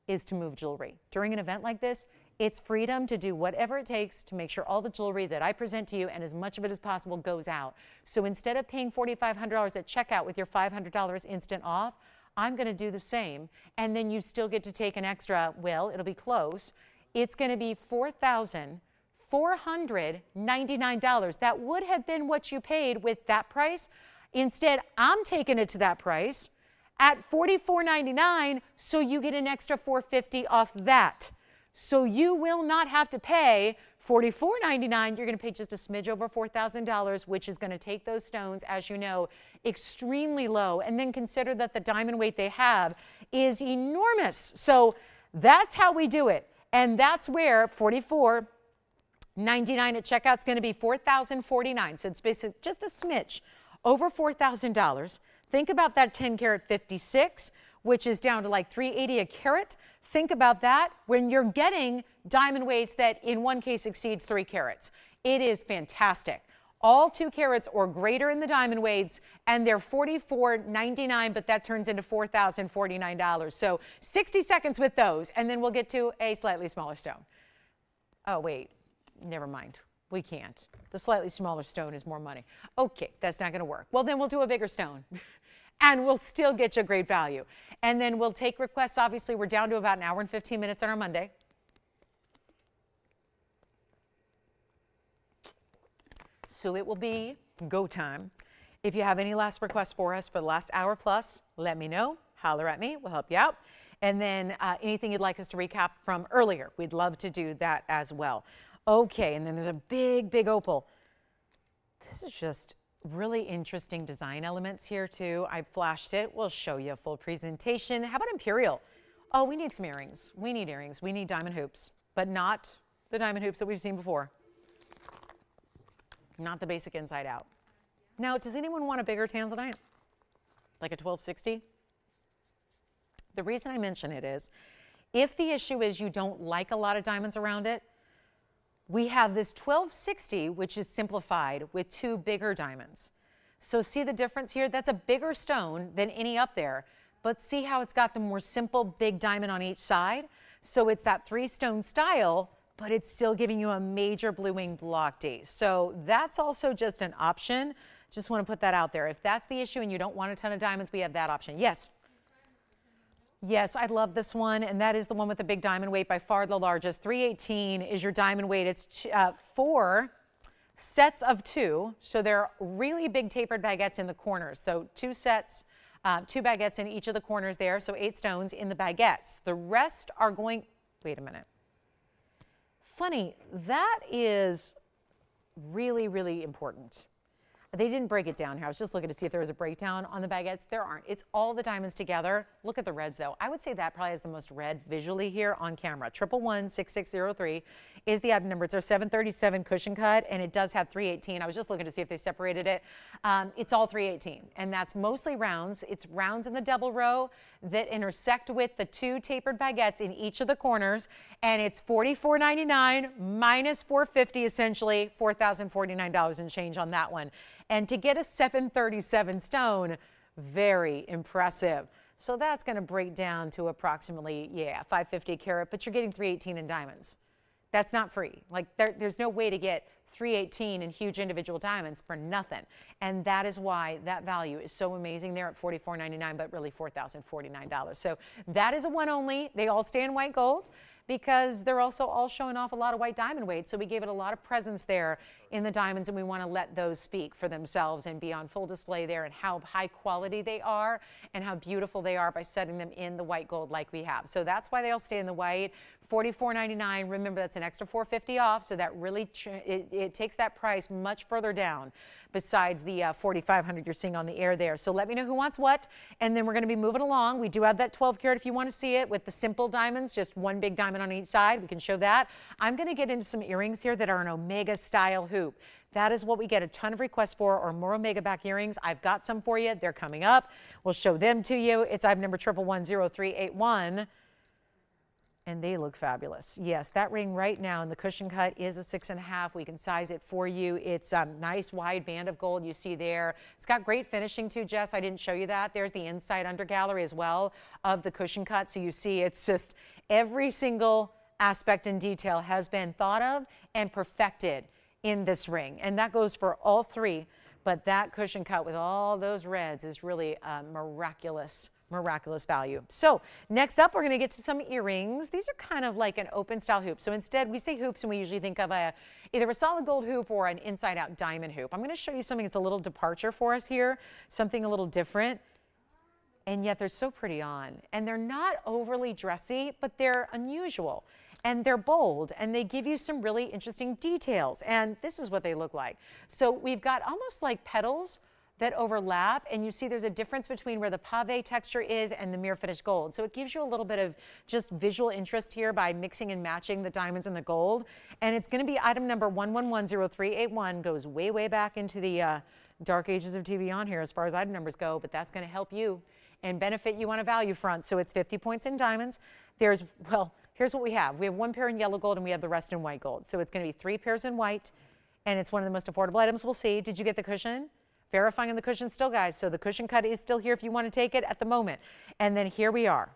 is to move jewelry. During an event like this, it's freedom to do whatever it takes to make sure all the jewelry that I present to you and as much of it as possible goes out. So instead of paying $4,500 at checkout with your $500 instant off, I'm going to do the same. And then you still get to take an extra, well, it'll be close. It's going to be $4,499. That would have been what you paid with that price. Instead, I'm taking it to that price at $44.99, so you get an extra $450 off that. So you will not have to pay $44.99. You're going to pay just a smidge over $4,000, which is going to take those stones, as you know, extremely low. And then consider that the diamond weight they have is enormous. So that's how we do it. And that's where $44.99 at checkout is going to be $4,049. So it's basically just a smidge over $4,000. Think about that 10 karat 56, which is down to like $380 a carat. Think about that when you're getting diamond weights that in one case exceeds 3 carats. It is fantastic. All 2 carats or greater in the diamond weights, and they're $44.99, but that turns into $4,049. So 60 seconds with those, and then we'll get to a slightly smaller stone. Oh, wait, never mind. We can't. The slightly smaller stone is more money. Okay, that's not going to work. Well, then we'll do a bigger stone. And we'll still get you a great value. And then we'll take requests. Obviously, we're down to about an hour and 15 minutes on our Monday. So it will be go time. If you have any last requests for us for the last hour plus, let me know. Holler at me. We'll help you out. And then anything you'd like us to recap from earlier, we'd love to do that as well. Okay, and then there's a big, big opal. This is just really interesting design elements here too. I flashed it. We'll show you a full presentation. How about imperial? Oh, we need some earrings. We need earrings. We need diamond hoops, but not the diamond hoops that we've seen before. Not the basic inside out. Now, does anyone want a bigger Tanzanite? Like a 1260? The reason I mention it is, if the issue is you don't like a lot of diamonds around it, we have this 1260, which is simplified with 2 bigger diamonds. So see the difference here? That's a bigger stone than any up there, but see how it's got the more simple big diamond on each side? So it's that 3-stone style, but it's still giving you a major blue wing block D. So that's also just an option. Just want to put that out there. If that's the issue and you don't want a ton of diamonds, we have that option. Yes? Yes, I love this one, and that is the one with the big diamond weight, by far the largest. 318 is your diamond weight. It's 4 sets of 2, so they're really big tapered baguettes in the corners. So 2 sets, 2 baguettes in each of the corners there, so 8 stones in the baguettes. The rest are going, wait a minute. Funny, that is really, really important. They didn't break it down here. I was just looking to see if there was a breakdown on the baguettes. There aren't. It's all the diamonds together. Look at the reds though. I would say that probably has the most red visually here on camera. 1116603 is the item number. It's our 737 cushion cut, and it does have 318. I was just looking to see if they separated it. It's all 318, and that's mostly rounds. It's rounds in the double row that intersect with the 2 tapered baguettes in each of the corners, and it's $44.99 minus $450, essentially $4,049 and change on that one. And to get a 737 stone, very impressive. So that's going to break down to approximately, yeah, 550 carat, but you're getting 318 in diamonds. That's not free. Like there's no way to get 318 in huge individual diamonds for nothing. And that is why that value is so amazing there at $44.99, but really $4,049. So that is a one only. They all stay in white gold, because they're also all showing off a lot of white diamond weight. So we gave it a lot of presence there in the diamonds, and we want to let those speak for themselves and be on full display there, and how high quality they are and how beautiful they are by setting them in the white gold like we have. So that's why they all stay in the white. $44.99. Remember, that's an extra $450 off, so that really it takes that price much further down besides the $4,500 you're seeing on the air there. So let me know who wants what, and then we're going to be moving along. We do have that 12 karat if you want to see it with the simple diamonds, just one big diamond on each side. We can show that. I'm going to get into some earrings here that are an Omega style hoop. That is what we get a ton of requests for, or more Omega back earrings. I've got some for you. They're coming up. We'll show them to you. It's item number 1110381. And they look fabulous. Yes, that ring right now in the cushion cut is a 6.5. We can size it for you. It's a nice wide band of gold you see there. It's got great finishing too, Jess. I didn't show you that. There's the inside under gallery as well of the cushion cut. So you see it's just every single aspect and detail has been thought of and perfected in this ring. And that goes for all 3. But that cushion cut with all those reds is really a miraculous value. So next up, we're going to get to some earrings. These are kind of like an open style hoop. So instead, we say hoops and we usually think of either a solid gold hoop or an inside out diamond hoop. I'm going to show you something that's a little departure for us here, something a little different. And yet they're so pretty on. And they're not overly dressy, but they're unusual. And they're bold, and they give you some really interesting details. And this is what they look like. So we've got almost like petals that overlap, and you see there's a difference between where the pave texture is and the mirror finished gold. So it gives you a little bit of just visual interest here by mixing and matching the diamonds and the gold. And it's going to be item number 1110381. Goes way, way back into the dark ages of TVON here as far as item numbers go, but that's going to help you and benefit you on a value front. So it's 50 points in diamonds. There's, well, here's what we have. We have 1 pair in yellow gold and we have the rest in white gold. So it's going to be 3 pairs in white, and it's one of the most affordable items we'll see. Did you get the cushion? Verifying on the cushion still, guys. So the cushion cut is still here if you want to take it at the moment. And then here we are,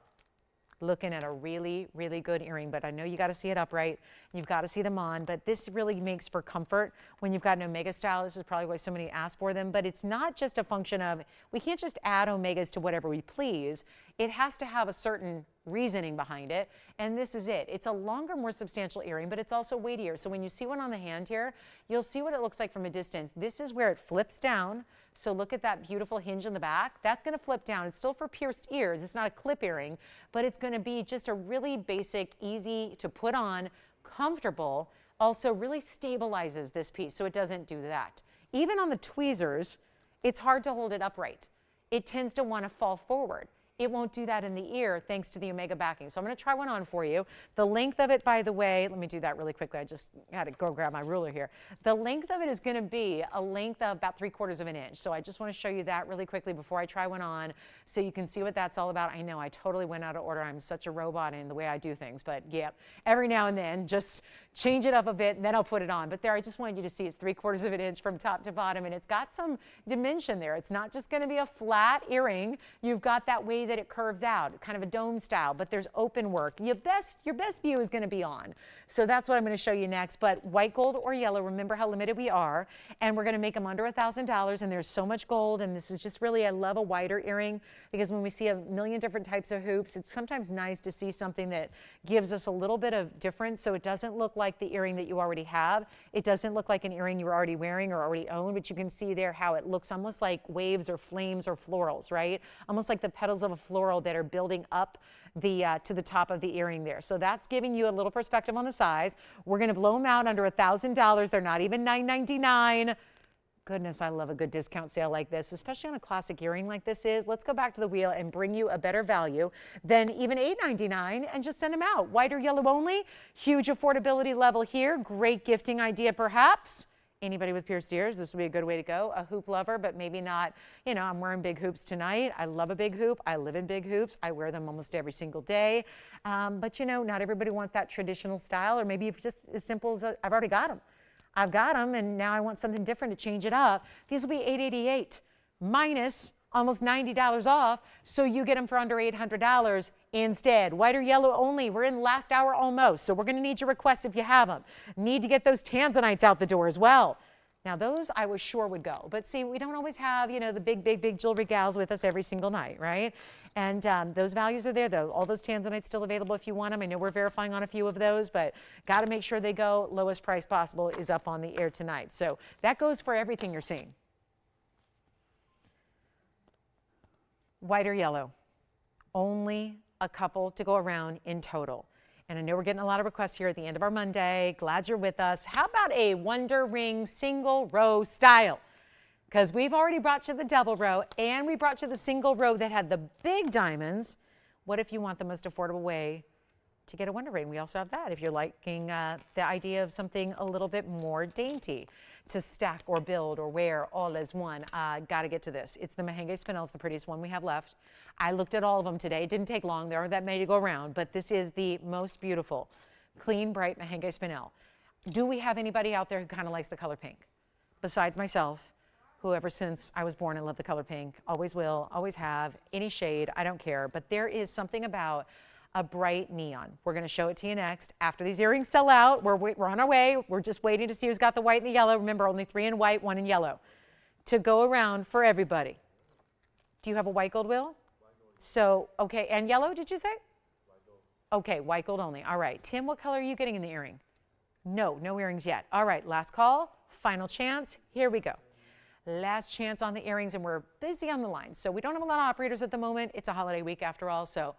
looking at a really, really good earring, but I know you got to see it upright. You've got to see them on, but this really makes for comfort when you've got an Omega style. This is probably why so many ask for them, but it's not just a function of, we can't just add Omegas to whatever we please. It has to have a certain reasoning behind it, and this is it. It's a longer, more substantial earring, but it's also weightier. So when you see one on the hand here, you'll see what it looks like from a distance. This is where it flips down. So look at that beautiful hinge in the back. That's going to flip down. It's still for pierced ears. It's not a clip earring, but it's going to be just a really basic, easy to put on, comfortable, also really stabilizes this piece so it doesn't do that. Even on the tweezers, it's hard to hold it upright. It tends to want to fall forward. It won't do that in the ear thanks to the Omega backing. So I'm going to try one on for you. The length of it, by the way, let me do that really quickly. I just had to go grab my ruler here. The length of it is going to be a length of about 3/4 of an inch. So I just want to show you that really quickly before I try one on so you can see what that's all about. I know I totally went out of order. I'm such a robot in the way I do things, but yeah, every now and then just change it up a bit and then I'll put it on. But there, I just wanted you to see it's 3/4 of an inch from top to bottom, and it's got some dimension there. It's not just going to be a flat earring. You've got that way that it curves out, kind of a dome style, but there's open work. Your best view is going to be on. So that's what I'm going to show you next. But white gold or yellow, remember how limited we are, and we're going to make them under $1,000, and there's so much gold, and this is just really, I love a wider earring because when we see a million different types of hoops, it's sometimes nice to see something that gives us a little bit of difference so it doesn't look like the earring that you already have. It doesn't look like an earring you're already wearing or already own, but you can see there how it looks almost like waves or flames or florals, right? Almost like the petals of a floral that are building up to the top of the earring there. So that's giving you a little perspective on the size. We're going to blow them out under $1,000. They're not even $9.99. Goodness, I love a good discount sale like this, especially on a classic earring like this is. Let's go back to the wheel and bring you a better value than even $8.99 and just send them out. White or yellow only. Huge affordability level here. Great gifting idea, perhaps. Anybody with pierced ears, this would be a good way to go. A hoop lover, but maybe not, you know, I'm wearing big hoops tonight. I love a big hoop. I live in big hoops. I wear them almost every single day. But, you know, not everybody wants that traditional style, or maybe it's just as simple as I've already got them. I've got them, and now I want something different to change it up. These will be $888 minus almost $90 off, so you get them for under $800 instead. White or yellow only. We're in last hour almost, so we're going to need your requests if you have them. Need to get those Tanzanites out the door as well. Now, those I was sure would go. But see, we don't always have, you know, the big jewelry gals with us every single night, right? And those values are there, though. All those Tanzanites still available if you want them. I know we're verifying on a few of those, but got to make sure they go. Lowest price possible is up on the air tonight. So that goes for everything you're seeing. White or yellow. Only a couple to go around in total. And I know we're getting a lot of requests here at the end of our Monday. Glad you're with us. How about a Wonder Ring single row style? Because we've already brought you the double row and we brought you the single row that had the big diamonds. What if you want the most affordable way to get a Wonder Ring? We also have that if you're liking the idea of something a little bit more dainty to stack or build or wear all as one. Got to get to this. It's the Mahenge Spinel. It's the prettiest one we have left. I looked at all of them today. It didn't take long. There aren't that many to go around, but this is the most beautiful, clean, bright Mahenge Spinel. Do we have anybody out there who kind of likes the color pink? Besides myself, who ever since I was born, I love the color pink. Always will, always have, any shade, I don't care. But there is something about a bright neon. We're going to show it to you next. After these earrings sell out, we're on our way. We're just waiting to see who's got the white and the yellow. Remember, only 3 in white, 1 in yellow. To go around for everybody. Do you have a white gold wheel? So, okay, and yellow, did you say? White gold. Okay, white gold only. All right. Tim, what color are you getting in the earring? No earrings yet. All right, last call, final chance. Here we go. Last chance on the earrings, and we're busy on the line. So we don't have a lot of operators at the moment. It's a holiday week after all, so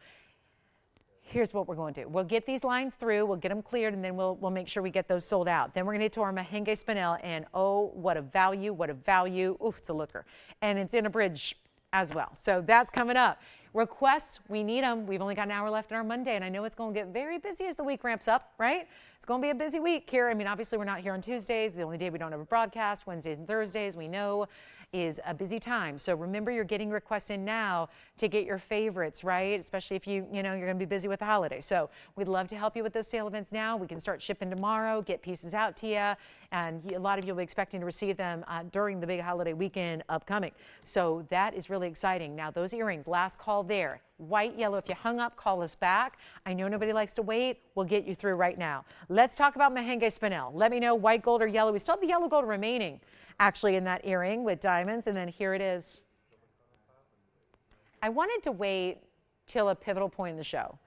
here's what we're going to do. We'll get these lines through, we'll get them cleared, and then we'll make sure we get those sold out. Then we're going to get to our Mahenge Spinel, and oh, what a value, what a value. Ooh, it's a looker. And it's in a bridge as well. So that's coming up. Requests, we need them. We've only got an hour left in our Monday, and I know it's going to get very busy as the week ramps up, right? It's going to be a busy week here. I mean, obviously, we're not here on Tuesdays. The only day we don't have a broadcast, Wednesdays and Thursdays, we know is a busy time. So remember, you're getting requests in now to get your favorites, right? Especially if you're going to be busy with the holiday. So we'd love to help you with those sale events now. We can start shipping tomorrow, get pieces out to you, and a lot of you will be expecting to receive them during the big holiday weekend upcoming. So that is really exciting. Now, those earrings, last call there. White, yellow, if you hung up, call us back. I know nobody likes to wait. We'll get you through right now. Let's talk about Mahenge Spinel. Let me know white gold or yellow. We still have the yellow gold remaining, actually, in that earring with diamonds, and then here it is. I wanted to wait till a pivotal point in the show.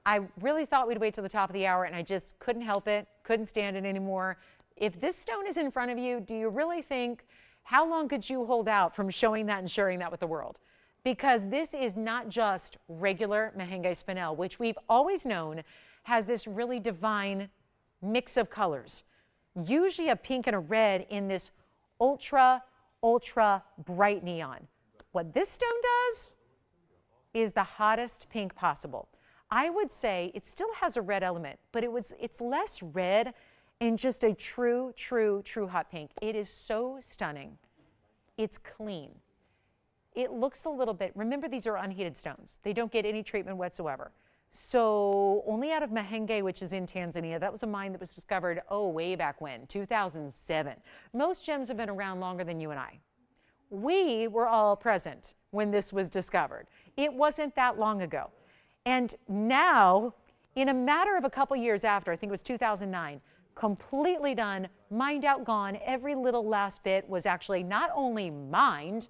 I really thought we'd wait till the top of the hour, and I just couldn't help it, couldn't stand it anymore. If this stone is in front of you, do you really think, how long could you hold out from showing that and sharing that with the world? Because this is not just regular Mahenge Spinel, which we've always known has this really divine mix of colors. Usually a pink and a red in this ultra bright neon. What this stone does is the hottest pink possible. I would say it still has a red element, but it's less red and just a true hot pink. It is so stunning. It's clean. It looks a little bit, remember these are unheated stones. They don't get any treatment whatsoever. So only out of Mahenge, which is in Tanzania, that was a mine that was discovered, way back when, 2007. Most gems have been around longer than you and I. We were all present when this was discovered. It wasn't that long ago. And now, in a matter of a couple years after, I think it was 2009, completely done, mined out, gone. Every little last bit was actually not only mined,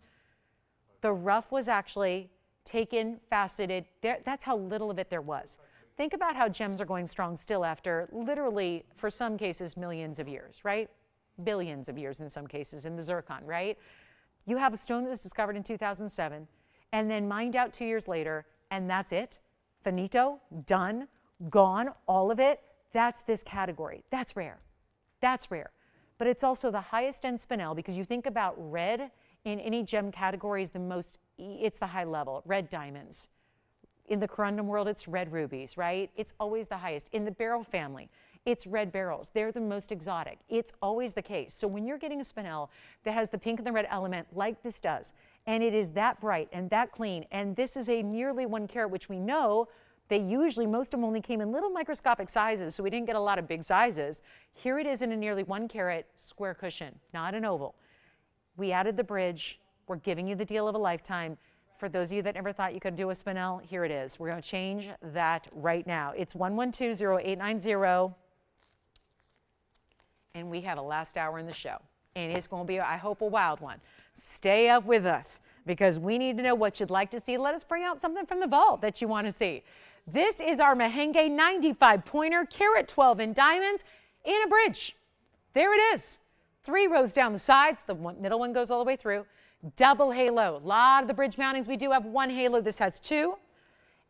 the rough was actually taken, faceted. That's how little of it there was. Think about how gems are going strong still after literally, for some cases, millions of years, right? Billions of years in some cases in the zircon, right? You have a stone that was discovered in 2007 and then mined out 2 years later, and that's it. Finito, done, gone, all of it. That's this category. That's rare. That's rare. but it's also the highest end spinel because you think about red in any gem category is it's the high level, red diamonds. In the corundum world, it's red rubies, right? It's always the highest. In the beryl family, it's red beryls. They're the most exotic. It's always the case. So when you're getting a spinel that has the pink and the red element like this does, and it is that bright and that clean, and this is a nearly 1 carat, which we know they usually, most of them only came in little microscopic sizes, so we didn't get a lot of big sizes. Here it is in a nearly 1 carat square cushion, not an oval. We added the bridge. We're giving you the deal of a lifetime. For those of you that never thought you could do a spinel, here it is. We're going to change that right now. It's 112-0890. And we have a last hour in the show. And it's going to be, I hope, a wild one. Stay up with us because we need to know what you'd like to see. Let us bring out something from the vault that you want to see. This is our Mahenge 95 pointer, carat 12 in diamonds, in a bridge. There it is. 3 rows down the sides. The middle one goes all the way through. Double halo. A lot of the bridge mountings, we do have 1 halo. This has 2.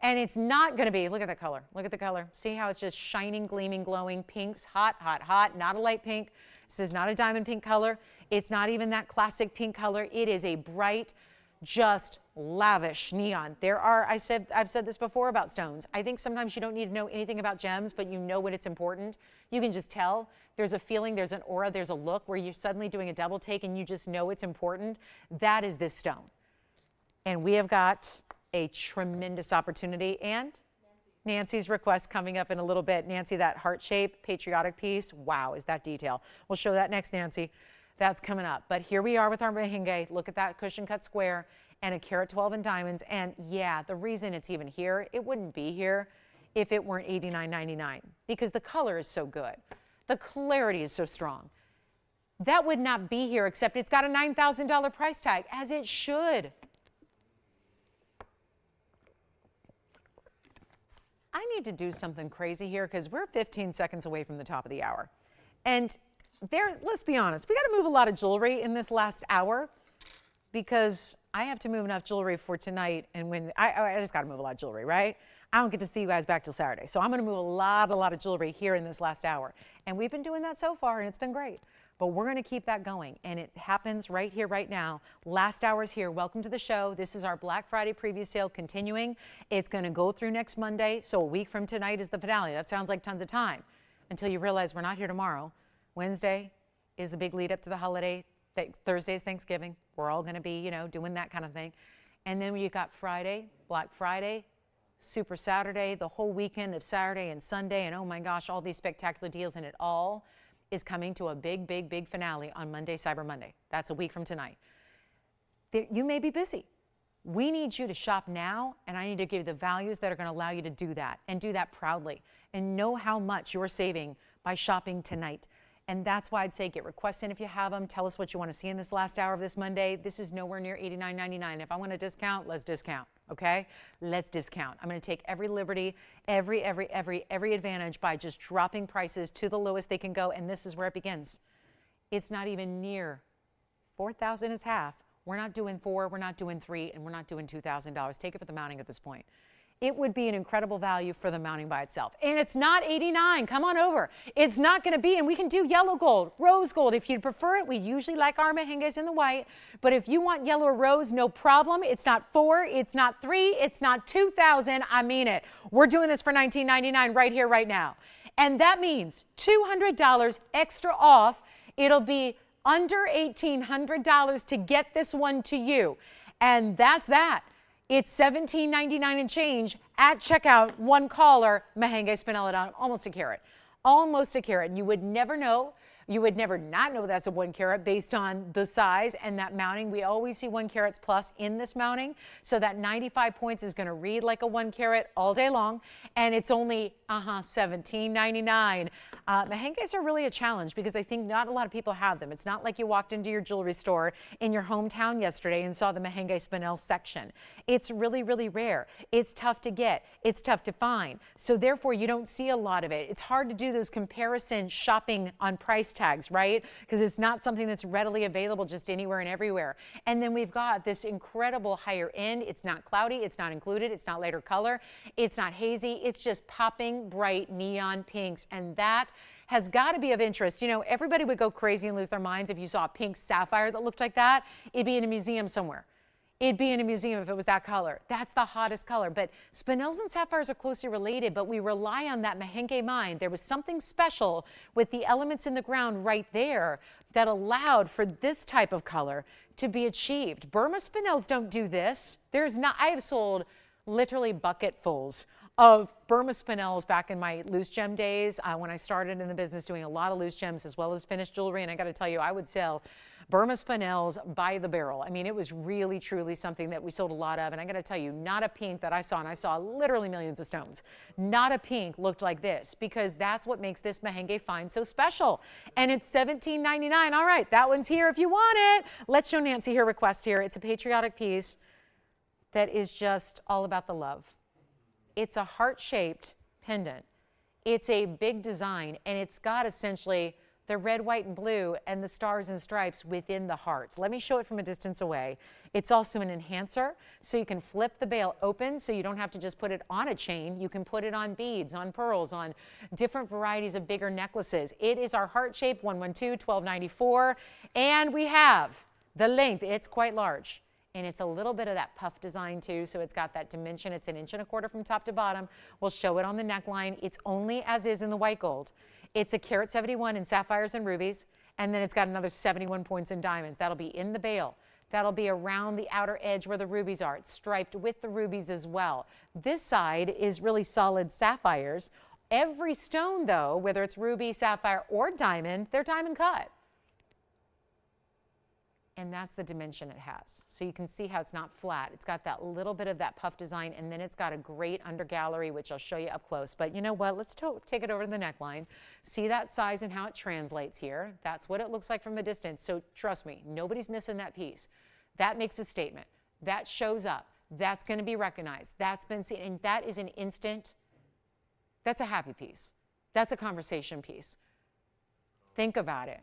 And it's not going to be, look at the color. Look at the color. See how it's just shining, gleaming, glowing. Pinks, hot, hot, hot. Not a light pink. This is not a diamond pink color. It's not even that classic pink color. It is a bright, just lavish neon. I've said this before about stones. I think sometimes you don't need to know anything about gems, but you know when it's important. You can just tell. There's a feeling, there's an aura, there's a look where you're suddenly doing a double take and you just know it's important. That is this stone. And we have got a tremendous opportunity. And Nancy's request coming up in a little bit. Nancy, that heart-shaped patriotic piece, wow, is that detail. We'll show that next, Nancy. That's coming up. But here we are with our Mahenge. Look at that cushion cut square and a carat 12 in diamonds. And yeah, the reason it's even here, it wouldn't be here if it weren't $89.99 because the color is so good. The clarity is so strong. That would not be here except it's got a $9,000 price tag, as it should. I need to do something crazy here because we're 15 seconds away from the top of the hour. And let's be honest, we got to move a lot of jewelry in this last hour because I have to move enough jewelry for tonight. And when I just got to move a lot of jewelry, right? I don't get to see you guys back till Saturday. So I'm going to move a lot of jewelry here in this last hour. And we've been doing that so far, and it's been great. But we're going to keep that going, and it happens right here, right now. Last hour's here. Welcome to the show. This is our Black Friday preview sale continuing. It's going to go through next Monday, so a week from tonight is the finale. That sounds like tons of time until you realize we're not here tomorrow. Wednesday is the big lead up to the holiday. Thursday is Thanksgiving. We're all going to be, doing that kind of thing. And then you've got Friday, Black Friday, Super Saturday, the whole weekend of Saturday and Sunday, and oh my gosh, all these spectacular deals, and it all is coming to a big, big, big finale on Monday, Cyber Monday. That's a week from tonight. You may be busy. We need you to shop now, and I need to give you the values that are going to allow you to do that and do that proudly and know how much you're saving by shopping tonight. And that's why I'd say get requests in if you have them. Tell us what you want to see in this last hour of this Monday. This is nowhere near $89.99. If I want to discount, let's discount, okay? Let's discount. I'm going to take every liberty, every advantage by just dropping prices to the lowest they can go, and this is where it begins. It's not even near. $4,000 is half. We're not doing 4, we're not doing 3, and we're not doing $2,000. Take it for the mounting at this point. It would be an incredible value for the mounting by itself. And it's not $89. Come on over. It's not going to be, and we can do yellow gold, rose gold. If you'd prefer it, we usually like our Mahenges in the white. But if you want yellow or rose, no problem. It's not 4, it's not 3, it's not $2,000. I mean it. We're doing this for $19.99 right here, right now. And that means $200 extra off. It'll be under $1,800 to get this one to you. And that's that. It's $17.99 and change at checkout. One caller, Mahenge Spinel, almost a carat. Almost a carat. And you would never know. You would never not know that's a 1 carat based on the size and that mounting. We always see 1 carats plus in this mounting. So that 95 points is going to read like a 1 carat all day long. And it's only, $17.99. Mahenges are really a challenge because I think not a lot of people have them. It's not like you walked into your jewelry store in your hometown yesterday and saw the Mahenge Spinel section. It's really, really rare. It's tough to get. It's tough to find. So therefore, you don't see a lot of it. It's hard to do those comparison shopping on price tags, right? Because it's not something that's readily available just anywhere and everywhere. And then we've got this incredible higher end. It's not cloudy. It's not included. It's not lighter color. It's not hazy. It's just popping bright neon pinks. And that has got to be of interest. You know, everybody would go crazy and lose their minds if you saw a pink sapphire that looked like that. It'd be in a museum somewhere. It'd be in a museum if it was that color. That's the hottest color. But spinels and sapphires are closely related, but we rely on that Mahenge mind. There was something special with the elements in the ground right there that allowed for this type of color to be achieved. Burma spinels don't do this. There's not, I have sold literally bucketfuls of Burma spinels back in my loose gem days when I started in the business doing a lot of loose gems as well as finished jewelry. And I got to tell you, I would sell Burma spinels by the barrel. I mean, it was really, truly something that we sold a lot of. And I got to tell you, not a pink that I saw, and I saw literally millions of stones, not a pink looked like this, because that's what makes this Mahenge find so special. And it's $17.99. All right, that one's here if you want it. Let's show Nancy her request here. It's a patriotic piece that is just all about the love. It's a heart-shaped pendant. It's a big design, and it's got essentially the red, white, and blue and the stars and stripes within the hearts. Let me show it from a distance away. It's also an enhancer, so you can flip the bail open so you don't have to just put it on a chain. You can put it on beads, on pearls, on different varieties of bigger necklaces. It is our heart shape, 112, $12.94, and we have the length. It's quite large. And it's a little bit of that puff design too, so it's got that dimension. It's 1.25 inches from top to bottom. We'll show it on the neckline. It's only as is in the white gold. It's a carat 71 in sapphires and rubies, and then it's got another 71 points in diamonds. That'll be in the bail. That'll be around the outer edge where the rubies are. It's striped with the rubies as well. This side is really solid sapphires. Every stone though, whether it's ruby, sapphire, or diamond, they're diamond cut. And that's the dimension it has. So you can see how it's not flat. It's got that little bit of that puff design, and then it's got a great under gallery, which I'll show you up close. But you know what? Let's take it over to the neckline. See that size and how it translates here. That's what it looks like from a distance. So trust me, nobody's missing that piece. That makes a statement. That shows up. That's going to be recognized. That's been seen. And that is an instant, that's a happy piece. That's a conversation piece. Think about it.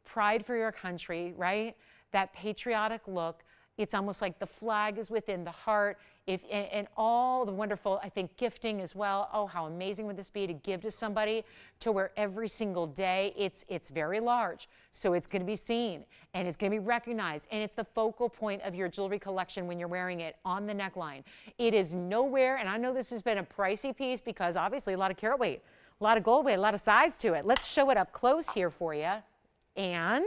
Pride for your country, right? That patriotic look. It's almost like the flag is within the heart. And all the wonderful, I think, gifting as well. Oh, how amazing would this be to give to somebody to wear every single day? It's very large, so it's going to be seen, and it's going to be recognized, and it's the focal point of your jewelry collection when you're wearing it on the neckline. It is nowhere, and I know this has been a pricey piece because obviously a lot of carat weight, a lot of gold weight, a lot of size to it. Let's show it up close here for you, and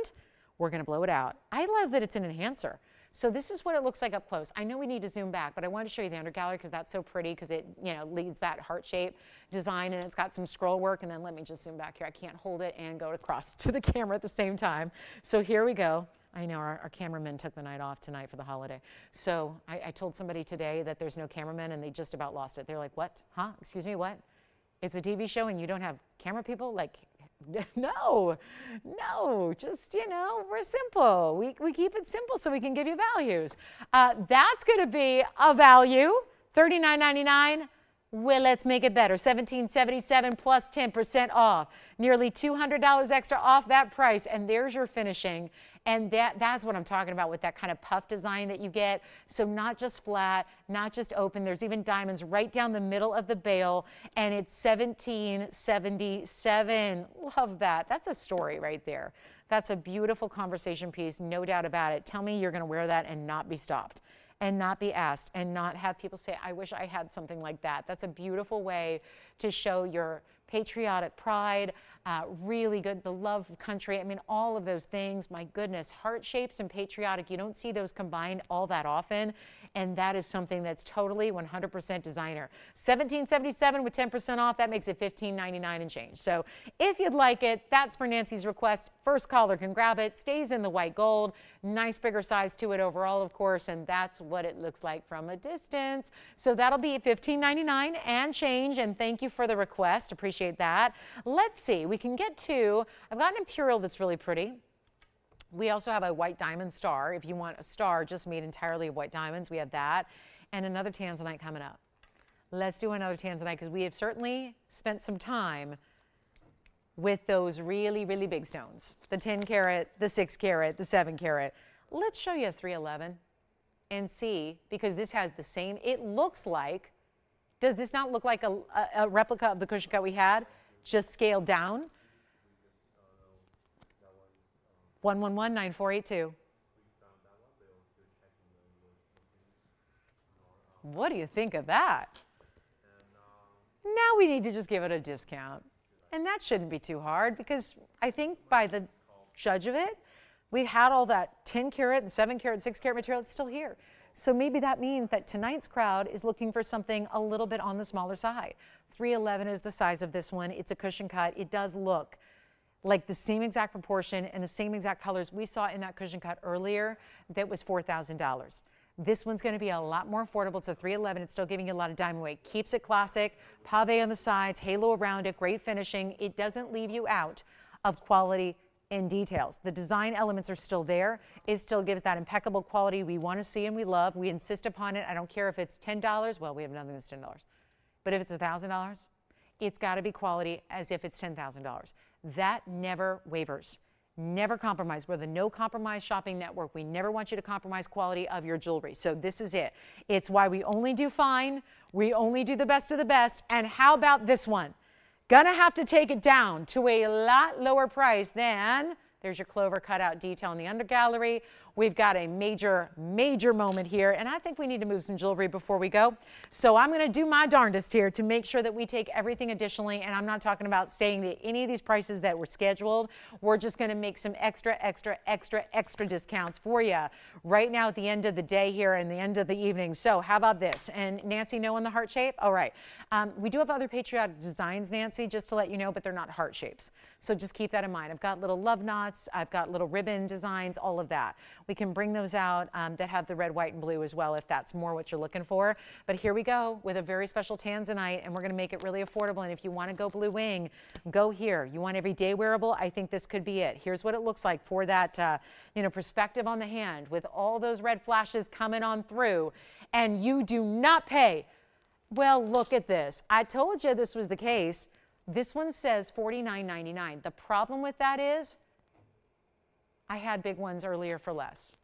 we're going to blow it out. I love that it's an enhancer. So this is what it looks like up close. I know we need to zoom back, but I wanted to show you the under gallery because that's so pretty, because it, you know, leads that heart shape design, and it's got some scroll work. And then let me just zoom back here. I can't hold it and go across to the camera at the same time. So here we go. I know our cameramen took the night off tonight for the holiday. So I told somebody today that there's no cameramen, and they just about lost it. They're like, what? Huh? Excuse me, what? It's a TV show and you don't have camera people? Like, no, just, you know, we're simple. We keep it simple so we can give you values. That's going to be a value, $39.99. Well, let's make it better. $17.77 plus 10% off. Nearly $200 extra off that price, and there's your finishing. And that's what I'm talking about with that kind of puff design that you get. So not just flat, not just open. There's even diamonds right down the middle of the bail, and it's $17.77. Love that. That's a story right there. That's a beautiful conversation piece, no doubt about it. Tell me you're going to wear that and not be stopped, and not be asked, and not have people say, I wish I had something like that. That's a beautiful way to show your patriotic pride, really good, the love of country. I mean, all of those things, my goodness, heart shapes and patriotic, you don't see those combined all that often, and that is something that's totally 100% designer. $17.77 with 10% off, that makes it $15.99 and change. So if you'd like it, that's for Nancy's request. First caller can grab it, stays in the white gold, nice bigger size to it overall, of course, and that's what it looks like from a distance. So that'll be $15.99 and change, and thank you for the request, appreciate that. Let's see, we can get to, I've got an imperial that's really pretty. We also have a white diamond star. If you want a star just made entirely of white diamonds, we have that. And another Tanzanite coming up. Let's do another Tanzanite because we have certainly spent some time with those really, really big stones. The 10 carat, the 6 carat, the 7 carat. Let's show you a 311 and see, because this has the same, it looks like, does this not look like a replica of the cushion cut we had, just scaled down? 111-9482. What do you think of that? Now we need to just give it a discount. And that shouldn't be too hard because I think by the judge of it, we had all that 10 karat and 7 karat and 6 karat material. It's still here. So maybe that means that tonight's crowd is looking for something a little bit on the smaller side. 311 is the size of this one. It's a cushion cut. It does look like the same exact proportion and the same exact colors we saw in that cushion cut earlier that was $4,000. This one's going to be a lot more affordable. It's a 311. It's still giving you a lot of diamond weight. Keeps it classic, pave on the sides, halo around it, great finishing. It doesn't leave you out of quality and details. The design elements are still there. It still gives that impeccable quality we want to see and we love. We insist upon it. I don't care if it's $10. Well, we have nothing that's $10. But if it's $1,000, it's got to be quality as if it's $10,000. That never wavers. Never compromise. We're the no compromise shopping network. We never want you to compromise quality of your jewelry. So this is it. It's why we only do fine. We only do the best of the best. And how about this one? Gonna have to take it down to a lot lower price than, there's your clover cutout detail in the undergallery. We've got a major, major moment here, and I think we need to move some jewelry before we go. So I'm gonna do my darndest here to make sure that we take everything additionally, and I'm not talking about staying at any of these prices that were scheduled. We're just gonna make some extra discounts for you right now at the end of the day here and the end of the evening. So how about this? And Nancy, no on the heart shape? All right. We do have other patriotic designs, Nancy, just to let you know, but they're not heart shapes. So just keep that in mind. I've got little love knots, I've got little ribbon designs, all of that. We can bring those out that have the red, white, and blue as well if that's more what you're looking for. But here we go with a very special Tanzanite, and we're going to make it really affordable. And if you want to go blue wing, go here. You want everyday wearable? I think this could be it. Here's what it looks like for that perspective on the hand with all those red flashes coming on through, and you do not pay. Well, look at this. I told you this was the case. This one says $49.99. The problem with that is I had big ones earlier for less.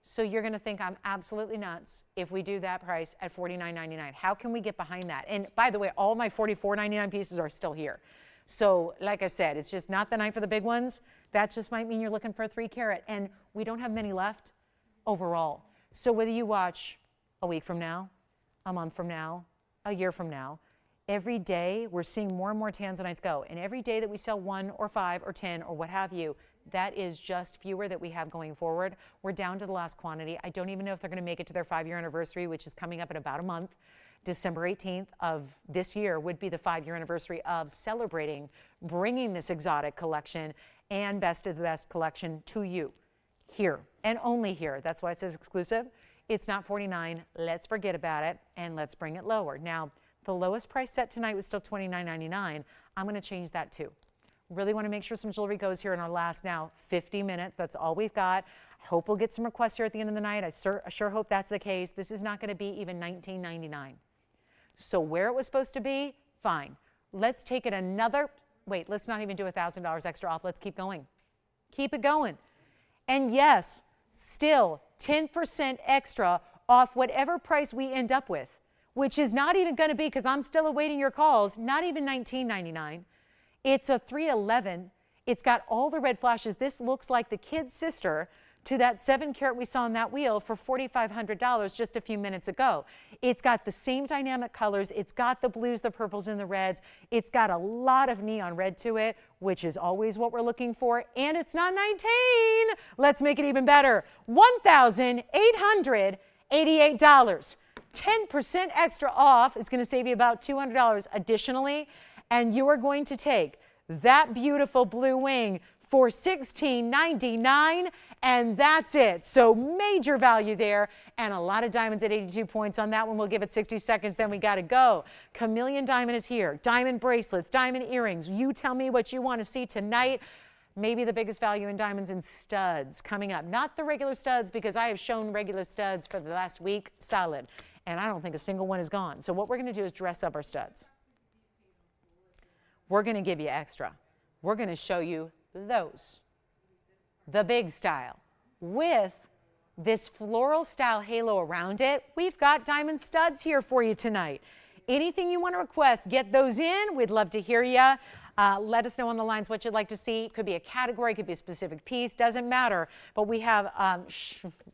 So you're going to think I'm absolutely nuts if we do that price at $49.99. How can we get behind that? And by the way, all my $44.99 pieces are still here. So like I said, it's just not the night for the big ones. That just might mean you're looking for a 3 carat. And we don't have many left overall. So whether you watch a week from now, a month from now, a year from now, every day we're seeing more and more Tanzanites go. And every day that we sell 1 or 5 or 10 or what have you, that is just fewer that we have going forward. We're down to the last quantity. I don't even know if they're going to make it to their 5-year anniversary, which is coming up in about a month. December 18th of this year would be the 5-year anniversary of celebrating bringing this exotic collection and best of the best collection to you here and only here. That's why it says exclusive. It's not $49. Let's forget about it and let's bring it lower. Now, the lowest price set tonight was still $29.99. I'm going to change that too. Really want to make sure some jewelry goes here in our last now 50 minutes. That's all we've got. I hope we'll get some requests here at the end of the night. I sure hope that's the case. This is not going to be even $19.99. So where it was supposed to be, fine. Let's take it another, wait, let's not even do $1,000 extra off. Let's keep going. Keep it going. And yes, still 10% extra off whatever price we end up with, which is not even going to be, because I'm still awaiting your calls, not even $19.99. It's a 311. It's got all the red flashes. This looks like the kid's sister to that 7 carat we saw on that wheel for $4,500 just a few minutes ago. It's got the same dynamic colors. It's got the blues, the purples, and the reds. It's got a lot of neon red to it, which is always what we're looking for. And it's not 19. Let's make it even better. $1,888. 10% extra off is going to save you about $200 additionally. And you are going to take that beautiful blue wing for $16.99, and that's it. So major value there, and a lot of diamonds at 82 points on that one. We'll give it 60 seconds, then we got to go. Chameleon diamond is here. Diamond bracelets, diamond earrings. You tell me what you want to see tonight. Maybe the biggest value in diamonds and studs coming up. Not the regular studs, because I have shown regular studs for the last week solid, and I don't think a single one is gone. So what we're going to do is dress up our studs. We're going to give you extra. We're going to show you those, the big style, with this floral style halo around it. We've got diamond studs here for you tonight. Anything you want to request, get those in. We'd love to hear you. Let us know on the lines what you'd like to see. Could be a category, could be a specific piece, doesn't matter. But we have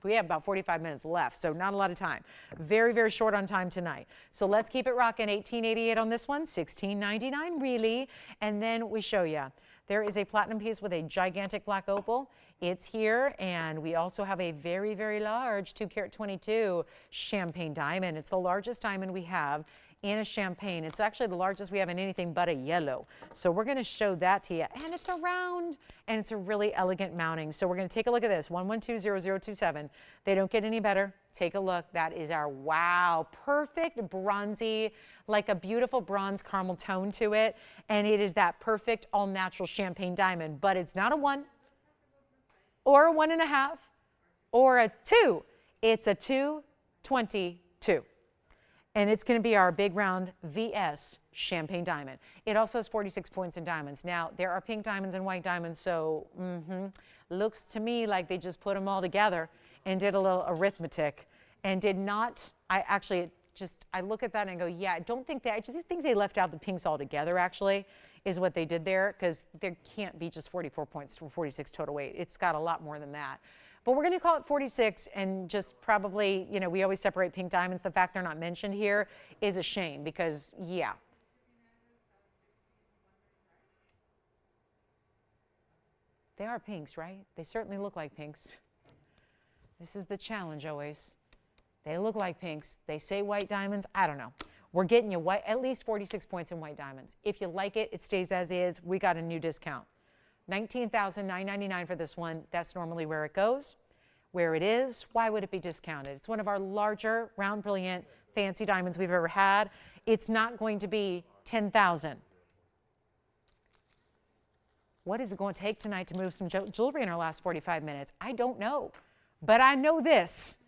about 45 minutes left, so not a lot of time. Very, very short on time tonight. So let's keep it rocking. $18.88 on this one, $16.99 really. And then we show you. There is a platinum piece with a gigantic black opal. It's here, and we also have a very, very large 2 carat 22 champagne diamond. It's the largest diamond we have in a champagne. It's actually the largest we have in anything but a yellow. So we're going to show that to you. And it's a round, and it's a really elegant mounting. So we're going to take a look at this, 1120027. They don't get any better. Take a look. That is our, wow, perfect bronzy, like a beautiful bronze caramel tone to it. And it is that perfect all-natural champagne diamond. But it's not a 1 or a 1.5 or a 2. It's a 222. And it's going to be our big round VS champagne diamond. It also has 46 points in diamonds. Now, there are pink diamonds and white diamonds, so looks to me like they just put them all together and did a little arithmetic and did not, I look at that and go, yeah, I just think they left out the pinks altogether, actually, is what they did there, because there can't be just 44 points for 46 total weight. It's got a lot more than that. But we're going to call it 46 and just probably, you know, we always separate pink diamonds. The fact they're not mentioned here is a shame because, yeah. They are pinks, right? They certainly look like pinks. This is the challenge always. They look like pinks. They say white diamonds. I don't know. We're getting you white, at least 46 points in white diamonds. If you like it, it stays as is. We got a new discount. $19,999 for this one. That's normally where it goes. Where it is, why would it be discounted? It's one of our larger, round, brilliant, fancy diamonds we've ever had. It's not going to be $10,000. What is it going to take tonight to move some jewelry in our last 45 minutes? I don't know. But I know this.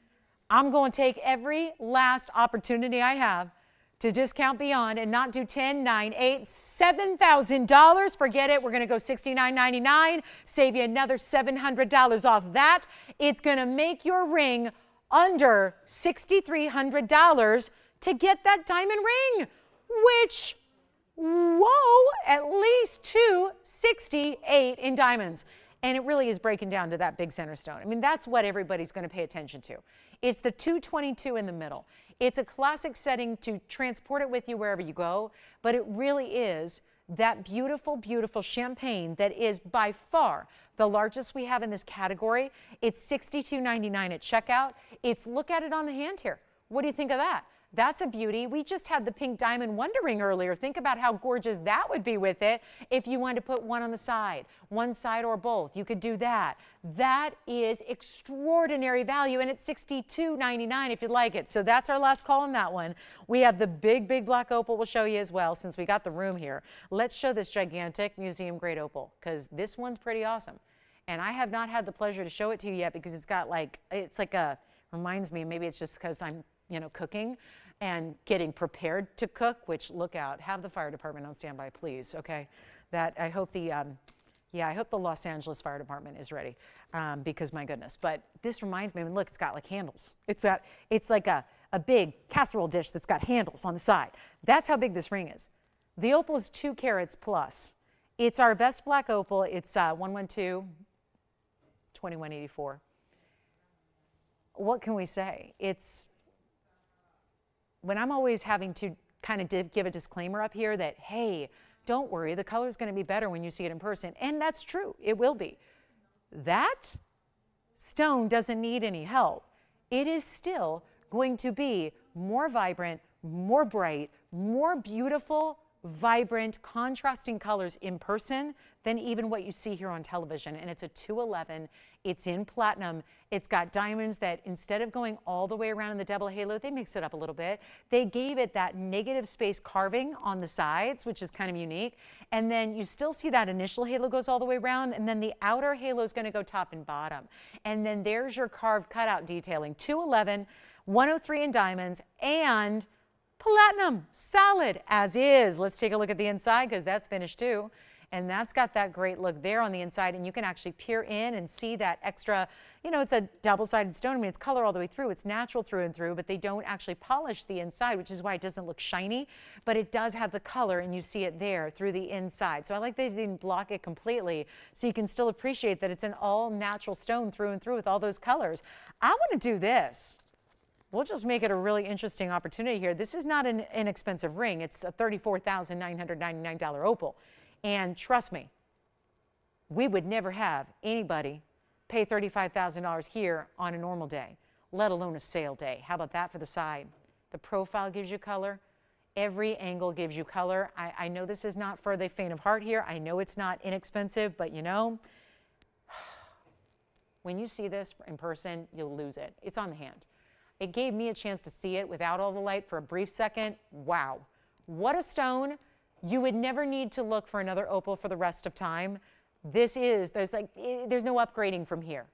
I'm going to take every last opportunity I have to discount beyond and not do $10,000, $9,000, $8,000, $7,000. Forget it. We're going to go $69.99. Save you another $700 off that. It's going to make your ring under $6,300 to get that diamond ring, which, whoa, at least $268 in diamonds. And it really is breaking down to that big center stone. I mean, that's what everybody's going to pay attention to. It's the 222 in the middle. It's a classic setting to transport it with you wherever you go, but it really is that beautiful, beautiful champagne that is by far the largest we have in this category. It's $62.99 at checkout. It's, look at it on the hand here. What do you think of that? That's a beauty. We just had the pink diamond wonder ring earlier. Think about how gorgeous that would be with it if you wanted to put one on the side, one side or both. You could do that. That is extraordinary value, and it's $62.99 if you'd like it. So that's our last call on that one. We have the big, big black opal we'll show you as well since we got the room here. Let's show this gigantic museum grade opal because this one's pretty awesome. And I have not had the pleasure to show it to you yet because it's got like, it's like a, reminds me, maybe it's just because I'm, you know, cooking and getting prepared to cook, which look out, have the fire department on standby, please, okay? That, I hope the, I hope the Los Angeles Fire Department is ready because my goodness. But this reminds me, I mean, look, it's got like handles. It's like a big casserole dish that's got handles on the side. That's how big this ring is. The opal is 2 carats plus. It's our best black opal. It's 112, 2184. What can we say? It's, when I'm always having to kind of give a disclaimer up here that, hey, don't worry, the color is going to be better when you see it in person. And that's true. It will be. That stone doesn't need any help. It is still going to be more vibrant, more bright, more beautiful, vibrant, contrasting colors in person than even what you see here on television. And it's a 211. It's in platinum. It's got diamonds that instead of going all the way around in the double halo, they mix it up a little bit. They gave it that negative space carving on the sides, which is kind of unique. And then you still see that initial halo goes all the way around, and then the outer halo is going to go top and bottom. And then there's your carved cutout detailing. 211, 103 in diamonds, and platinum, solid as is. Let's take a look at the inside because that's finished too. And that's got that great look there on the inside. And you can actually peer in and see that extra, you know, it's a double-sided stone. I mean, it's color all the way through. It's natural through and through, but they don't actually polish the inside, which is why it doesn't look shiny. But it does have the color, and you see it there through the inside. So I like they didn't block it completely, so you can still appreciate that it's an all-natural stone through and through with all those colors. I want to do this. We'll just make it a really interesting opportunity here. This is not an inexpensive ring. It's a $34,999 opal. And trust me, we would never have anybody pay $35,000 here on a normal day, let alone a sale day. How about that for the side? The profile gives you color. Every angle gives you color. I know this is not for the faint of heart here. I know it's not inexpensive, but you know, when you see this in person, you'll lose it. It's on the hand. It gave me a chance to see it without all the light for a brief second. Wow. What a stone. You would never need to look for another opal for the rest of time. There's no upgrading from here.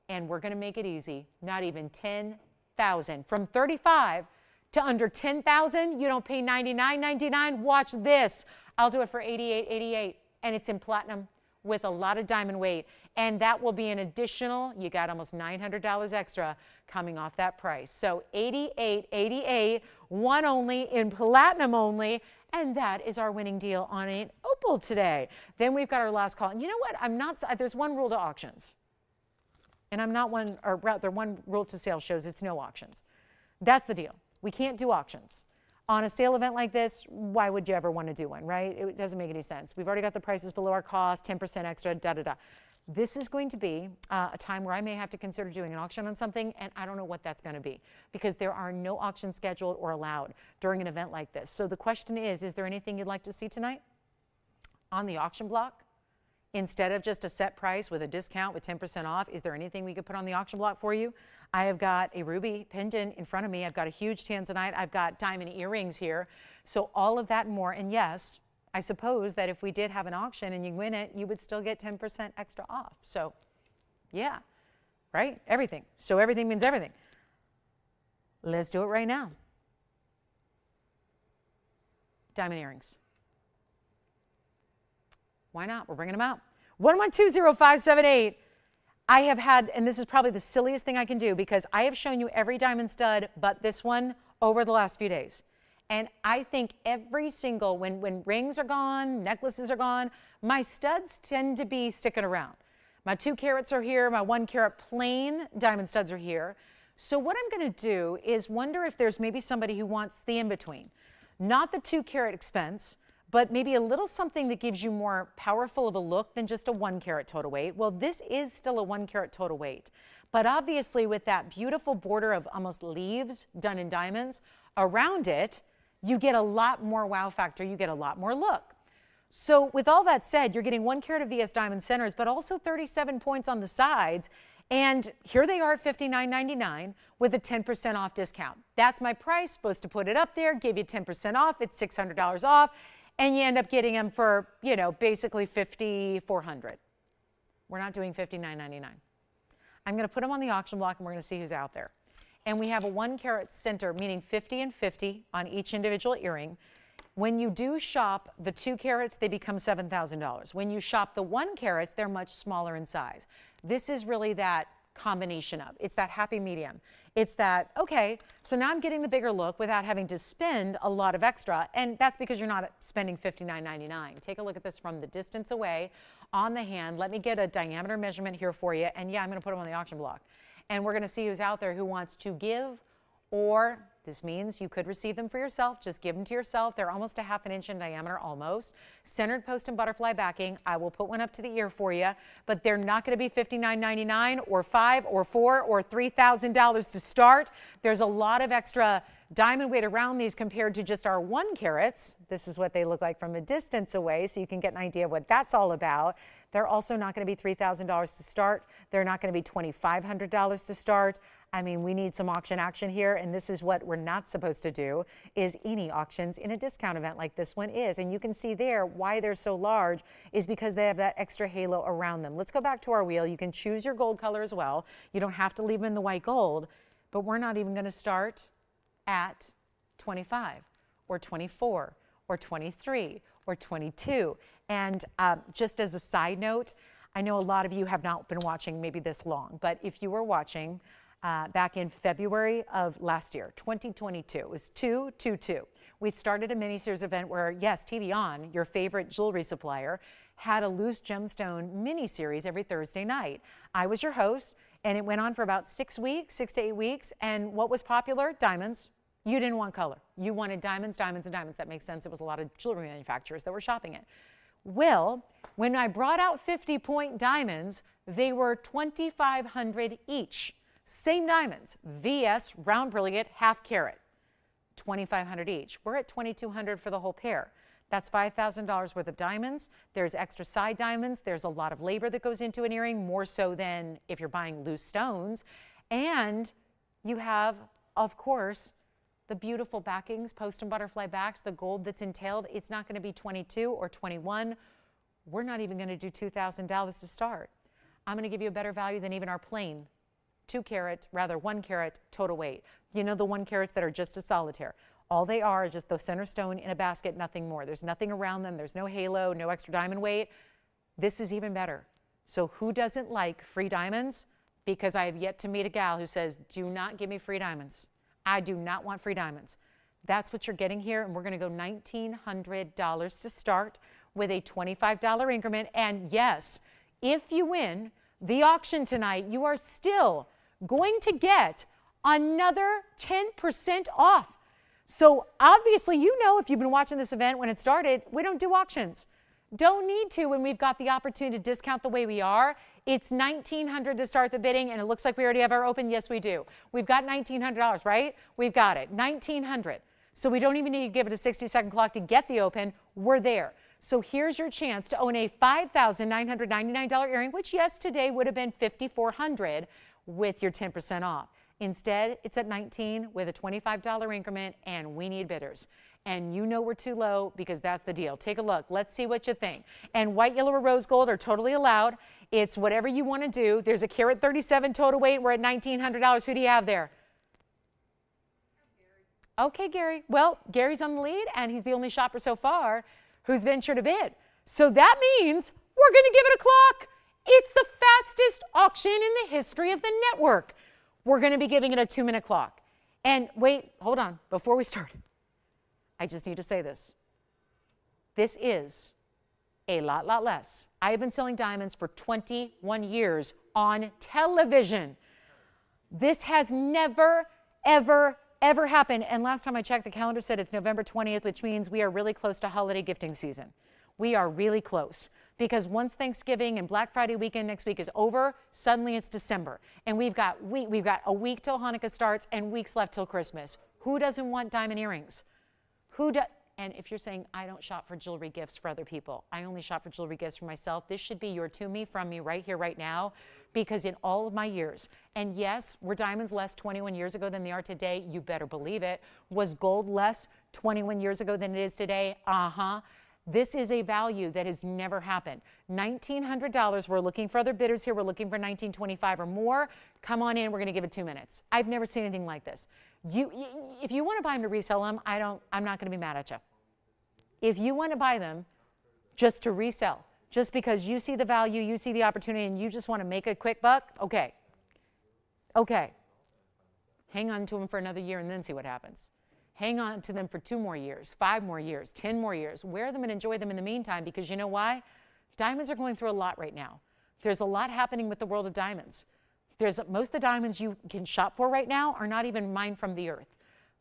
And we're going to make it easy. Not even $10,000. From $35,000 to under $10,000, you don't pay $99.99. Watch this. I'll do it for $88.88. And it's in platinum with a lot of diamond weight. And that will be an additional, you got almost $900 extra coming off that price. So $88.88, one only, in platinum only. And that is our winning deal on an opal today. Then we've got our last call. And you know what? There's one rule to auctions. And I'm not one, or rather one rule to sale shows, it's no auctions. That's the deal. We can't do auctions. On a sale event like this, why would you ever want to do one, right? It doesn't make any sense. We've already got the prices below our cost, 10% extra, da-da-da. This is going to be a time where I may have to consider doing an auction on something, and I don't know what that's going to be because there are no auctions scheduled or allowed during an event like this. So the question is there anything you'd like to see tonight on the auction block? Instead of just a set price with a discount with 10% off, is there anything we could put on the auction block for you? I have got a ruby pendant in front of me. I've got a huge Tanzanite. I've got diamond earrings here. So all of that and more. And yes, I suppose that if we did have an auction and you win it, you would still get 10% extra off. So yeah, right? Everything. So everything means everything. Let's do it right now. Diamond earrings. Why not? We're bringing them out. 1120578. I have had, and this is probably the silliest thing I can do because I have shown you every diamond stud but this one over the last few days. And I think every single, when rings are gone, necklaces are gone, my studs tend to be sticking around. My 2 carats are here, my 1 carat plain diamond studs are here. So what I'm going to do is wonder if there's maybe somebody who wants the in-between. Not the 2 carat expense, but maybe a little something that gives you more powerful of a look than just a 1 carat total weight. Well, this is still a 1 carat total weight. But obviously with that beautiful border of almost leaves done in diamonds around it, you get a lot more wow factor, you get a lot more look. So with all that said, you're getting 1 carat of VS diamond centers, but also 37 points on the sides. And here they are at $59.99 with a 10% off discount. That's my price, supposed to put it up there, give you 10% off, it's $600 off, and you end up getting them for, you know, basically $5,400. We're not doing $59.99. I'm going to put them on the auction block and we're going to see who's out there. And we have a 1 carat center, meaning 50 and 50 on each individual earring. When you do shop the 2 carats, they become $7,000. When you shop the 1 carats, they're much smaller in size. This is really that combination of, it's that happy medium. It's that, okay, so now I'm getting the bigger look without having to spend a lot of extra, and that's because you're not spending $59.99. Take a look at this from the distance away on the hand. Let me get a diameter measurement here for you, and yeah, I'm going to put them on the auction block. And we're going to see who's out there who wants to give, or this means you could receive them for yourself. Just give them to yourself. They're almost a ½ inch in diameter, almost. Centered post and butterfly backing. I will put one up to the ear for you, but they're not going to be $59.99 or $5,000 or $4,000 or $3,000 to start. There's a lot of extra diamond weight around these compared to just our 1 carats. This is what they look like from a distance away, so you can get an idea of what that's all about. They're also not going to be $3,000 to start. They're not going to be $2,500 to start. I mean, we need some auction action here, and this is what we're not supposed to do, is any auctions in a discount event like this one is. And you can see there why they're so large is because they have that extra halo around them. Let's go back to our wheel. You can choose your gold color as well. You don't have to leave them in the white gold, but we're not even going to start at 25 or 24 or 23 or 22. And just as a side note, I know a lot of you have not been watching maybe this long, but if you were watching back in February of last year, 2022, it was 222. We started a mini-series event where, yes, TVON, your favorite jewelry supplier, had a loose gemstone mini-series every Thursday night. I was your host, and it went on for about 6 weeks, 6 to 8 weeks. And what was popular? Diamonds. You didn't want color. You wanted diamonds, diamonds, and diamonds. That makes sense. It was a lot of jewelry manufacturers that were shopping it. Well, when I brought out 50-point diamonds, they were $2,500 each. Same diamonds, VS, round brilliant, half carat, $2,500 each. We're at $2,200 for the whole pair. That's $5,000 worth of diamonds. There's extra side diamonds. There's a lot of labor that goes into an earring, more so than if you're buying loose stones. And you have, of course, the beautiful backings, post and butterfly backs, the gold that's entailed. It's not going to be 22 or 21. We're not even going to do $2,000 to start. I'm going to give you a better value than even our plain 1 carat total weight. You know the 1 carats that are just a solitaire. All they are is just the center stone in a basket, nothing more. There's nothing around them. There's no halo, no extra diamond weight. This is even better. So who doesn't like free diamonds? Because I have yet to meet a gal who says, do not give me free diamonds. I do not want free diamonds. That's what you're getting here, and we're going to go $1,900 to start with a $25 increment. And yes, if you win the auction tonight, you are still going to get another 10% off. So obviously, you know, if you've been watching this event when it started, we don't do auctions. Don't need to when we've got the opportunity to discount the way we are. It's $1,900 to start the bidding, and it looks like we already have our open. Yes, we do. We've got $1,900, right? We've got it, $1,900. So we don't even need to give it a 60-second clock to get the open. We're there. So here's your chance to own a $5,999 earring, which, yes, today would have been $5,400 with your 10% off. Instead, it's at $19 with a $25 increment, and we need bidders. And you know we're too low because that's the deal. Take a look. Let's see what you think. And white, yellow, or rose gold are totally allowed. It's whatever you want to do. There's a carat 37 total weight. We're at $1,900. Who do you have there? Okay, Gary. Well, Gary's on the lead, and he's the only shopper so far who's ventured a bid. So that means we're going to give it a clock. It's the fastest auction in the history of the network. We're going to be giving it a 2-minute clock. And wait, hold on. Before we start, I just need to say this. This is a lot less. I have been selling diamonds for 21 years on television. This has never, ever happened. And last time I checked, the calendar said it's November 20th, which means we are really close to holiday gifting season. We are really close. Because once Thanksgiving and Black Friday weekend next week is over, suddenly it's December. And we've got a week till Hanukkah starts and weeks left till Christmas. Who doesn't want diamond earrings? And if you're saying, I don't shop for jewelry gifts for other people, I only shop for jewelry gifts for myself, this should be your to me from me right here, right now. Because in all of my years, and yes, were diamonds less 21 years ago than they are today? You better believe it. Was gold less 21 years ago than it is today? This is a value that has never happened. $1,900. We're looking for other bidders here. We're looking for $1,925 or more. Come on in. We're going to give it 2 minutes. I've never seen anything like this. If you want to buy them to resell them, I'm not going to be mad at you. If you want to buy them just to resell, just because you see the value, you see the opportunity, and you just want to make a quick buck, okay. Hang on to them for another year and then see what happens. Hang on to them for 2 more years, 5 more years, 10 more years. Wear them and enjoy them in the meantime, because you know why? Diamonds are going through a lot right now. There's a lot happening with the world of diamonds. Most of the diamonds you can shop for right now are not even mined from the earth.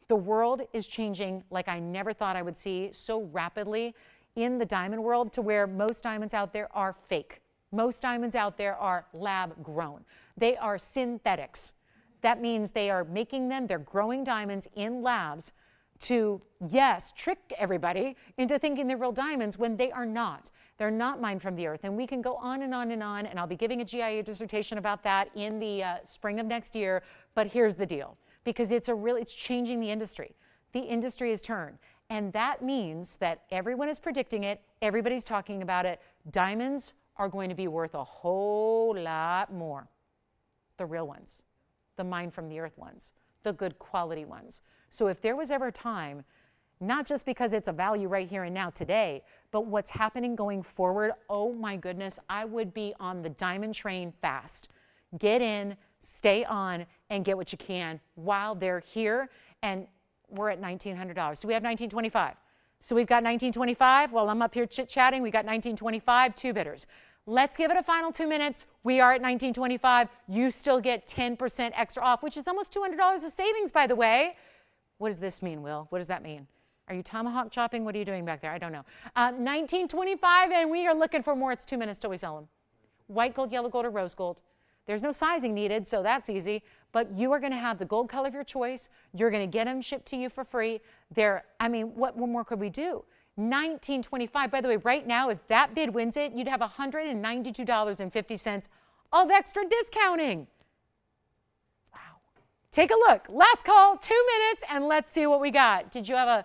The world is changing like I never thought I would see so rapidly in the diamond world, to where most diamonds out there are fake. Most diamonds out there are lab grown. They are synthetics. That means they are making them, they're growing diamonds in labs to, yes, trick everybody into thinking they're real diamonds when they are not. They're not mined from the earth. And we can go on and on and on, and I'll be giving a GIA dissertation about that in the spring of next year. But here's the deal, because it's changing the industry. The industry has turned. And that means that everyone is predicting it, everybody's talking about it. Diamonds are going to be worth a whole lot more. The real ones, the mined from the earth ones, the good quality ones. So if there was ever a time not just because it's a value right here and now today, but what's happening going forward. Oh my goodness, I would be on the diamond train fast. Get in, stay on, and get what you can while they're here. And we're at $1,900. So we have $1,925. So we've got $1,925. While I'm up here chit-chatting, we got $1,925, 2 bidders. Let's give it a final 2 minutes. We are at $1,925. You still get 10% extra off, which is almost $200 of savings, by the way. What does this mean, Will? What does that mean? Are you tomahawk chopping? What are you doing back there? I don't know. $1,925, and we are looking for more. It's 2 minutes till we sell them. White gold, yellow gold, or rose gold. There's no sizing needed, so that's easy. But you are going to have the gold color of your choice. You're going to get them shipped to you for free. I mean, what more could we do? $1,925. By the way, right now, if that bid wins it, you'd have $192.50 of extra discounting. Wow. Take a look. Last call, 2 minutes, and let's see what we got. Did you have a...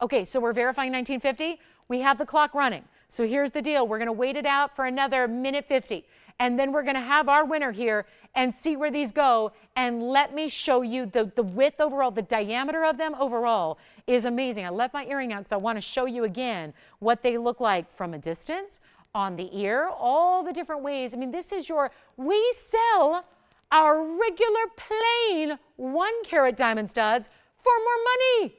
Okay, so we're verifying 1950. We have the clock running. So here's the deal. We're going to wait it out for another minute 50. And then we're going to have our winner here and see where these go. And let me show you the width overall, the diameter of them overall is amazing. I left my earring out because I want to show you again what they look like from a distance, on the ear, all the different ways. I mean, this is we sell our regular plain 1 carat diamond studs for more money.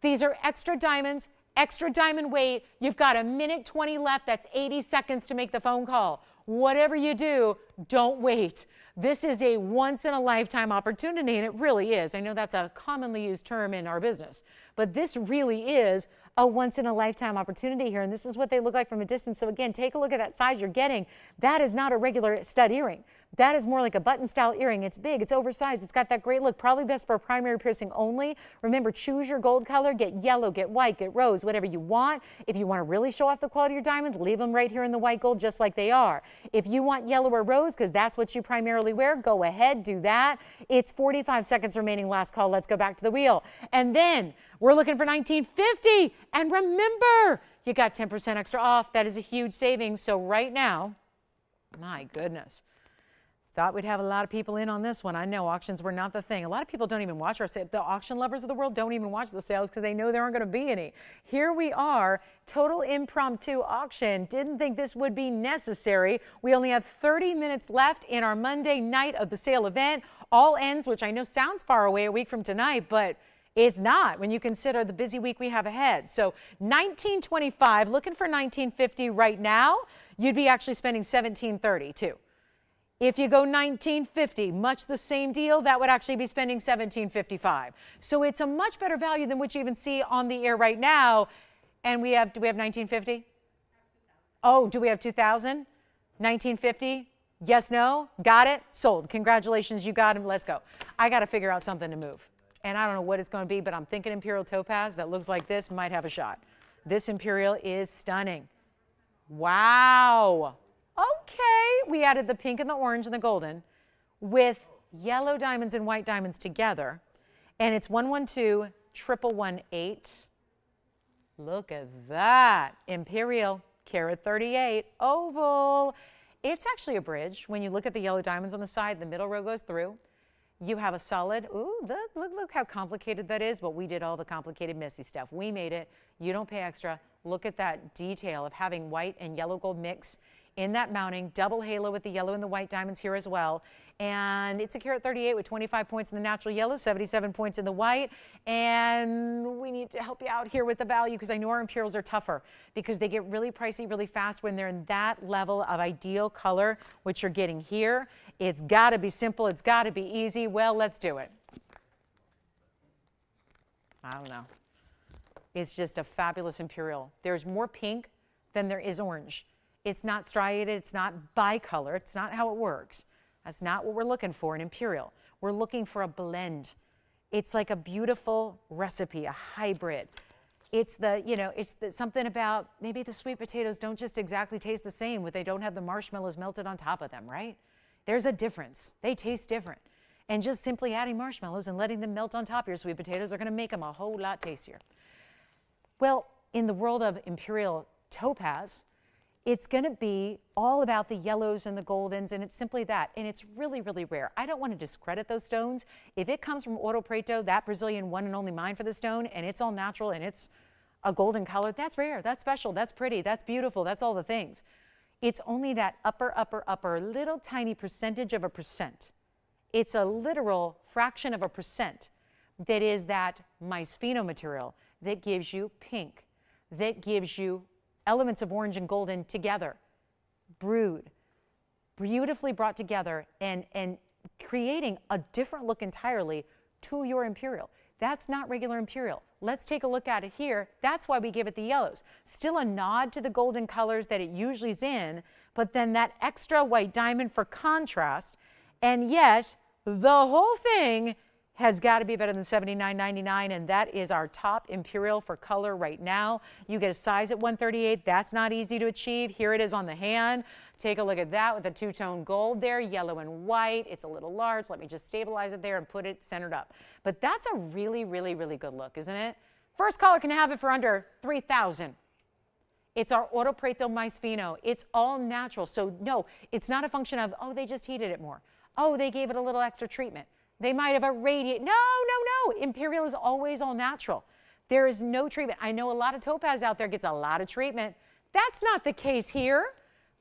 These are extra diamonds, extra diamond weight. You've got a minute 20 left. That's 80 seconds to make the phone call. Whatever you do, don't wait. This is a once-in-a-lifetime opportunity, and it really is. I know that's a commonly used term in our business, but this really is a once-in-a-lifetime opportunity here, and this is what they look like from a distance. So again, take a look at that size you're getting. That is not a regular stud earring. That is more like a button-style earring. It's big, it's oversized, it's got that great look, probably best for a primary piercing only. Remember, choose your gold color, get yellow, get white, get rose, whatever you want. If you want to really show off the quality of your diamonds, leave them right here in the white gold just like they are. If you want yellow or rose, because that's what you primarily wear, go ahead, do that. It's 45 seconds remaining, last call. Let's go back to the wheel. And then we're looking for $1,950. And remember, you got 10% extra off. That is a huge savings. So right now, my goodness. Thought we'd have a lot of people in on this one. I know auctions were not the thing. A lot of people don't even watch our sales. The auction lovers of the world don't even watch the sales because they know there aren't going to be any. Here we are, total impromptu auction. Didn't think this would be necessary. We only have 30 minutes left in our Monday night of the sale event. All ends, which I know sounds far away, a week from tonight, but it's not when you consider the busy week we have ahead. So $1,925, looking for $1,950 right now, you'd be actually spending $1,730 too. If you go $1,950, much the same deal, that would actually be spending $1,755. So it's a much better value than what you even see on the air right now. And do we have $1,950? Oh, do we have $2,000? $1,950? Yes, no? Got it? Sold. Congratulations, you got him. Let's go. I got to figure out something to move. And I don't know what it's going to be, but I'm thinking Imperial Topaz that looks like this might have a shot. This Imperial is stunning. Wow. Okay, we added the pink and the orange and the golden with yellow diamonds and white diamonds together. And it's 112-118. Look at that. Imperial, carat 38, oval. It's actually a bridge. When you look at the yellow diamonds on the side, the middle row goes through. You have a solid, ooh, look how complicated that is, but we did all the complicated, messy stuff. We made it. You don't pay extra. Look at that detail of having white and yellow gold mix in that mounting, double halo with the yellow and the white diamonds here as well. And it's a carat 38 with 25 points in the natural yellow, 77 points in the white. And we need to help you out here with the value because I know our Imperials are tougher because they get really pricey really fast when they're in that level of ideal color, which you're getting here. It's got to be simple. It's got to be easy. Well, let's do it. I don't know. It's just a fabulous Imperial. There's more pink than there is orange. It's not striated, it's not bicolor, it's not how it works. That's not what we're looking for in Imperial. We're looking for a blend. It's like a beautiful recipe, a hybrid. It's something about maybe the sweet potatoes don't just exactly taste the same when they don't have the marshmallows melted on top of them, right? There's a difference. They taste different. And just simply adding marshmallows and letting them melt on top of your sweet potatoes are going to make them a whole lot tastier. Well, in the world of Imperial Topaz, It's going to be all about the yellows and the goldens, and it's simply that. And it's really, really rare. I don't want to discredit those stones. If it comes from Ouro Preto, that Brazilian one and only mine for the stone, and it's all natural and it's a golden color, that's rare, that's special, that's pretty, that's beautiful, that's all the things. It's only that upper little tiny percentage of a percent. It's a literal fraction of a percent that is that Myspino material that gives you pink, that gives you elements of orange and golden together, brewed, beautifully brought together, and creating a different look entirely to your imperial. That's not regular imperial. Let's take a look at it here. That's why we give it the yellows. Still a nod to the golden colors that it usually is in, but then that extra white diamond for contrast, and yet the whole thing has got to be better than $79.99, and that is our top imperial for color right now. You get a size at 138. That's not easy to achieve. Here it is on the hand. Take a look at that with the two-tone gold there, yellow and white. It's a little large. Let me just stabilize it there and put it centered up. But that's a really, really, really good look, isn't it? First caller can have it for under $3,000. It's our Ouro Preto Myspino. It's all natural. So no, it's not a function of, oh, they just heated it more. Oh, they gave it a little extra treatment. They might have irradiated. No. Imperial is always all natural. There is no treatment. I know a lot of topaz out there gets a lot of treatment. That's not the case here.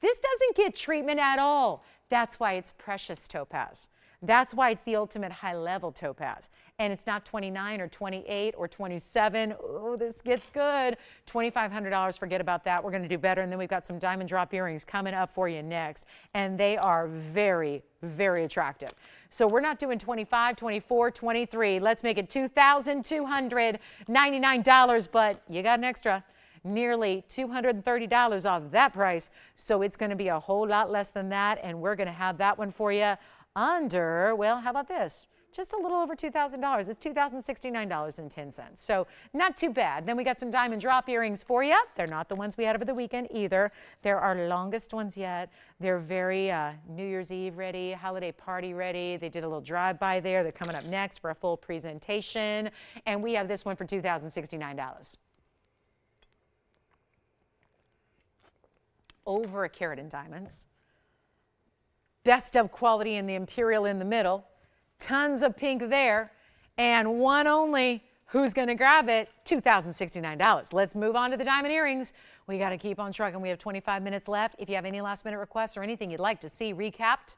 This doesn't get treatment at all. That's why it's precious topaz. That's why it's the ultimate high-level topaz. And it's not 29 or 28 or 27. Oh, this gets good. $2,500, forget about that. We're going to do better. And then we've got some diamond drop earrings coming up for you next. And they are very, very attractive. So we're not doing 25, 24, 23. Let's make it $2,299, but you got an extra nearly $230 off that price. So it's going to be a whole lot less than that. And we're going to have that one for you under, well, how about this? Just a little over $2,000. It's $2,069.10. So not too bad. Then we got some diamond drop earrings for you. They're not the ones we had over the weekend either. They're our longest ones yet. They're very New Year's Eve ready, holiday party ready. They did a little drive-by there. They're coming up next for a full presentation. And we have this one for $2,069. Over a carat in diamonds. Best of quality in the imperial in the middle. Tons of pink there, and one only. Who's going to grab it? $2,069. Let's move on to the diamond earrings. We got to keep on trucking. We have 25 minutes left. If you have any last-minute requests or anything you'd like to see recapped,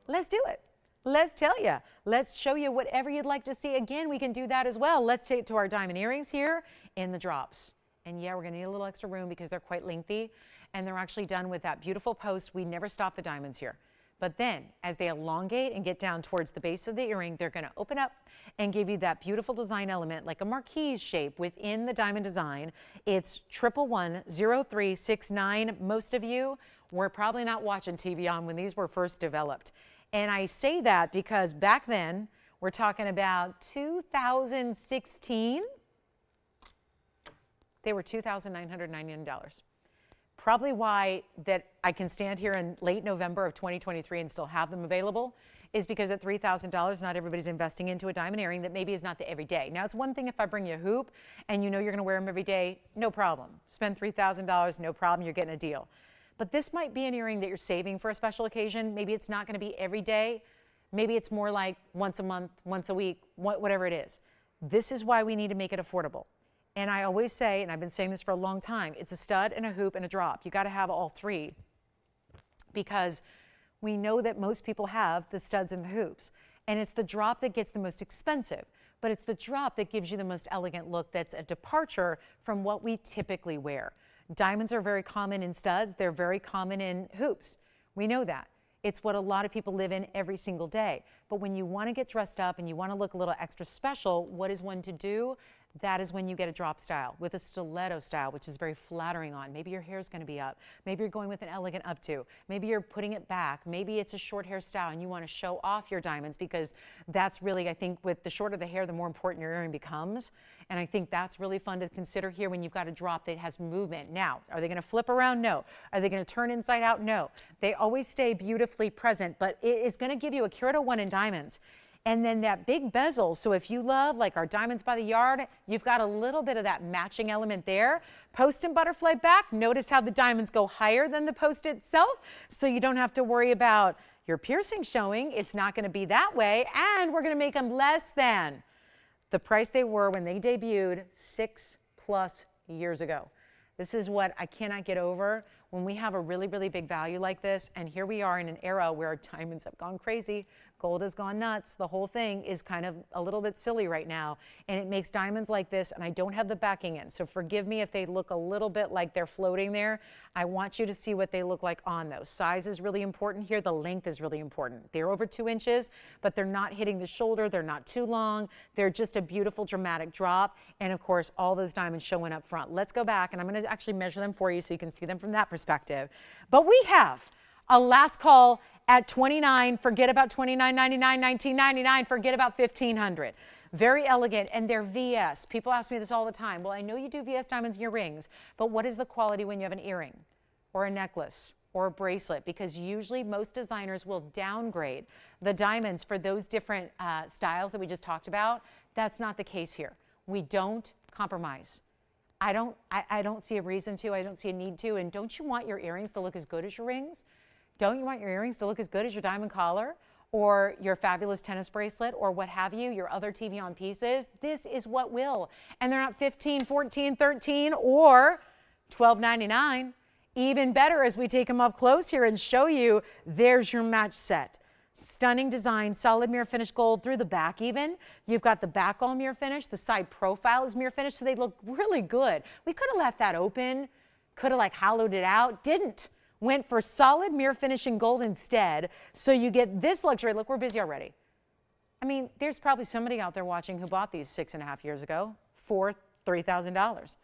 let's do it. Let's tell you. Let's show you whatever you'd like to see. Again, we can do that as well. Let's take it to our diamond earrings here in the drops. And yeah, we're going to need a little extra room because they're quite lengthy, and they're actually done with that beautiful post. We never stop the diamonds here. But then, as they elongate and get down towards the base of the earring, they're going to open up and give you that beautiful design element, like a marquise shape within the diamond design. It's 1110369. Most of you were probably not watching TVON when these were first developed. And I say that because back then, we're talking about 2016, they were $2,999. Probably why that I can stand here in late November of 2023 and still have them available is because at $3,000, not everybody's investing into a diamond earring that maybe is not the everyday. Now, it's one thing if I bring you a hoop and you know you're going to wear them every day, no problem. Spend $3,000, no problem, you're getting a deal. But this might be an earring that you're saving for a special occasion. Maybe it's not going to be every day. Maybe it's more like once a month, once a week, whatever it is. This is why we need to make it affordable. And I always say, and I've been saying this for a long time, it's a stud and a hoop and a drop. You got to have all three because we know that most people have the studs and the hoops. And it's the drop that gets the most expensive, but it's the drop that gives you the most elegant look that's a departure from what we typically wear. Diamonds are very common in studs. They're very common in hoops. We know that. It's what a lot of people live in every single day. But when you want to get dressed up and you want to look a little extra special, what is one to do? That is when you get a drop style with a stiletto style, which is very flattering on. Maybe your hair's going to be up. Maybe you're going with an elegant updo. Maybe you're putting it back. Maybe it's a short hair style and you want to show off your diamonds because that's really, I think, with the shorter the hair, the more important your earring becomes. And I think that's really fun to consider here when you've got a drop that has movement. Now, are they going to flip around? No. Are they going to turn inside out? No. They always stay beautifully present, but it is going to give you a carat 01 in diamonds. And then that big bezel. So if you love like our diamonds by the yard, you've got a little bit of that matching element there. Post and butterfly back. Notice how the diamonds go higher than the post itself. So you don't have to worry about your piercing showing. It's not going to be that way. And we're going to make them less than the price they were when they debuted 6+ years ago. This is what I cannot get over when we have a really, really big value like this. And here we are in an era where diamonds have gone crazy. Gold has gone nuts. The whole thing is kind of a little bit silly right now. And it makes diamonds like this, and I don't have the backing in. So forgive me if they look a little bit like they're floating there. I want you to see what they look like on those. Size is really important here. The length is really important. They're over 2 inches, but they're not hitting the shoulder. They're not too long. They're just a beautiful, dramatic drop. And of course, all those diamonds showing up front. Let's go back, and I'm going to actually measure them for you so you can see them from that perspective. But we have a last call at $29, forget about $29.99, $19.99, forget about $1,500. Very elegant, and they're VS. People ask me this all the time. Well, I know you do VS diamonds in your rings, but what is the quality when you have an earring or a necklace or a bracelet? Because usually most designers will downgrade the diamonds for those different styles that we just talked about. That's not the case here. We don't compromise. I don't see a reason to. I don't see a need to. And don't you want your earrings to look as good as your rings? Don't you want your earrings to look as good as your diamond collar or your fabulous tennis bracelet or what have you, your other TVON pieces? This is what will. And they're not $15, $14, $13, or $12.99. Even better as we take them up close here and show you, there's your match set. Stunning design, solid mirror finish gold through the back even. You've got the back all mirror finish. The side profile is mirror finish, so they look really good. We could have left that open, could have like hollowed it out, didn't. Went for solid mirror finish in gold instead, so you get this luxury. Look, we're busy already. I mean, there's probably somebody out there watching who bought these 6.5 years ago for $3,000,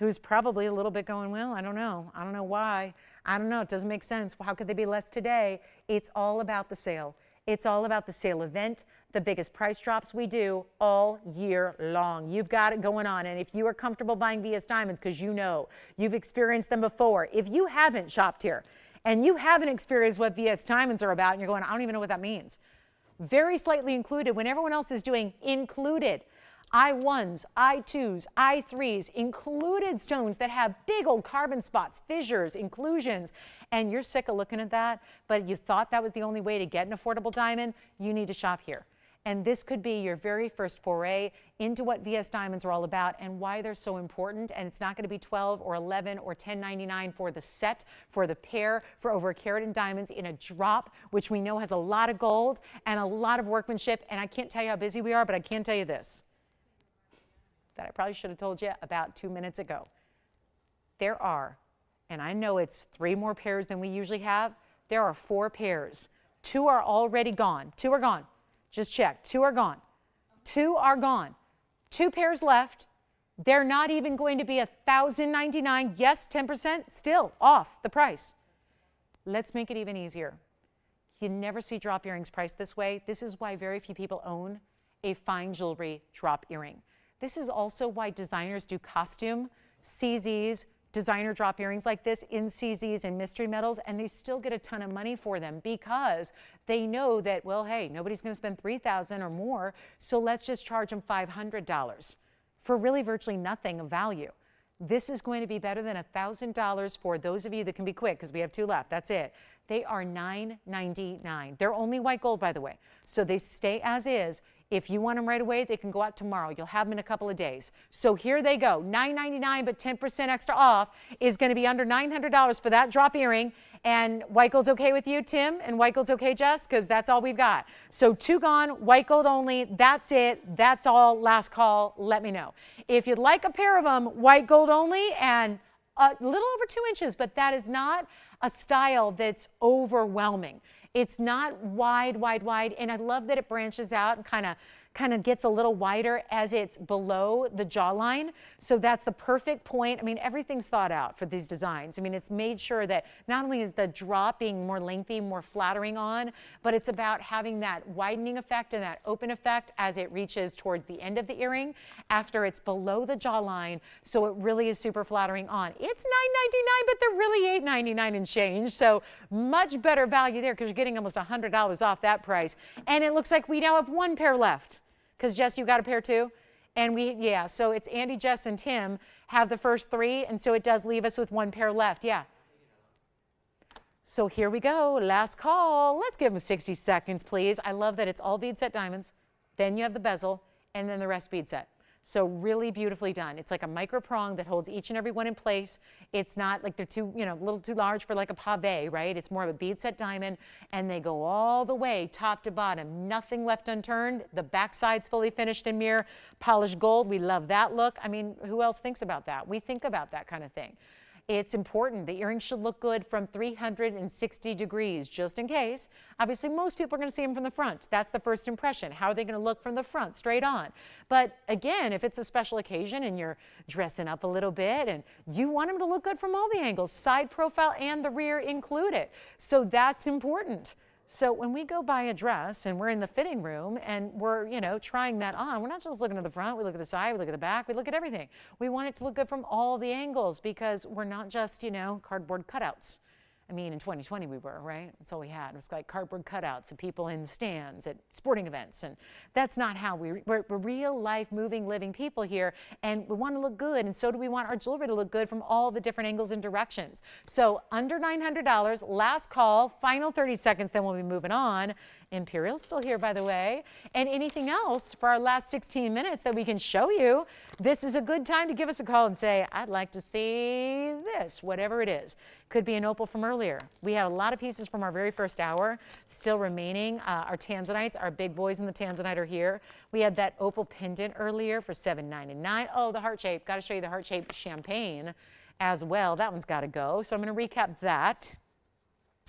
who's probably a little bit going, well, I don't know why. I don't know, it doesn't make sense. How could they be less today? It's all about the sale. It's all about the sale event, the biggest price drops we do all year long. You've got it going on. And if you are comfortable buying VS diamonds because you know you've experienced them before, if you haven't shopped here and you haven't experienced what VS diamonds are about and you're going, I don't even know what that means. Very slightly included when everyone else is doing included. I1s, I2s, I3s, included stones that have big old carbon spots, fissures, inclusions, and you're sick of looking at that, but you thought that was the only way to get an affordable diamond, you need to shop here. And this could be your very first foray into what VS diamonds are all about and why they're so important. And it's not going to be $12 or $11 or $10.99 for the set, for the pair, for over a carat in diamonds in a drop, which we know has a lot of gold and a lot of workmanship. And I can't tell you how busy we are, but I can tell you this, that I probably should have told you about 2 minutes ago. There are, and I know it's 3 more pairs than we usually have, there are 4 pairs. 2 are already gone. 2 are gone. Just check. 2 are gone. 2 are gone. 2 pairs left. They're not even going to be $1,099. Yes, 10% still off the price. Let's make it even easier. You never see drop earrings priced this way. This is why very few people own a fine jewelry drop earring. This is also why designers do costume CZs, designer drop earrings like this in CZs and mystery metals, and they still get a ton of money for them because they know that, well, hey, nobody's going to spend $3,000 or more, so let's just charge them $500 for really virtually nothing of value. This is going to be better than $1,000 for those of you that can be quick because we have 2 left. That's it. They are $9.99. They're only white gold, by the way, so they stay as is. If you want them right away, they can go out tomorrow. You'll have them in a couple of days. So here they go. $9.99, but 10% extra off is going to be under $900 for that drop earring. And white gold's okay with you, Tim? And white gold's okay, Jess? Because that's all we've got. So 2 gone, white gold only. That's it. That's all. Last call. Let me know. If you'd like a pair of them, white gold only and a little over 2 inches, but that is not a style that's overwhelming. It's not wide, wide, wide, and I love that it branches out and kind kind of gets a little wider as it's below the jawline. So that's the perfect point. I mean, everything's thought out for these designs. I mean, it's made sure that not only is the drop being more lengthy, more flattering on, but it's about having that widening effect and that open effect as it reaches towards the end of the earring after it's below the jawline. So it really is super flattering on. It's $9.99, but they're really $8.99 and change. So much better value there because you're getting almost $100 off that price. And it looks like we now have one pair left. Because Jess, you got a pair too? And yeah, so it's Andy, Jess, and Tim have the first three, and so it does leave us with one pair left. Yeah. So here we go, last call. Let's give them 60 seconds, please. I love that it's all bead set diamonds. Then you have the bezel, and then the rest bead set. So really beautifully done. It's like a micro prong that holds each and every one in place. It's not like they're too, a little too large for like a pave, right? It's more of a bead set diamond, and they go all the way top to bottom. Nothing left unturned. The backside's fully finished in mirror, polished gold. We love that look. I mean, who else thinks about that? We think about that kind of thing. It's important. The earrings should look good from 360 degrees, just in case. Obviously, most people are going to see them from the front. That's the first impression. How are they going to look from the front, straight on? But again, if it's a special occasion and you're dressing up a little bit and you want them to look good from all the angles, side profile and the rear included. So that's important. So when we go buy a dress and we're in the fitting room and we're, trying that on, we're not just looking at the front, we look at the side, we look at the back, we look at everything. We want it to look good from all the angles because we're not just, cardboard cutouts. I mean, in 2020 we were, right? That's all we had. It was like cardboard cutouts of people in stands at sporting events. And that's not how we're real life, moving, living people here. And we want to look good. And so do we want our jewelry to look good from all the different angles and directions. So under $900, last call, final 30 seconds, then we'll be moving on. Imperial's still here, by the way. And anything else for our last 16 minutes that we can show you, this is a good time to give us a call and say, I'd like to see this, whatever it is. Could be an opal from earlier. We have a lot of pieces from our very first hour still remaining. Our Tanzanites, our big boys in the Tanzanite are here. We had that opal pendant earlier for $7.99. Oh, the heart shape. Got to show you the heart shaped champagne as well. That one's got to go. So I'm going to recap that.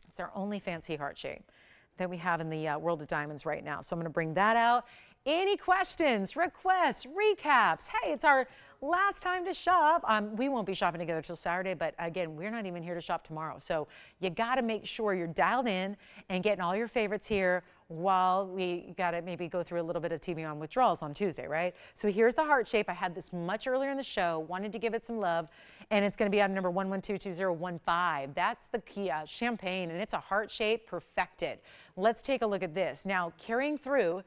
It's our only fancy heart shape that we have in the world of diamonds right now. So I'm going to bring that out. Any questions, requests, recaps? Hey, it's our last time to shop. We won't be shopping together till Saturday, but again, we're not even here to shop tomorrow. So you got to make sure you're dialed in and getting all your favorites here while we got to maybe go through a little bit of TVON withdrawals on Tuesday, right? So here's the heart shape. I had this much earlier in the show, wanted to give it some love, and it's going to be on number 11222015. That's the Kia champagne, and it's a heart shape perfected. Let's take a look at this. Now, carrying through,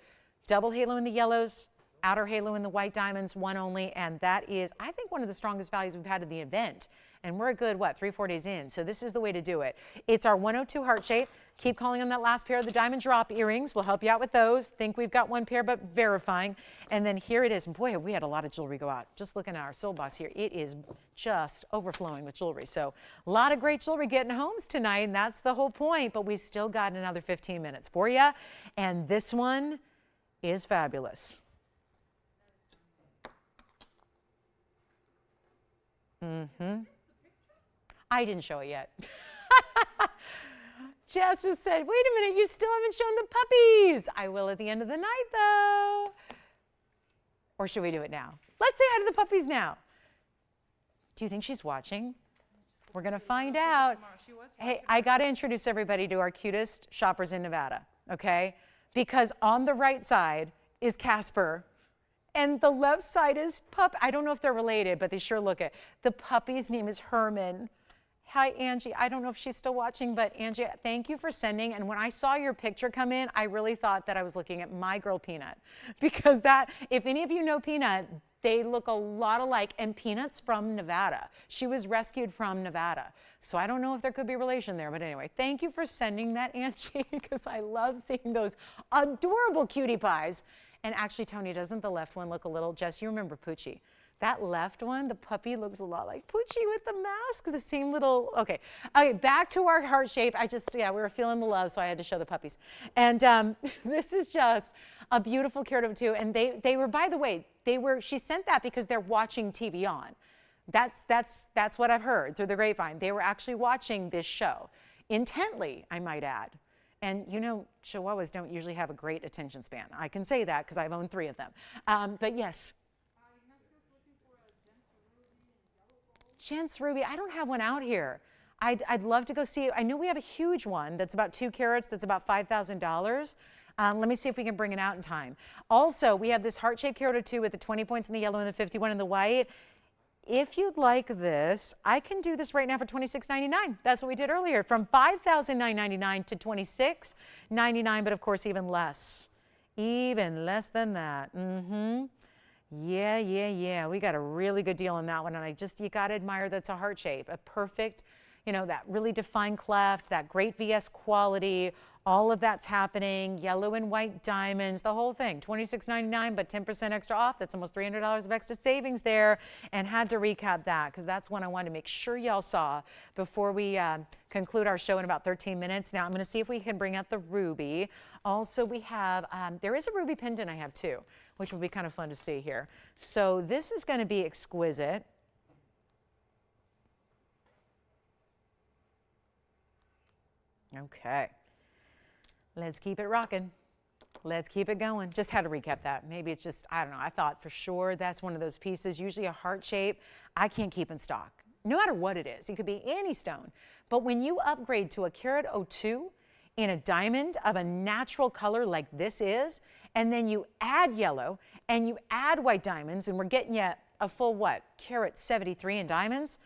double halo in the yellows, outer halo in the white diamonds, one only, and that is, I think, one of the strongest values we've had in the event. And we're a good, 3-4 days in, so this is the way to do it. It's our 102 heart shape. Keep calling on that last pair of the diamond drop earrings. We'll help you out with those. Think we've got one pair, but verifying. And then here it is. And boy, have we had a lot of jewelry go out. Just looking at our soul box here, it is just overflowing with jewelry. So a lot of great jewelry getting homes tonight, and that's the whole point. But we still got another 15 minutes for you. And this one is fabulous. I didn't show it yet. Jess just said, wait a minute, you still haven't shown the puppies. I will at the end of the night, though. Or should we do it now? Let's say hi to the puppies now. Do you think she's watching? We're going to find out. Hey, I got to introduce everybody to our cutest shoppers in Nevada, okay? Because on the right side is Casper, and the left side is Pup. I don't know if they're related, but they sure look it. The puppy's name is Herman. Hi, Angie. I don't know if she's still watching, but Angie, thank you for sending. And when I saw your picture come in, I really thought that I was looking at my girl Peanut. Because that, if any of you know Peanut, they look a lot alike. And Peanut's from Nevada. She was rescued from Nevada. So I don't know if there could be relation there. But anyway, thank you for sending that, Angie, because I love seeing those adorable cutie pies. And actually, Tony, doesn't the left one look a little, Jess, you remember Poochie. That left one, the puppy looks a lot like Poochie with the mask, the same little, okay, back to our heart shape. We were feeling the love, so I had to show the puppies. And this is just a beautiful curative too. And they were, by the way, she sent that because they're watching TVON. That's what I've heard through the grapevine. They were actually watching this show intently, I might add. And you know, Chihuahuas don't usually have a great attention span. I can say that because I've owned 3 of them. But yes. Gents ruby, I don't have one out here. I'd love to go see it. I know we have a huge one that's about 2 carats, that's about $5,000. Let me see if we can bring it out in time. Also, we have this heart-shaped carat or 2 with the 20 points in the yellow and the 51 in the white. If you'd like this, I can do this right now for $26.99. That's what we did earlier, from $5,999 to $26.99, but of course even less than that. Yeah. We got a really good deal on that one, and you got to admire that's a heart shape, a perfect, you know, that really defined cleft, that great VS quality. All of that's happening, yellow and white diamonds, the whole thing, $26.99, but 10% extra off. That's almost $300 of extra savings there, and had to recap that because that's one I wanted to make sure y'all saw before we conclude our show in about 13 minutes. Now I'm going to see if we can bring out the ruby. Also, we have, there is a ruby pendant I have too, which will be kind of fun to see here. So this is going to be exquisite. Okay. Let's keep it rocking. Let's keep it going. Just had to recap that. Maybe it's just, I don't know. I thought for sure that's one of those pieces, usually a heart shape, I can't keep in stock, no matter what it is. It could be any stone. But when you upgrade to a carat 02 in a diamond of a natural color like this is, and then you add yellow and you add white diamonds, and we're getting you a full, what, carat 73 in diamonds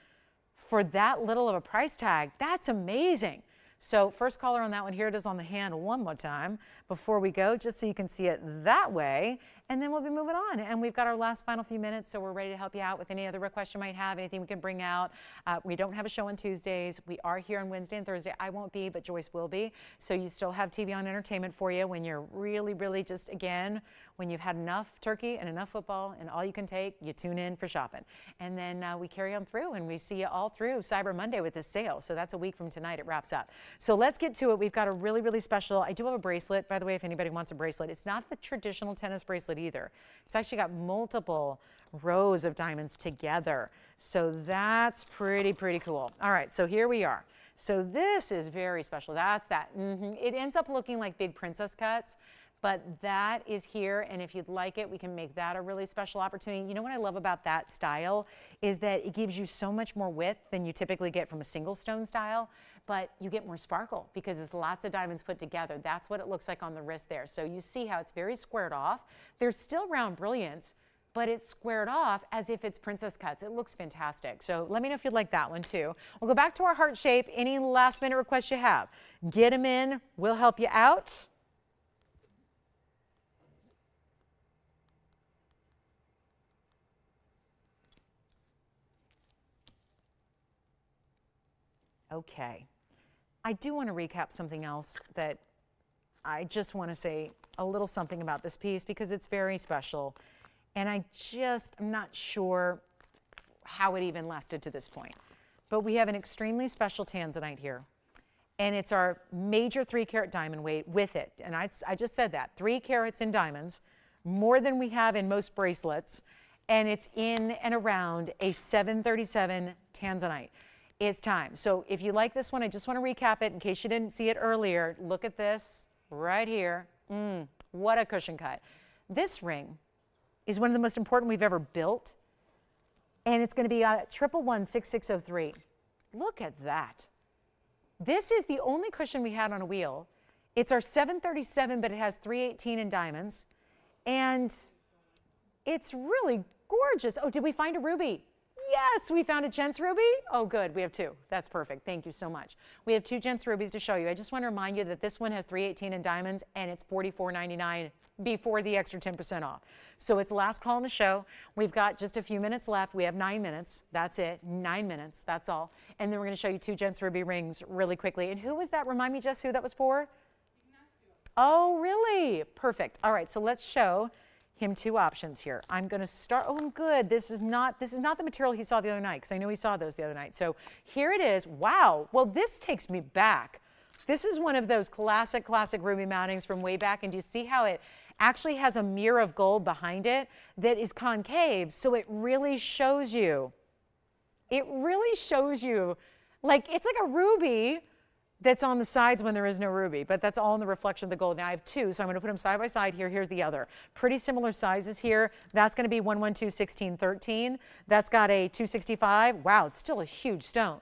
for that little of a price tag, that's amazing. So first caller on that one, here it is on the hand one more time before we go, just so you can see it that way. And then we'll be moving on. And we've got our last final few minutes, so we're ready to help you out with any other requests you might have, anything we can bring out. We don't have a show on Tuesdays. We are here on Wednesday and Thursday. I won't be, but Joyce will be. So you still have TVON entertainment for you when you're really just, again, when you've had enough turkey and enough football and all you can take, you tune in for shopping. And then we carry on through, and we see you all through Cyber Monday with this sale. So that's a week from tonight. It wraps up. So let's get to it. We've got a really special, I do have a bracelet, by the way, if anybody wants a bracelet. It's not the traditional tennis bracelet either. It's actually got multiple rows of diamonds together. So that's pretty cool. All right, so here we are. So this is very special. That's that. It ends up looking like big princess cuts, but that is here, and if you'd like it, we can make that a really special opportunity. You know what I love about that style is that it gives you so much more width than you typically get from a single stone style, but you get more sparkle because it's lots of diamonds put together. That's what it looks like on the wrist there. So you see how it's very squared off. There's still round brilliance, but it's squared off as if it's princess cuts. It looks fantastic. So let me know if you'd like that one too. We'll go back to our heart shape. Any last minute requests you have, get them in. We'll help you out. Okay. I do want to recap something else that I just want to say a little something about this piece because it's very special. And I'm not sure how it even lasted to this point. But we have an extremely special Tanzanite here. And it's our major 3-carat diamond weight with it. And I just said that, 3 carats in diamonds, more than we have in most bracelets. And it's in and around a 737 Tanzanite. It's time. So if you like this one, I just want to recap it in case you didn't see it earlier. Look at this right here. What a cushion cut. This ring is one of the most important we've ever built. And it's going to be a 1116603. Look at that. This is the only cushion we had on a wheel. It's our 737, but it has 318 in diamonds. And it's really gorgeous. Oh, did we find a ruby? Yes, we found a gents ruby. Oh, good. We have 2. That's perfect. Thank you so much. We have 2 gents rubies to show you. I just want to remind you that this one has 318 in diamonds, and it's $44.99 before the extra 10% off. So it's last call in the show. We've got just a few minutes left. We have 9 minutes. That's it. 9 minutes. That's all. And then we're going to show you 2 gents ruby rings really quickly. And who was that? Remind me, Jess, who that was for? Oh, really? Perfect. All right. So let's show him 2 options here. I'm going to start. Oh, I'm good. This is not the material he saw the other night because I know he saw those the other night. So here it is. Wow. Well, this takes me back. This is one of those classic ruby mountings from way back. And do you see how it actually has a mirror of gold behind it that is concave? So it really shows you. It really shows you, like, it's like a ruby, that's on the sides when there is no ruby, but that's all in the reflection of the gold. Now I have two, so I'm going to put them side by side here. Here's the other. Pretty similar sizes here. That's going to be 112, 16, 13. That's got a 265. Wow, it's still a huge stone.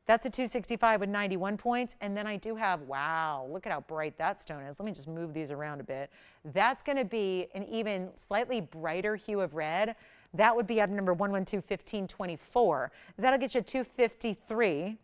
That's a 265 with 91 points. And then I do have, wow, look at how bright that stone is. Let me just move these around a bit. That's going to be an even slightly brighter hue of red. That would be item number 112, 15, 24. That'll get you 253.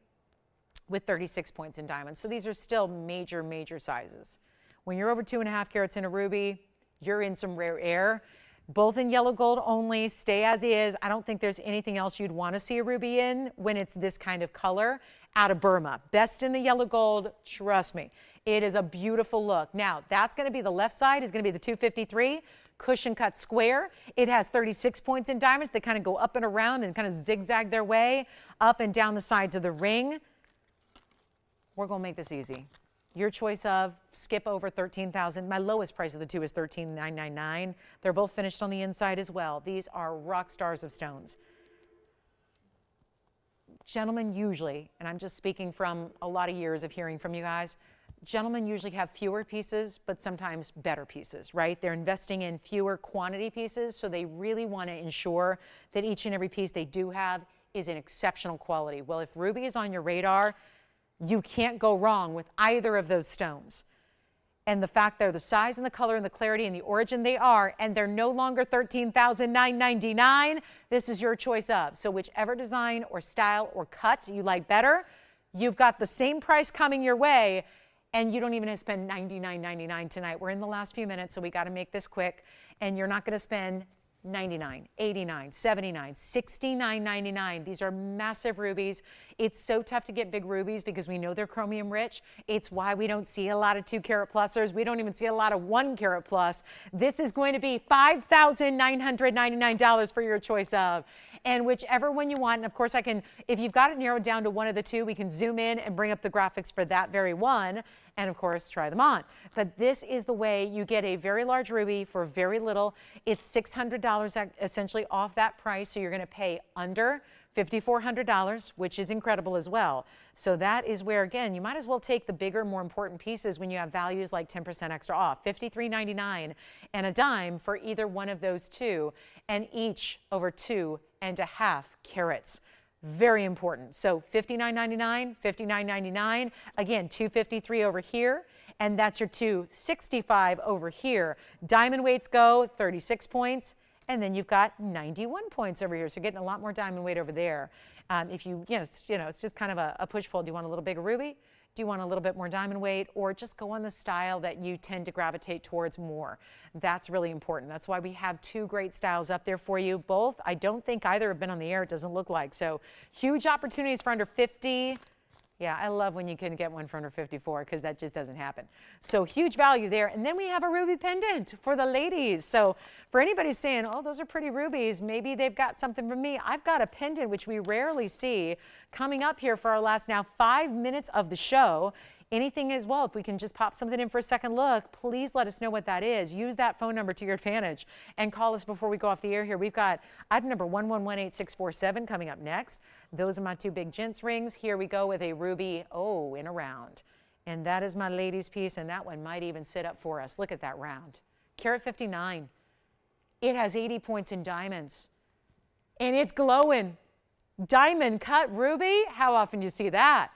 With 36 points in diamonds. So these are still major, major sizes. When you're over 2.5 carats in a ruby, you're in some rare air. Both in yellow gold only, stay as is. I don't think there's anything else you'd want to see a ruby in when it's this kind of color out of Burma. Best in the yellow gold, trust me. It is a beautiful look. Now, that's going to be the left side, is going to be the 253. Cushion cut square. It has 36 points in diamonds. They kind of go up and around and kind of zigzag their way up and down the sides of the ring. We're going to make this easy. Your choice of skip over 13,000. My lowest price of the two is 13,999. They're both finished on the inside as well. These are rock stars of stones. Gentlemen usually, and I'm just speaking from a lot of years of hearing from you guys, gentlemen usually have fewer pieces, but sometimes better pieces, right? They're investing in fewer quantity pieces, so they really want to ensure that each and every piece they do have is in exceptional quality. Well, if ruby is on your radar, you can't go wrong with either of those stones. And the fact they're the size and the color and the clarity and the origin they are, and they're no longer $13,999, this is your choice of. So whichever design or style or cut you like better, you've got the same price coming your way, and you don't even have to spend $99.99 tonight. We're in the last few minutes, so we got to make this quick, and you're not going to spend $99, $89, $79, $69.99. These are massive rubies. It's so tough to get big rubies because we know they're chromium rich. It's why we don't see a lot of 2 carat plusers. We don't even see a lot of 1 carat plus. This is going to be $5,999 for your choice of. And whichever one you want, and of course I can, if you've got it narrowed down to one of the two, we can zoom in and bring up the graphics for that very one, and of course try them on. But this is the way you get a very large ruby for very little. It's $600 essentially off that price, so you're going to pay under $5,400, which is incredible as well. So that is where, again, you might as well take the bigger, more important pieces when you have values like 10% extra off. $53.99 and a dime for either one of those two, and each over 2.5 carats. Very important. So $59.99, $59.99, again, $253 over here, and that's your $265 over here. Diamond weights go 36 points. And then you've got 91 points over here. So getting a lot more diamond weight over there. If it's just kind of a push-pull. Do you want a little bigger ruby? Do you want a little bit more diamond weight? Or just go on the style that you tend to gravitate towards more? That's really important. That's why we have two great styles up there for you. Both, I don't think either have been on the air. It doesn't look like. So huge opportunities for under 50. Yeah, I love when you can get one for under 54 because that just doesn't happen. So huge value there. And then we have a ruby pendant for the ladies. So for anybody saying, oh, those are pretty rubies, maybe they've got something from me. I've got a pendant, which we rarely see, coming up here for our last now 5 minutes of the show. Anything as well, if we can just pop something in for a second look, please let us know what that is. Use that phone number to your advantage and call us before we go off the air here. We've got item number 1118647 coming up next. Those are my two big gents rings. Here we go with a ruby, in a round. And that is my ladies piece, and that one might even sit up for us. Look at that round. Carat 59. It has 80 points in diamonds. And it's glowing. Diamond cut ruby? How often do you see that?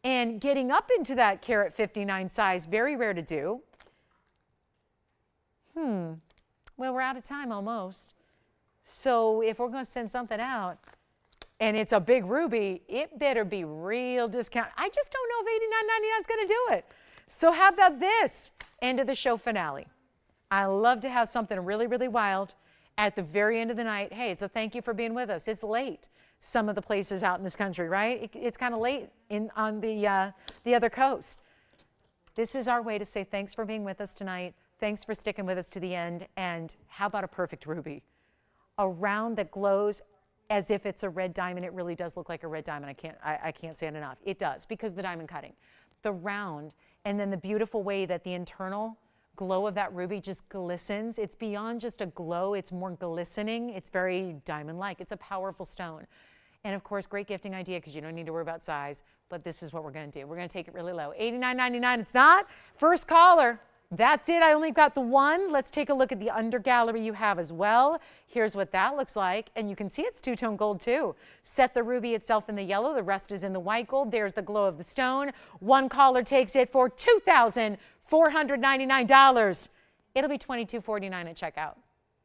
And getting up into that carat 59 size, very rare to do. Well, we're out of time almost. So if we're going to send something out and it's a big ruby, it better be real discount. I just don't know if $89.99 is going to do it. So how about this? End of the show finale. I love to have something really, really wild at the very end of the night. Hey, it's a thank you for being with us. It's late. Some of the places out in this country, right? It's kind of late on the other coast. This is our way to say thanks for being with us tonight. Thanks for sticking with us to the end. And how about a perfect ruby? A round that glows as if it's a red diamond. It really does look like a red diamond. I can't say it enough. It does because of the diamond cutting. The round and then the beautiful way that the internal glow of that ruby just glistens. It's beyond just a glow. It's more glistening. It's very diamond-like. It's a powerful stone. And of course, great gifting idea because you don't need to worry about size, but this is what we're going to do. We're going to take it really low. $89.99. It's not. First caller. That's it. I only got the one. Let's take a look at the under gallery you have as well. Here's what that looks like. And you can see it's two-tone gold too. Set the ruby itself in the yellow. The rest is in the white gold. There's the glow of the stone. One caller takes it for $2,499. It'll be $22.49 at checkout.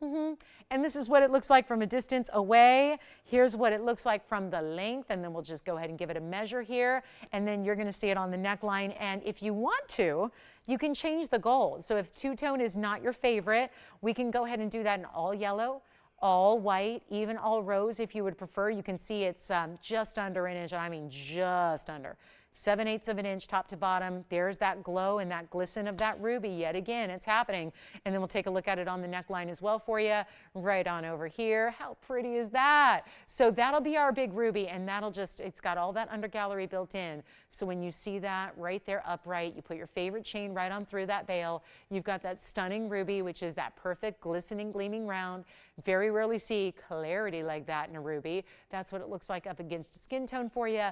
And this is what it looks like from a distance away. Here's what it looks like from the length, and then we'll just go ahead and give it a measure here, and then you're going to see it on the neckline. And if you want to, you can change the gold. So if two-tone is not your favorite, we can go ahead and do that in all yellow, all white, even all rose if you would prefer. You can see it's just under an inch, and I mean just under. 7/8 of an inch top to bottom. There's that glow and that glisten of that ruby. Yet again, it's happening. And then we'll take a look at it on the neckline as well for you. Right on over here. How pretty is that? So that'll be our big ruby, and that'll just, it's got all that under gallery built in. So when you see that right there upright, you put your favorite chain right on through that veil. You've got that stunning ruby, which is that perfect glistening, gleaming round. Very rarely see clarity like that in a ruby. That's what it looks like up against skin tone for you.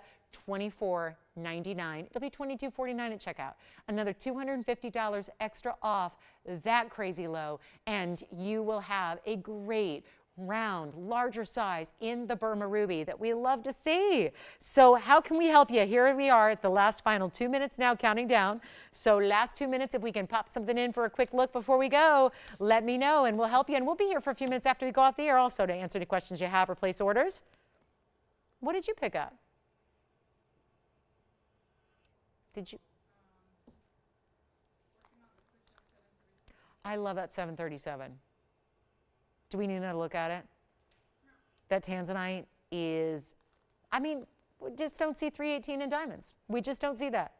$24.99. It'll be $22.49 at checkout. Another $250 extra off that crazy low, and you will have a great round, larger size in the Burma ruby that we love to see. So how can we help you? Here we are at the last final 2 minutes now, counting down. So last 2 minutes, if we can pop something in for a quick look before we go, let me know and we'll help you. And we'll be here for a few minutes after we go off the air also to answer any questions you have or place orders. What did you pick up? Did you? I love that 737. Do we need to look at it? No. That Tanzanite is, I mean, we just don't see 318 in diamonds. We just don't see that.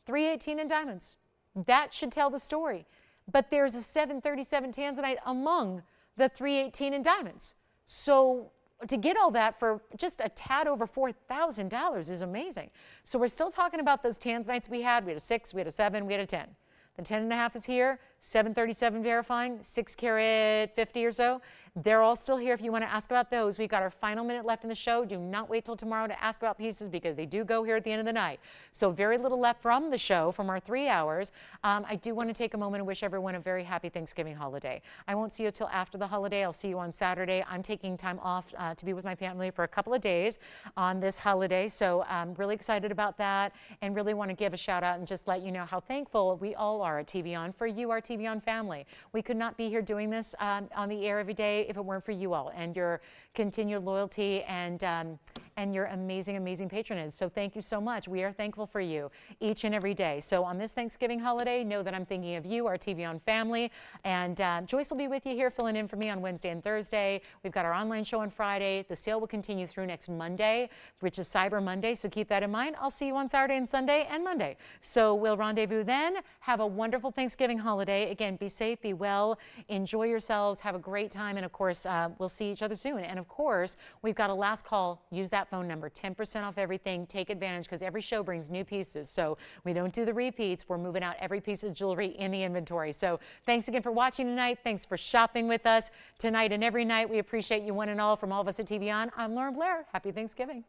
318 in diamonds. That should tell the story. But there's a 737 Tanzanite among the 318 in diamonds. So to get all that for just a tad over $4,000 is amazing. So we're still talking about those Tanzanites we had. We had a 6, we had a 7, we had a 10. The 10.5 is here, 737 verifying, 6 carat 50 or so. They're all still here if you want to ask about those. We've got our final minute left in the show. Do not wait till tomorrow to ask about pieces because they do go here at the end of the night. So very little left from the show, from our 3 hours. I do want to take a moment and wish everyone a very happy Thanksgiving holiday. I won't see you till after the holiday. I'll see you on Saturday. I'm taking time off to be with my family for a couple of days on this holiday. So I'm really excited about that and really want to give a shout out and just let you know how thankful we all are at TVON for you, our TVON family. We could not be here doing this on the air every day if it weren't for you all and your continued loyalty and your amazing, amazing patronage. So thank you so much. We are thankful for you each and every day. So on this Thanksgiving holiday, know that I'm thinking of you, our TVON family. And Joyce will be with you here filling in for me on Wednesday and Thursday. We've got our online show on Friday. The sale will continue through next Monday, which is Cyber Monday. So keep that in mind. I'll see you on Saturday and Sunday and Monday. So we'll rendezvous then. Have a wonderful Thanksgiving holiday. Again, be safe, be well, enjoy yourselves, have a great time. And of course, we'll see each other soon. And of course, we've got a last call. Use that phone number, 10% off everything. Take advantage because every show brings new pieces. So we don't do the repeats. We're moving out every piece of jewelry in the inventory. So thanks again for watching tonight. Thanks for shopping with us tonight and every night. We appreciate you one and all. From all of us at TVON, I'm Lauren Blair. Happy Thanksgiving.